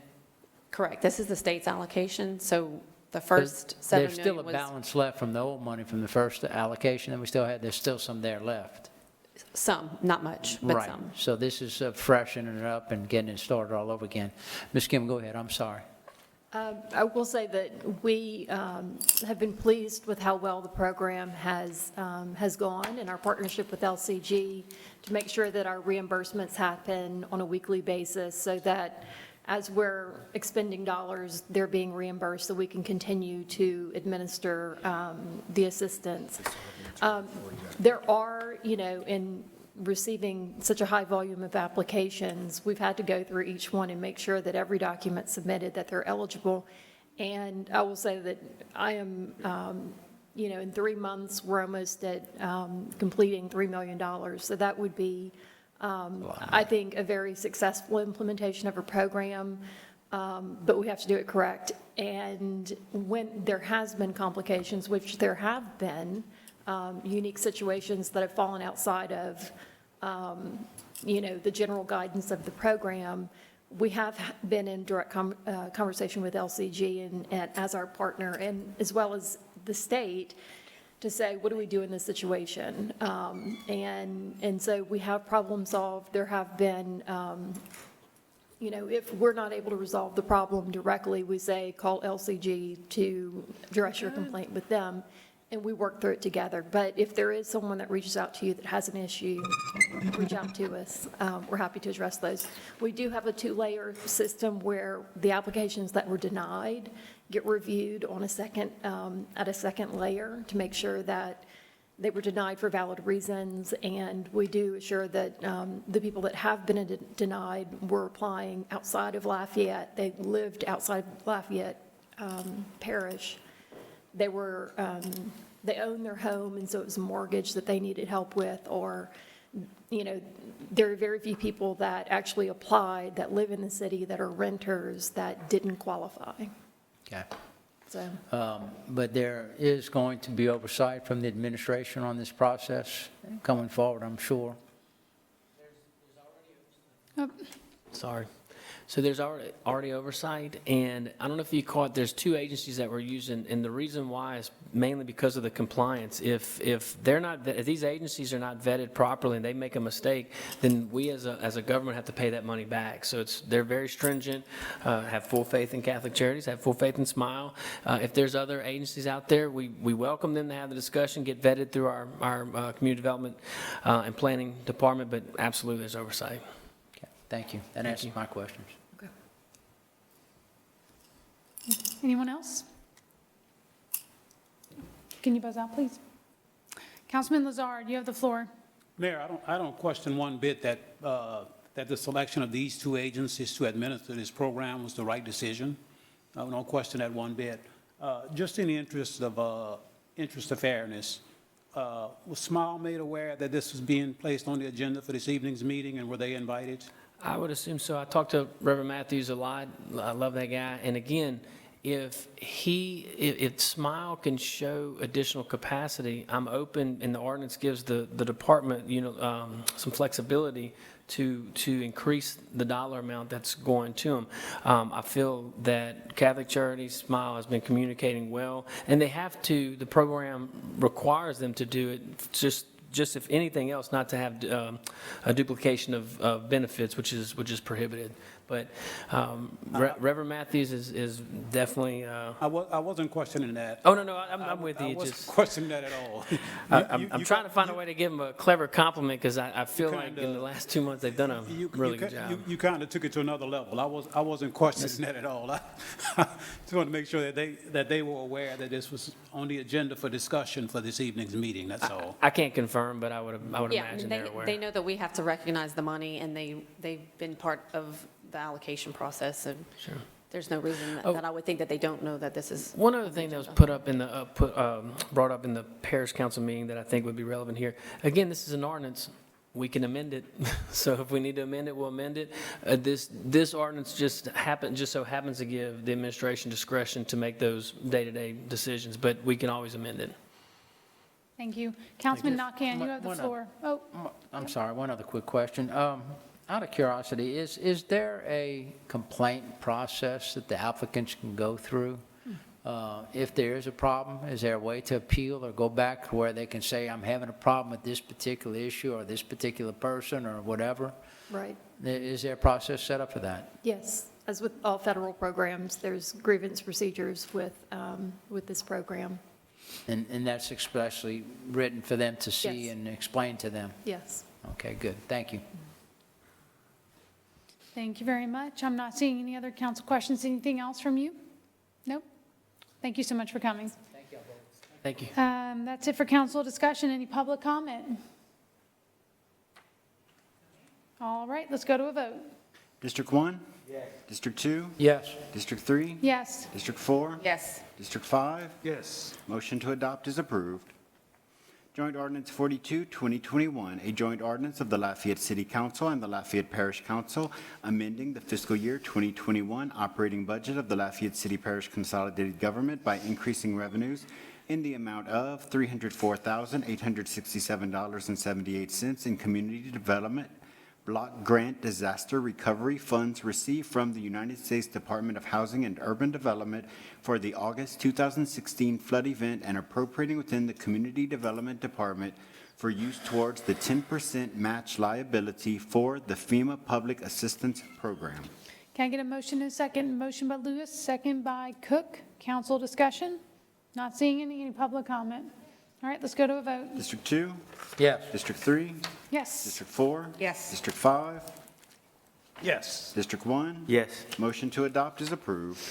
Correct. This is the state's allocation, so the first 7 million was... There's still a balance left from the old money from the first allocation that we still had. There's still some there left. Some, not much, but right. Some. So this is freshening it up and getting it started all over again. Ms. Kim, go ahead. I'm sorry. I will say that we have been pleased with how well the program has gone in our partnership with LCG to make sure that our reimbursements happen on a weekly basis, so that as we're expending dollars, they're being reimbursed, so we can continue to administer the assistance. There are, in receiving such a high volume of applications, we've had to go through each one and make sure that every document submitted, that they're eligible. And I will say that I am, in 3 months, we're almost at completing $3 million. So that would be, I think, a very successful implementation of a program, but we have to do it correct. And when there has been complications, which there have been, unique situations that have fallen outside of, the general guidance of the program, we have been in direct conversation with LCG and as our partner, and as well as the state, to say, what do we do in this situation? And so we have problem solved. There have been, if we're not able to resolve the problem directly, we say, call LCG to address your complaint with them. and we work through it together. But if there is someone that reaches out to you that has an issue, reach out to us. We're happy to address those. We do have a two-layer system where the applications that were denied get reviewed on at a second layer to make sure that they were denied for valid reasons, and we do assure that the people that have been denied were applying outside of Lafayette. They lived outside of Lafayette Parish. They owned their home, and so it was a mortgage that they needed help with, or, there are very few people that actually applied that live in the city that are renters that didn't qualify. Okay. So, But there is going to be oversight from the administration on this process coming forward, I'm sure. Sorry. So there's already oversight, and I don't know if you caught, there's two agencies that we're using, and the reason why is mainly because of the compliance. If these agencies are not vetted properly and they make a mistake, then we as a government have to pay that money back. So they're very stringent, have full faith in Catholic Charities, have full faith in Smile. If there's other agencies out there, we welcome them to have the discussion, get vetted through our community development and planning department, but absolutely there's oversight. Okay, thank you. That answers my questions. Anyone else? Can you buzz out, please? Councilman Lazard, you have the floor. Mayor, I don't question one bit that the selection of these two agencies to administer this program was the right decision. I don't question that one bit. Just in the interest of fairness, was Smile made aware that this was being placed on the agenda for this evening's meeting, and were they invited? I would assume so. I talked to Reverend Matthews a lot. I love that guy. And again, if Smile can show additional capacity, I'm open, and the ordinance gives the department, some flexibility to increase the dollar amount that's going to them. I feel that Catholic Charities, Smile has been communicating well, and they have to. The program requires them to do it. Just if anything else, not to have a duplication of benefits, which is prohibited. But Reverend Matthews is definitely. I wasn't questioning that. Oh no, I'm with you. I wasn't questioning that at all. I'm trying to find a way to give him a clever compliment, because I feel like in the last 2 months they've done a really good job. You kind of took it to another level. I wasn't questioning that at all. I just wanted to make sure that they were aware that this was on the agenda for discussion for this evening's meeting. That's all. I can't confirm, but I would imagine they're aware. They know that we have to recognize the money, and they've been part of the allocation process, and Sure. there's no reason that I would think that they don't know that this is. One other thing that was brought up in the parish council meeting that I think would be relevant here. Again, this is an ordinance. We can amend it. So if we need to amend it, we'll amend it. This ordinance just so happens to give the administration discretion to make those day-to-day decisions, but we can always amend it. Thank you. Councilman Nakhan, you have the floor. Oh, I'm sorry, one other quick question. Out of curiosity, is there a complaint process that the applicants can go through? If there is a problem, is there a way to appeal or go back where they can say, I'm having a problem with this particular issue or this particular person or whatever? right. Is there a process set up for that? Yes, as with all federal programs, there's grievance procedures with this program. And that's especially written for them to see Yes. and explain to them? Yes. Okay, good. Thank you. thank you very much. I'm not seeing any other council questions. Anything else from you? Nope. Thank you so much for coming. Thank you. That's it for council discussion. Any public comment? All right, let's go to a vote. District 1? Yes. District 2? Yes. District 3? Yes. District 4? Yes. District 5? Yes. Motion to adopt is approved. Joint Ordinance 42, 2021, a joint ordinance of the Lafayette City Council and the Lafayette Parish Council amending the fiscal year 2021 operating budget of the Lafayette City Parish Consolidated Government by increasing revenues in the amount of $304,867.78 in community development block grant disaster recovery funds received from the United States Department of Housing and Urban Development for the August 2016 flood event and appropriating within the Community Development Department for use towards the 10% match liability for the FEMA Public Assistance Program. Can I get a motion and a second? Motion by Lewis, second by Cook. Council discussion? Not seeing any public comment. All right, let's go to a vote. District 2? Yes. District 3? Yes. District 4? Yes. District 5? Yes. District 1? Yes. Motion to adopt is approved.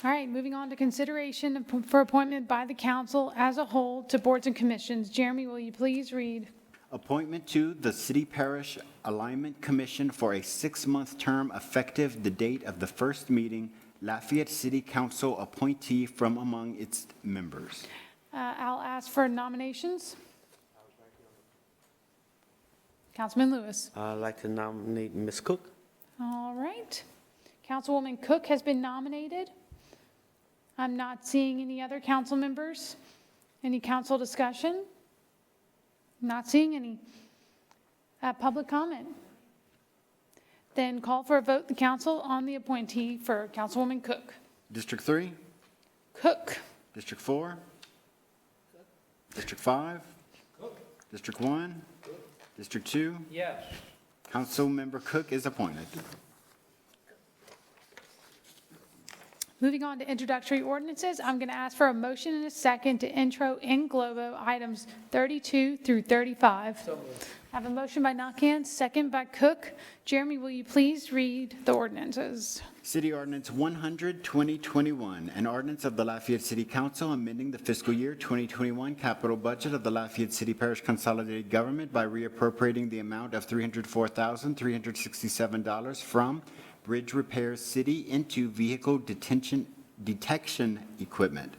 All right, moving on to consideration for appointment by the council as a whole to boards and commissions. Jeremy, will you please read? Appointment to the City Parish Alignment Commission for a 6-month term effective the date of the first meeting, Lafayette City Council appointee from among its members. I'll ask for nominations. Councilman Lewis. I'd like to nominate Ms. Cook. All right. Councilwoman Cook has been nominated. I'm not seeing any other council members. Any council discussion? Not seeing any. Public comment? Then call for a vote, the council, on the appointee for Councilwoman Cook. District 3? Cook. District 4? District 5? District 1? District 2? Yes. Councilmember Cook is appointed. Moving on to introductory ordinances, I'm going to ask for a motion and a second to intro in globo items 32 through 35. I have a motion by Nakhan, second by Cook. Jeremy, will you please read the ordinances? City Ordinance 100, 2021, an ordinance of the Lafayette City Council amending the fiscal year 2021 capital budget of the Lafayette City Parish Consolidated Government by reappropriating the amount of $304,367 from Bridge Repairs City into vehicle detection equipment.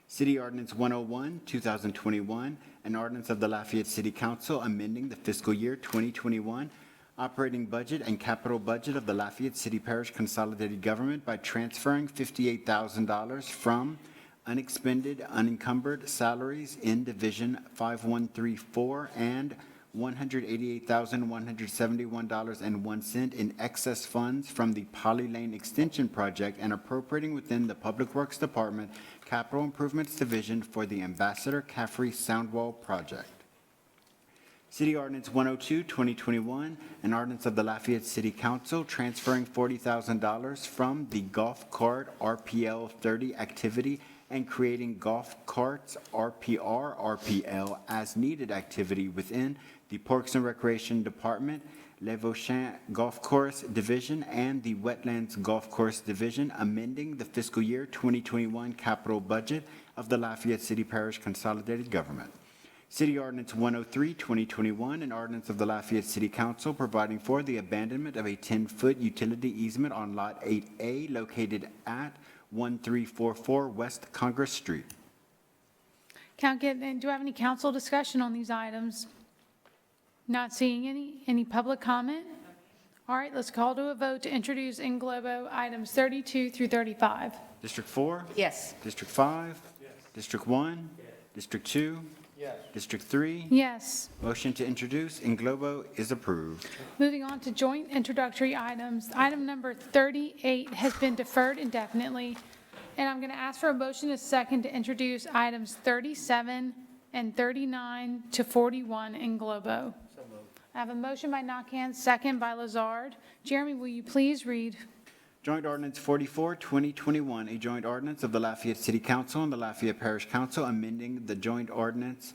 City Ordinance 101, 2021, an ordinance of the Lafayette City Council amending the fiscal year 2021 operating budget and capital budget of the Lafayette City Parish Consolidated Government by transferring $58,000 from unexpended, unencumbered salaries in Division 5134 and $188,171.01 in excess funds from the Poly Lane Extension Project and appropriating within the Public Works Department Capital Improvements Division for the Ambassador Caffrey Soundwall Project. City Ordinance 102, 2021, an ordinance of the Lafayette City Council transferring $40,000 from the Golf Cart RPL 30 activity and creating Golf Carts RPL as needed activity within the Parks and Recreation Department, Le Vauchin Golf Course Division, and the Wetlands Golf Course Division, amending the fiscal year 2021 capital budget of the Lafayette City Parish Consolidated Government. City Ordinance 103, 2021, an ordinance of the Lafayette City Council providing for the abandonment of a 10-foot utility easement on Lot 8A located at 1344 West Congress Street. Do I have any council discussion on these items? Not seeing any. Any public comment? All right, let's call to a vote to introduce in globo items 32 through 35. District 4? Yes. District 5? Yes. District 1? Yes. District 2? Yes. District 3? Yes. Motion to introduce in globo is approved. Moving on to joint introductory items. Item number 38 has been deferred indefinitely, and I'm going to ask for a motion and a second to introduce items 37 and 39 to 41 in globo. I have a motion by Nakhan, second by Lazard. Jeremy, will you please read? Joint Ordinance 44, 2021, a joint ordinance of the Lafayette City Council and the Lafayette Parish Council amending the Joint Ordinance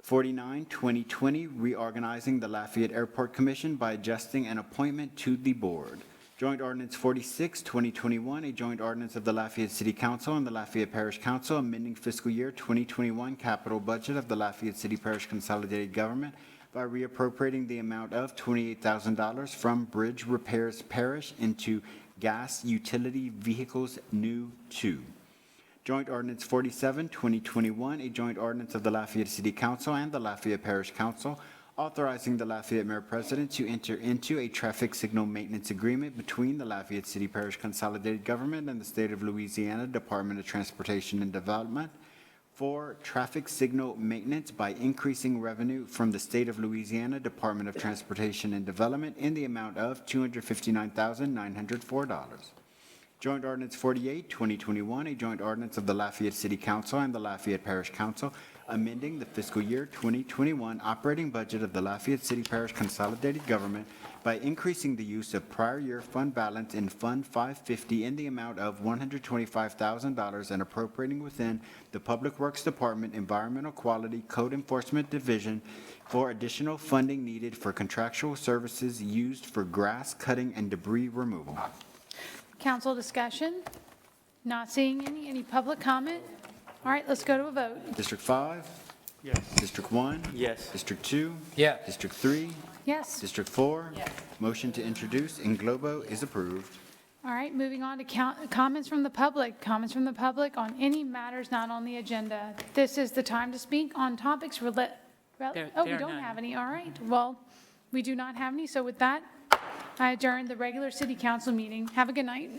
49, 2020, reorganizing the Lafayette Airport Commission by adjusting an appointment to the board. Joint Ordinance 46, 2021, a joint ordinance of the Lafayette City Council and the Lafayette Parish Council amending fiscal year 2021 capital budget of the Lafayette City Parish Consolidated Government by reappropriating the amount of $28,000 from Bridge Repairs Parish into Gas Utility Vehicles New 2. Joint Ordinance 47, 2021, a joint ordinance of the Lafayette City Council and the Lafayette Parish Council authorizing the Lafayette Mayor President to enter into a traffic signal maintenance agreement between the Lafayette City Parish Consolidated Government and the State of Louisiana Department of Transportation and Development for traffic signal maintenance by increasing revenue from the State of Louisiana Department of Transportation and Development in the amount of $259,904. Joint Ordinance 48, 2021, a joint ordinance of the Lafayette City Council and the Lafayette Parish Council amending the fiscal year 2021 operating budget of the Lafayette City Parish Consolidated Government by increasing the use of prior year fund balance in Fund 550 in the amount of $125,000 and appropriating within the Public Works Department Environmental Quality Code Enforcement Division for additional funding needed for contractual services used for grass cutting and debris removal. Council discussion? Not seeing any public comment? All right, let's go to a vote. District 5? Yes. District 1? Yes. District 2? Yes. District 3? Yes. District 4? Yes. Motion to introduce in globo is approved. All right, moving on to comments from the public. Comments from the public on any matters not on the agenda. This is the time to speak on topics we There don't are none. have any. All right, well, we do not have any. So with that, I adjourn the regular city council meeting. Have a good night.